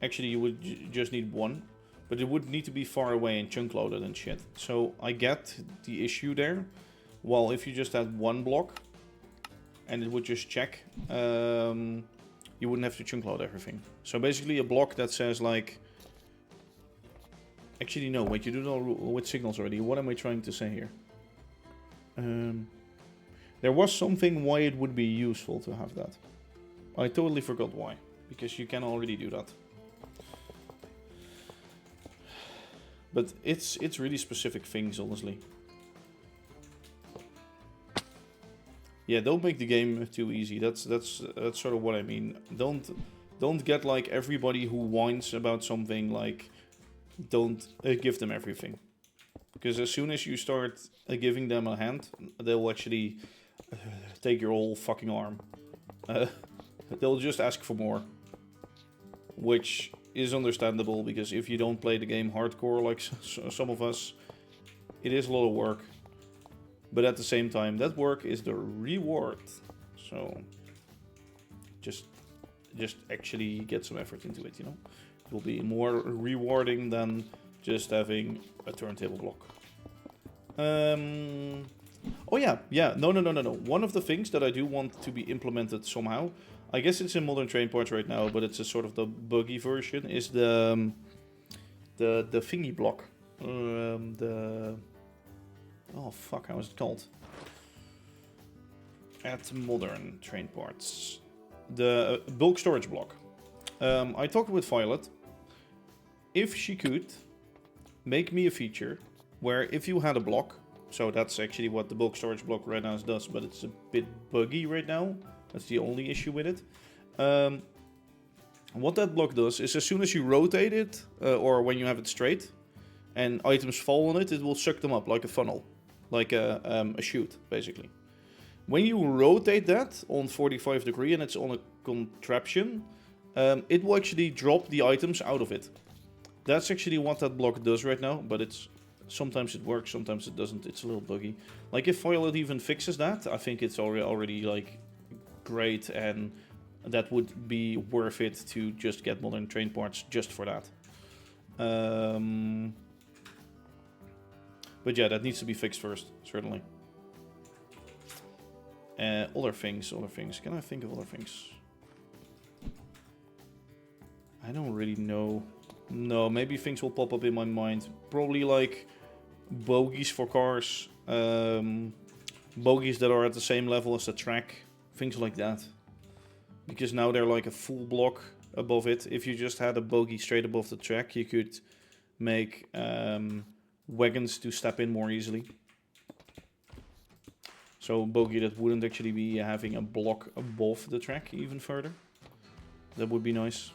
S1: Actually, you would just need 1. But it would need to be far away and chunk loaded and shit. So I get the issue there. Well, if you just had 1 block and it would just check, you wouldn't have to chunk load everything. So basically a block that says like... Actually no, wait, you do know with signals already. What am I trying to say here? There was something why it would be useful to have that. I totally forgot why. Because you can already do that. But it's really specific things, honestly. Yeah, don't make the game too easy. That's sort of what I mean. Don't get like everybody who whines about something, like don't give them everything. Because as soon as you start giving them a hand, they'll actually take your whole fucking arm. They'll just ask for more, which is understandable, because if you don't play the game hardcore like some of us, it is a lot of work. But at the same time, that work is the reward. So just actually get some effort into it, you know. It will be more rewarding than just having a turntable block. Oh yeah. No. One of the things that I do want to be implemented somehow, I guess it's in modern train parts right now, but it's a sort of the buggy version, is the thingy block. Oh fuck, how is it called? At modern train parts. The bulk storage block. I talked with Violet. If she could make me a feature where if you had a block, so that's actually what the bulk storage block right now does, but it's a bit buggy right now. That's the only issue with it. What that block does is as soon as you rotate it, or when you have it straight, and items fall on it, it will suck them up like a funnel, like a chute, basically. When you rotate that on 45 degree and it's on a contraption, it will actually drop the items out of it. That's actually what that block does right now, but sometimes it works, sometimes it doesn't. It's a little buggy. Like if Violet even fixes that, I think it's already like great, and that would be worth it to just get modern train parts just for that. But yeah, that needs to be fixed first, certainly. Other things. Can I think of other things? I don't really know. No, maybe things will pop up in my mind. Probably like bogies for cars. Bogies that are at the same level as the track. Things like that. Because now they're like a full block above it. If you just had a bogie straight above the track, you could make wagons to step in more easily. So a bogie that wouldn't actually be having a block above the track even further. That would be nice.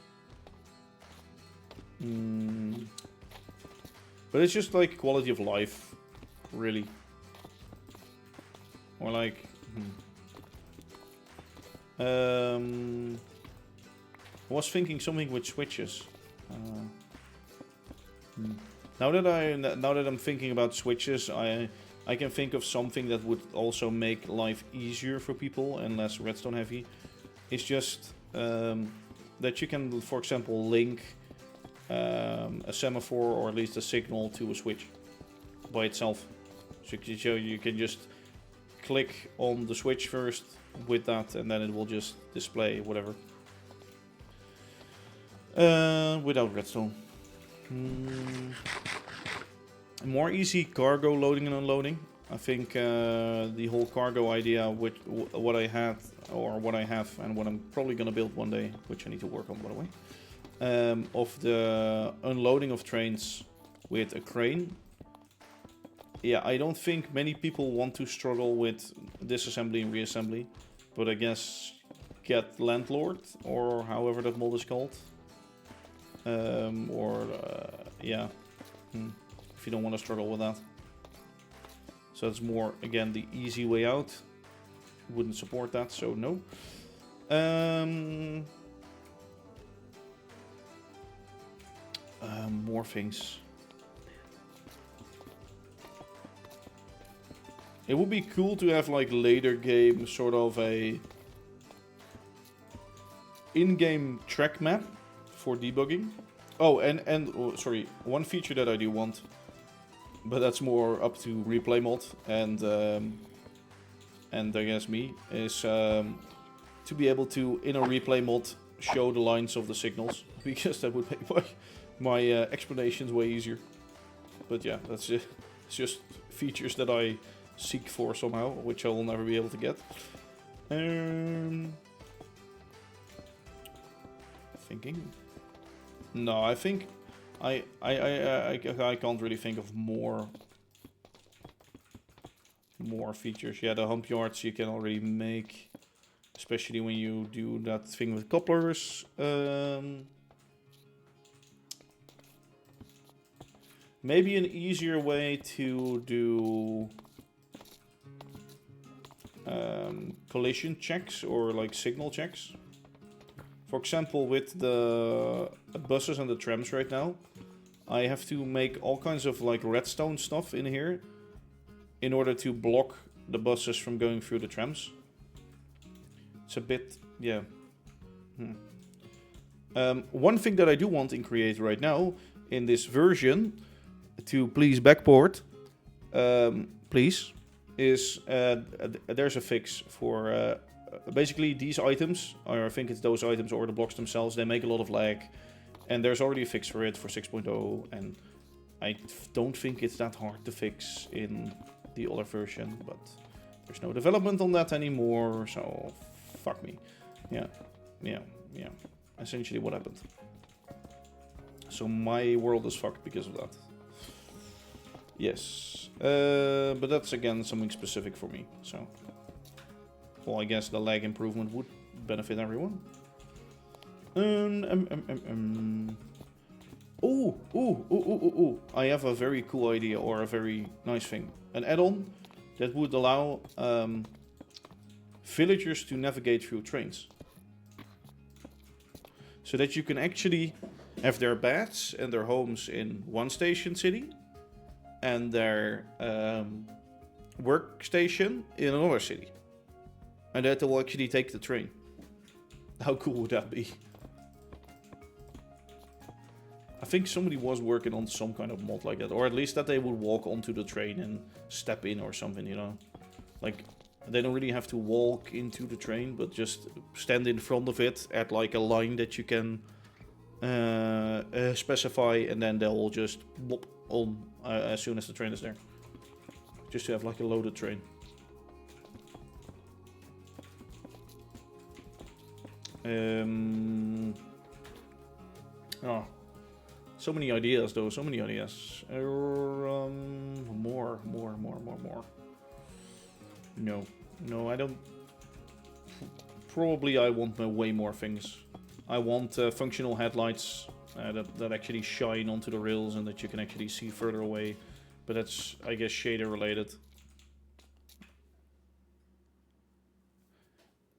S1: But it's just like quality of life, really. Or like... I was thinking something with switches. Now that I'm thinking about switches, I can think of something that would also make life easier for people and less redstone heavy. It's just that you can, for example, link a semaphore or at least a signal to a switch by itself. So you can just click on the switch first with that, and then it will just display whatever. Without redstone. More easy cargo loading and unloading. I think the whole cargo idea, with what I had, or what I have, and what I'm probably gonna build one day, which I need to work on, by the way, of the unloading of trains with a crane. Yeah, I don't think many people want to struggle with disassembly and reassembly, but I guess get Landlord, or however that mod is called, yeah. If you don't want to struggle with that. So it's more, again, the easy way out. Wouldn't support that, so no. More things. It would be cool to have like later game sort of a in-game track map for debugging. Oh, and sorry, one feature that I do want, but that's more up to replay mod and I guess me, is to be able to, in a replay mod, show the lines of the signals, because that would make my explanations way easier. But yeah, that's it's just features that I seek for somehow, which I will never be able to get. Thinking. No, I think I can't really think of more features. Yeah, the hump yards you can already make, especially when you do that thing with couplers. Maybe an easier way to do collision checks or like signal checks. For example, with the buses and the trams right now, I have to make all kinds of like redstone stuff in here in order to block the buses from going through the trams. It's a bit, yeah. One thing that I do want in Create right now, in this version, to please backport, please, is there's a fix for basically these items, or I think it's those items or the blocks themselves, they make a lot of lag, and there's already a fix for it for 6.0, and I don't think it's that hard to fix in the other version, but there's no development on that anymore, so fuck me. Yeah, essentially what happened. So my world is fucked because of that. Yes, but that's again something specific for me, so... Well, I guess the lag improvement would benefit everyone. Ooh, ooh, ooh, ooh, ooh, ooh. I have a very cool idea, or a very nice thing. An add-on that would allow villagers to navigate through trains. So that you can actually have their beds and their homes in one station city, and their workstation in another city. And that they will actually take the train. How cool would that be? I think somebody was working on some kind of mod like that. Or at least that they would walk onto the train and step in or something, you know. Like, they don't really have to walk into the train, but just stand in front of it at like a line that you can specify, and then they'll just bop on as soon as the train is there. Just to have like a loaded train. Oh, so many ideas though, so many ideas. More. No, I don't. Probably I want way more things. I want functional headlights that actually shine onto the rails and that you can actually see further away. But that's, I guess, shader related.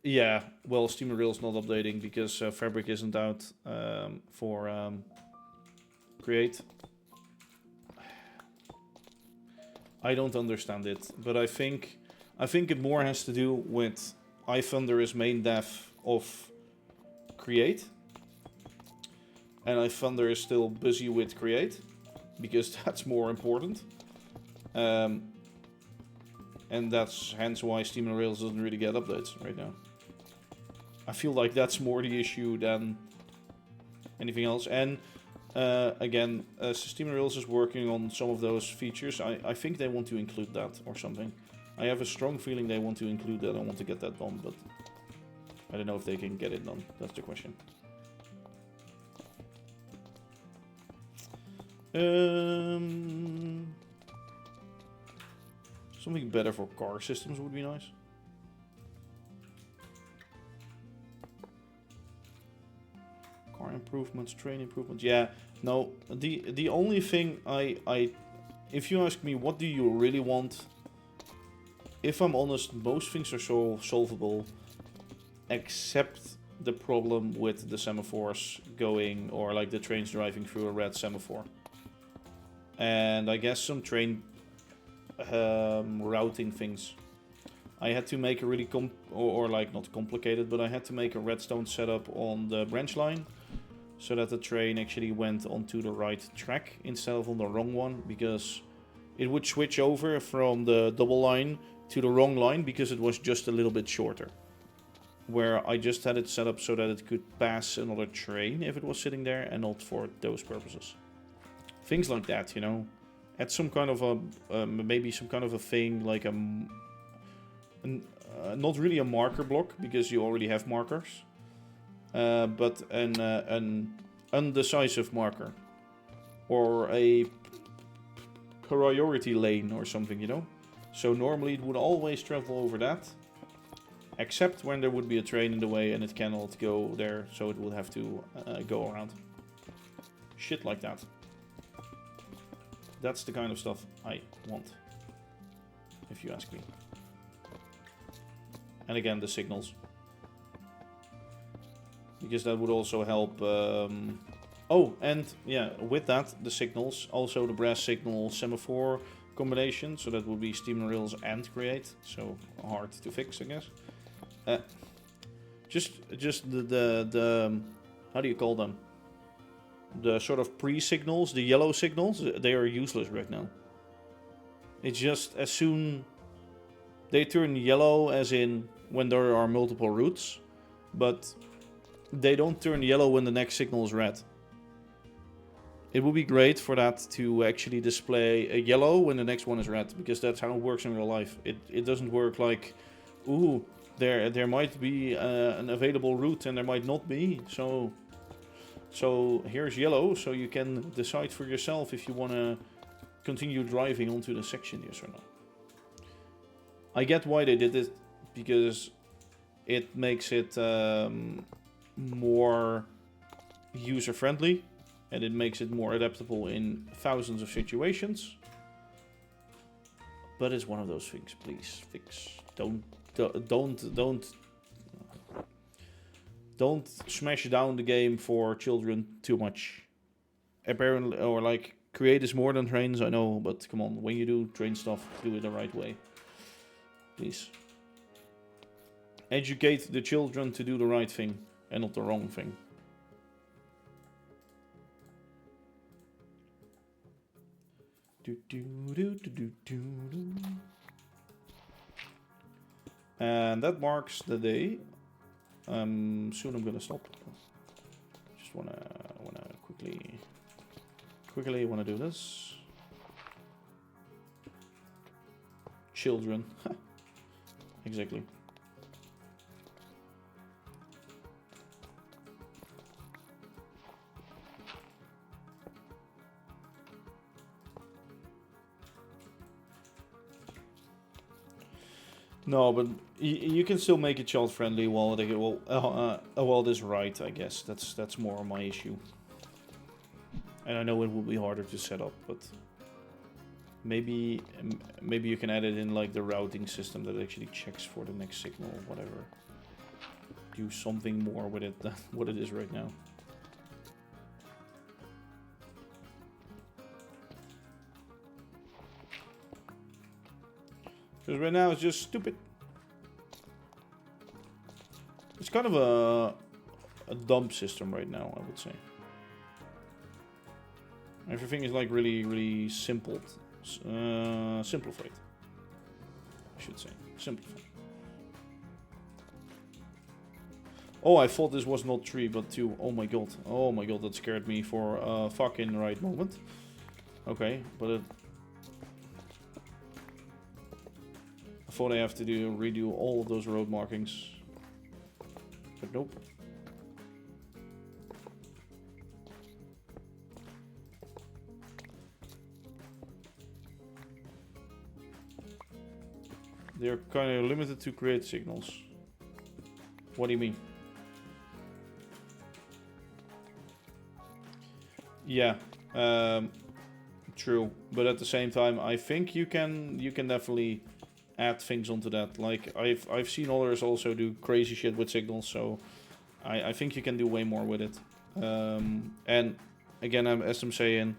S1: Yeah, well, Steamer Rail's not updating because Fabric isn't out for Create. I don't understand it, but I think it more has to do with iThunder is main dev of Create, and iThunder is still busy with Create because that's more important. And that's hence why Steam and Rails doesn't really get updates right now. I feel like that's more the issue than anything else. And again, Steam and Rails is working on some of those features. I think they want to include that or something. I have a strong feeling they want to include that. I want to get that done, but I don't know if they can get it done. That's the question. Something better for car systems would be nice. Car improvements, train improvements. Yeah, no. The only thing if you ask me, what do you really want? If I'm honest, most things are solvable, except the problem with the semaphores going, or like the trains driving through a red semaphore. And I guess some train routing things. I had to make a really like not complicated, but I had to make a redstone setup on the branch line so that the train actually went onto the right track instead of on the wrong one, because it would switch over from the double line to the wrong line because it was just a little bit shorter. Where I just had it set up so that it could pass another train if it was sitting there, and not for those purposes. Things like that, you know. Add some kind of a maybe some kind of a thing like not really a marker block because you already have markers, but an undecisive marker or a priority lane or something, you know. So normally it would always travel over that, except when there would be a train in the way and it cannot go there, so it would have to go around. Shit like that. That's the kind of stuff I want, if you ask me. And again, the signals. Because that would also help... Oh, and yeah, with that, the signals. Also the brass signal semaphore combination. So that would be Steam Rails and Create. So hard to fix, I guess. Just the how do you call them? The sort of pre-signals, the yellow signals, they are useless right now. It's just as soon they turn yellow, as in when there are multiple routes, but they don't turn yellow when the next signal is red. It would be great for that to actually display a yellow when the next one is red, because that's how it works in real life. It doesn't work like, ooh, there might be an available route and there might not be, so here's yellow, so you can decide for yourself if you want to continue driving onto the section, yes or no. I get why they did it, because it makes it more user-friendly, and it makes it more adaptable in thousands of situations. But it's one of those things. Please fix. Don't smash down the game for children too much. Apparently, or like, create is more than trains, I know, but come on, when you do train stuff, do it the right way. Please. Educate the children to do the right thing, and not the wrong thing. And that marks the day. Soon I'm gonna stop. Just wanna quickly wanna do this. Children. Exactly. No, but you can still make it child friendly while they while this right, I guess. That's more my issue. And I know it will be harder to set up, but maybe you can add it in like the routing system that actually checks for the next signal or whatever. Do something more with it than what it is right now. Because right now it's just stupid. It's kind of a dumb system right now, I would say. Everything is like really simplified. I should say. Simplified. Oh, I thought this was not 3 but 2. Oh my god. Oh my god, that scared me for a fucking right moment. Okay, but it... I thought I have to redo all of those road markings. But nope. They're kind of limited to create signals. What do you mean? Yeah, true. But at the same time, I think you can definitely add things onto that. Like I've seen others also do crazy shit with signals, so I think you can do way more with it. And again, as I'm saying,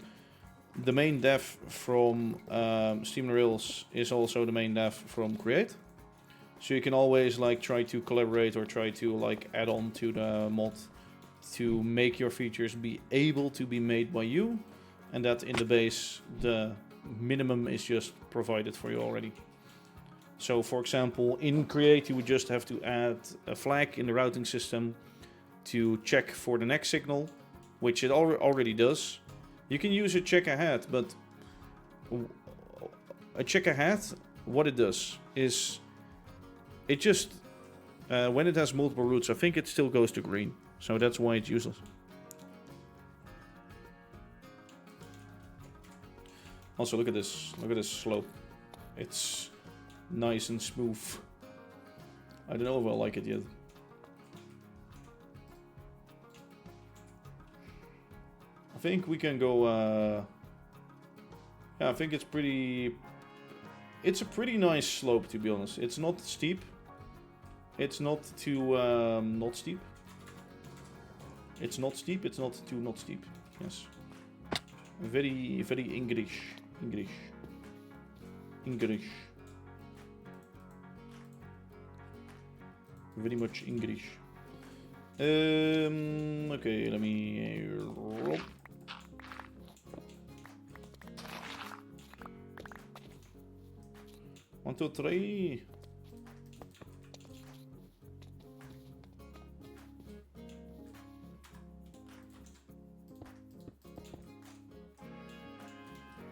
S1: the main dev from Steam Rails is also the main dev from Create. So you can always like try to collaborate or try to like add on to the mod to make your features be able to be made by you, and that in the base the minimum is just provided for you already. So for example, in Create you would just have to add a flag in the routing system to check for the next signal, which it already does. You can use a check ahead, but a check ahead, what it does is it just, when it has multiple routes, I think it still goes to green. So that's why it's useless. Also, look at this slope. It's nice and smooth. I don't know if I like it yet. I think we can go, yeah, I think it's pretty... It's a pretty nice slope, to be honest. It's not steep. It's not too, not steep. It's not steep, it's not too not steep. Yes. Very English. Very much English. Okay, let me roll. One, two, three.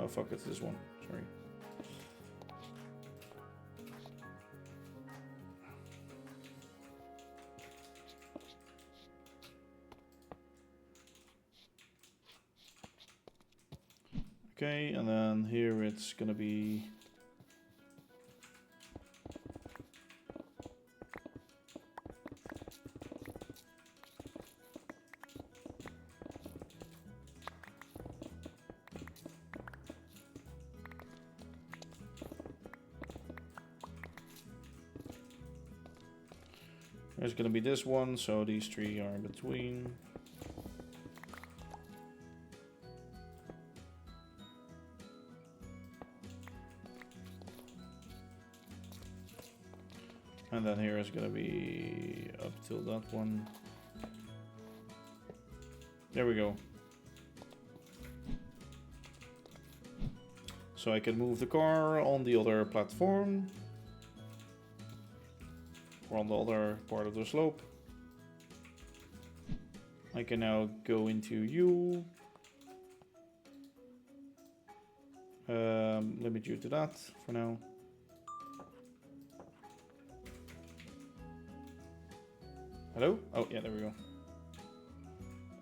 S1: Oh fuck, it's this one. Sorry. Okay, and then here it's gonna be... There's gonna be this one, so these three are in between. And then here is gonna be up till that one. There we go. So I can move the car on the other platform. Or on the other part of the slope. I can now go into U. Limit you to that for now. Hello? Oh, yeah, there we go.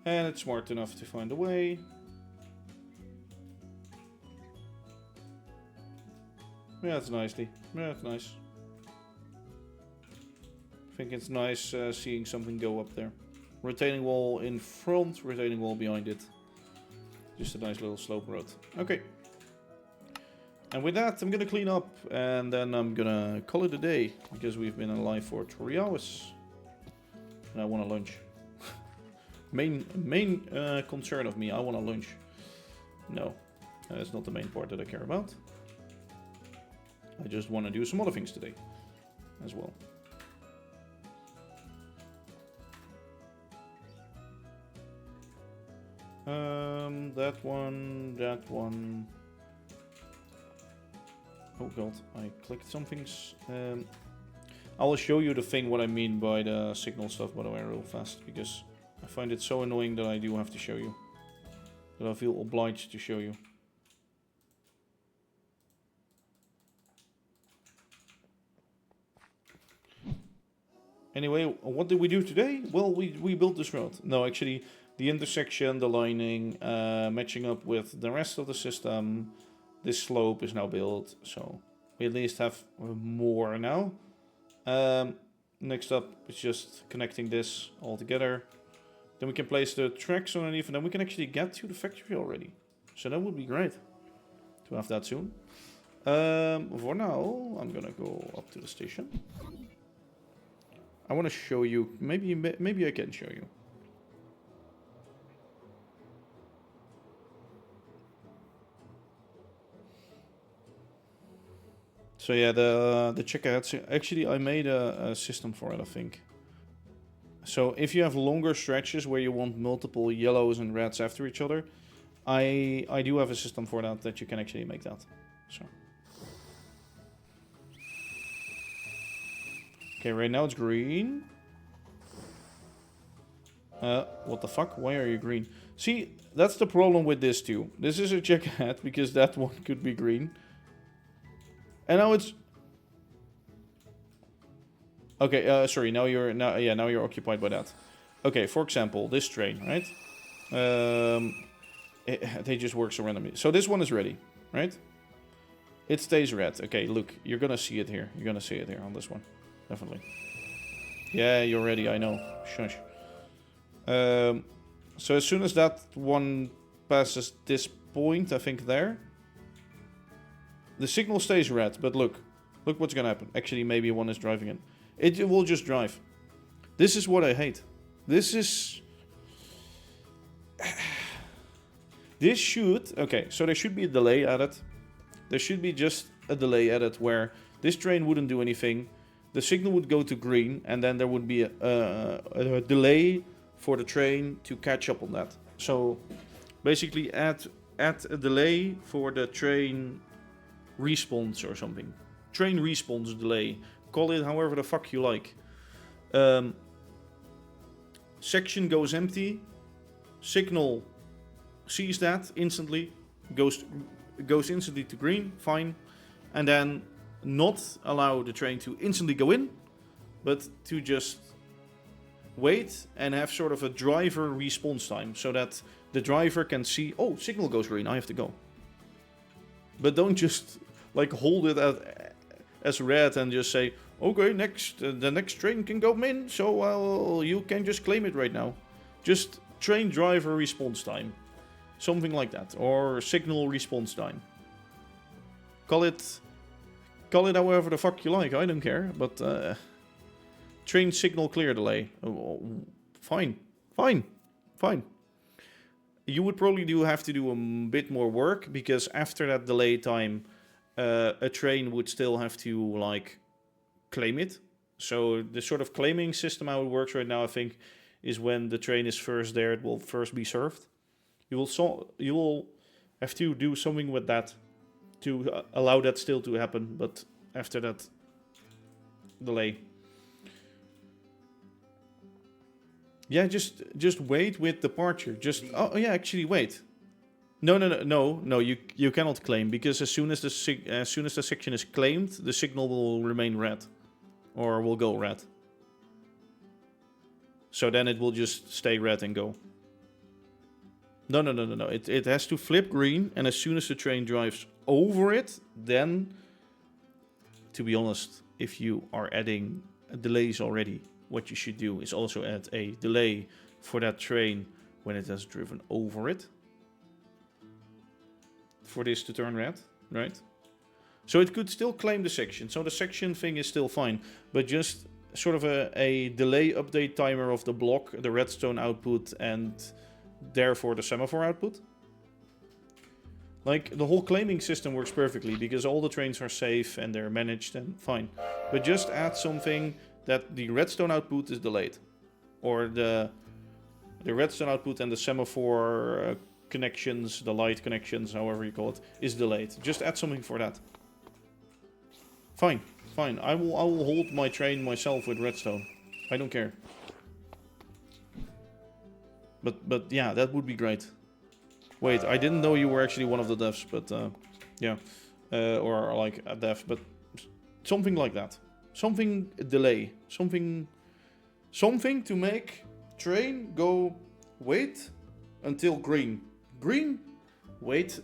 S1: And it's smart enough to find a way. Yeah, it's nicely. Yeah, it's nice. I think it's nice seeing something go up there. Retaining wall in front, retaining wall behind it. Just a nice little slope road. Okay. And with that, I'm gonna clean up and then I'm gonna call it a day because we've been alive for 3 hours. And I want a lunch. main concern of me, I want a lunch. No, that's not the main part that I care about. I just want to do some other things today as well. That one. Oh god, I clicked some things. I will show you the thing what I mean by the signal stuff, by the way, real fast, because I find it so annoying that I do have to show you. That I feel obliged to show you. Anyway, what did we do today? Well, we built this road. No, actually, the intersection, the lining, matching up with the rest of the system. This slope is now built, so we at least have more now. Next up is just connecting this all together. Then we can place the tracks underneath, and then we can actually get to the factory already. So that would be great to have that soon. For now, I'm gonna go up to the station. I want to show you. Maybe I can show you. So yeah, the checkerheads. Actually, I made a system for it, I think. So if you have longer stretches where you want multiple yellows and reds after each other, I do have a system for that you can actually make that. So. Okay, right now it's green. What the fuck? Why are you green? See, that's the problem with this too. This is a checkerhead because that one could be green. And now it's... Okay, sorry, now you're occupied by that. Okay, for example, this train, right? They just work so randomly. So this one is ready, right? It stays red. Okay, look, you're gonna see it here. You're gonna see it here on this one. Definitely. Yeah, you're ready, I know. Shush. So as soon as that one passes this point, I think there, the signal stays red, but look what's gonna happen. Actually, maybe one is driving it. It will just drive. This is what I hate. This is... This should... Okay, so there should be a delay added. There should be just a delay added where this train wouldn't do anything. The signal would go to green, and then there would be a delay for the train to catch up on that. So basically add a delay for the train response or something. Train response delay. Call it however the fuck you like. Section goes empty. Signal sees that instantly. Goes instantly to green. Fine. And then not allow the train to instantly go in, but to just wait and have sort of a driver response time so that the driver can see, oh, signal goes green, I have to go. But don't just like hold it as red and just say, okay, the next train can go in, so you can just claim it right now. Just train driver response time. Something like that. Or signal response time. Call it however the fuck you like, I don't care. But train signal clear delay. Fine. You would probably have to do a bit more work, because after that delay time, a train would still have to like claim it. So the sort of claiming system how it works right now, I think, is when the train is first there, it will first be served. You will have to do something with that to allow that still to happen, but after that delay. Yeah, just wait with departure. Oh yeah, actually wait. No. You cannot claim, because as soon as the section is claimed, the signal will remain red, or will go red. So then it will just stay red and go. No. It has to flip green, and as soon as the train drives over it, then, to be honest, if you are adding delays already, what you should do is also add a delay for that train when it has driven over it. For this to turn red, right? So it could still claim the section. So the section thing is still fine, but just sort of a delay update timer of the block, the redstone output, and therefore the semaphore output. Like, the whole claiming system works perfectly, because all the trains are safe and they're managed and fine. But just add something that the redstone output is delayed. Or the redstone output and the semaphore connections, the light connections, however you call it, is delayed. Just add something for that. Fine. I will hold my train myself with redstone. I don't care. But yeah, that would be great. Wait, I didn't know you were actually one of the devs, but yeah. Or like a dev, but something like that. Something delay. Something to make train go wait until green. Green, wait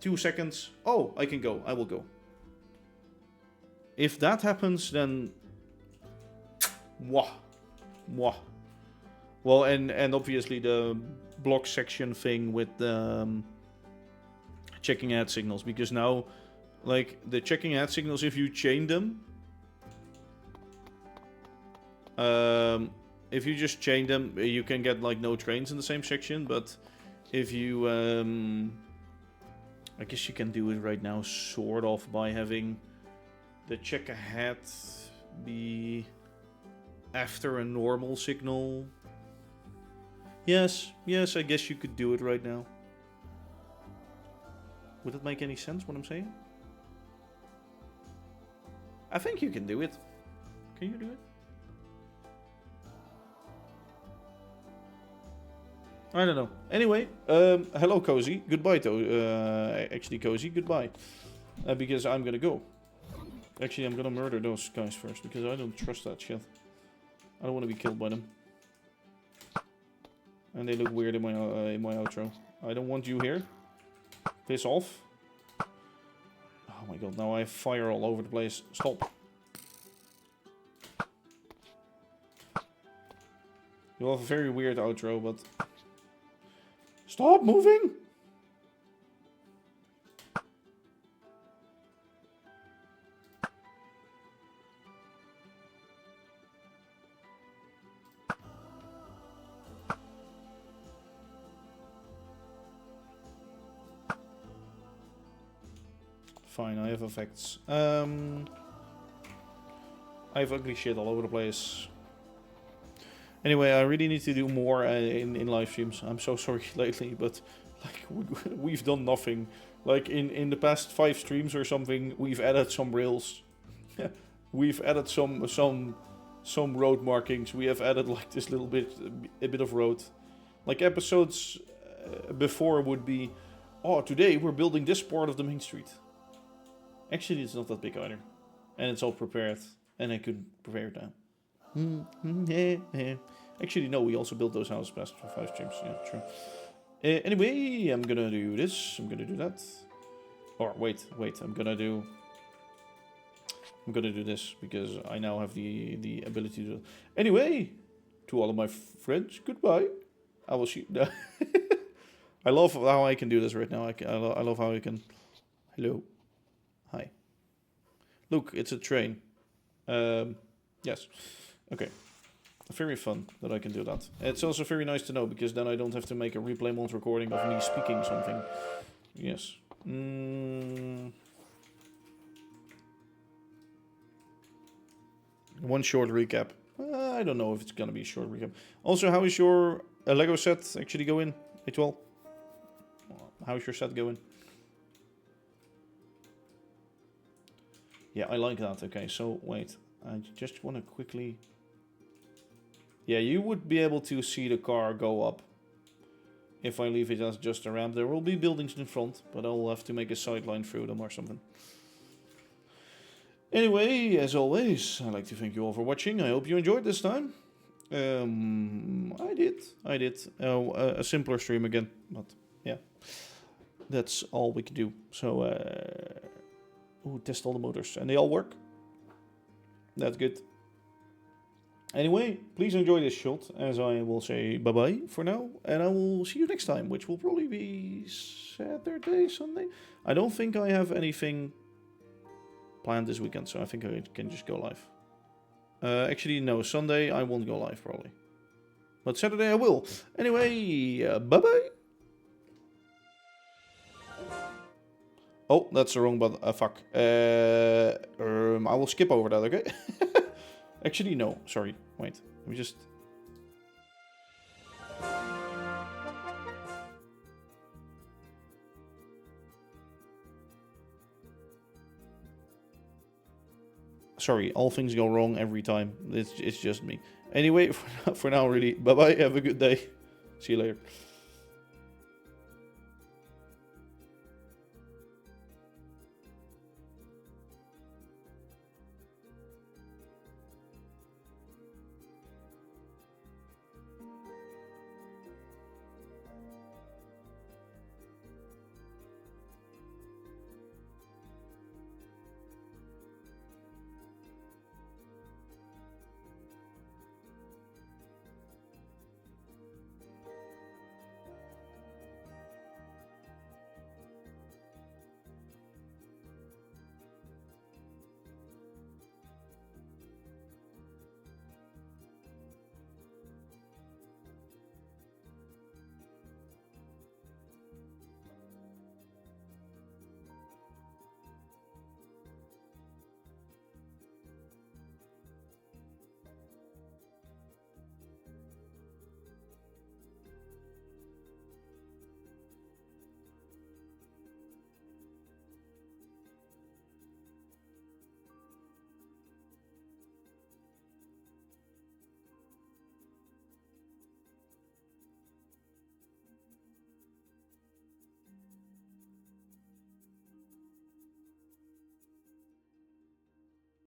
S1: 2 seconds. Oh, I can go. I will go. If that happens, then wah. Well, and obviously the block section thing with the checking ahead signals, because now, like, the checking ahead signals, if you chain them, if you just chain them, you can get like no trains in the same section. But if you, I guess you can do it right now, sort of, by having the check ahead be after a normal signal. Yes, I guess you could do it right now. Would it make any sense what I'm saying? I think you can do it. Can you do it? I don't know. Anyway, hello Cozy. Goodbye actually Cozy, goodbye. Because I'm gonna go. Actually, I'm gonna murder those guys first, because I don't trust that shit. I don't want to be killed by them. And they look weird in my outro. I don't want you here. Piss off. Oh my god, now I have fire all over the place. Stop. You have a very weird outro, but... Stop moving! Fine, I have effects. I have ugly shit all over the place. Anyway, I really need to do more in live streams. I'm so sorry lately, but like we've done nothing. Like in the past 5 streams or something, we've added some rails. We've added some road markings. We have added like this little bit, a bit of road. Like episodes before would be, oh, today we're building this part of the main street. Actually, it's not that big either. And it's all prepared. And I could prepare it now. Actually, no, we also built those houses past for 5 streams. Yeah, true. Anyway, I'm gonna do this. I'm gonna do that. Or wait. I'm gonna do this because I now have the ability to. Anyway, to all of my friends, goodbye. I will see. I love how I can do this right now. I love how I can. Hello. Hi. Look, it's a train. Yes. Okay. Very fun that I can do that. It's also very nice to know, because then I don't have to make a replay mode recording of me speaking something. Yes. One short recap. I don't know if it's gonna be a short recap. Also, how is your Lego set actually going, A12? How's your set going? Yeah, I like that. Okay, so wait. I just want to quickly... Yeah, you would be able to see the car go up if I leave it as just a ramp. There will be buildings in front, but I'll have to make a sideline through them or something. Anyway, as always, I'd like to thank you all for watching. I hope you enjoyed this time. I did. A simpler stream again, but yeah. That's all we can do. So, test all the motors. And they all work. That's good. Anyway, please enjoy this shot, as I will say bye-bye for now. And I will see you next time, which will probably be Saturday, Sunday. I don't think I have anything planned this weekend, so I think I can just go live. Actually, no, Sunday I won't go live, probably. But Saturday I will. Anyway, bye-bye. Oh, that's the wrong button. Fuck. I will skip over that, okay? Actually, no. Sorry. Wait. Let me just... Sorry, all things go wrong every time. It's just me. Anyway, for now, really. Bye-bye. Have a good day. See you later.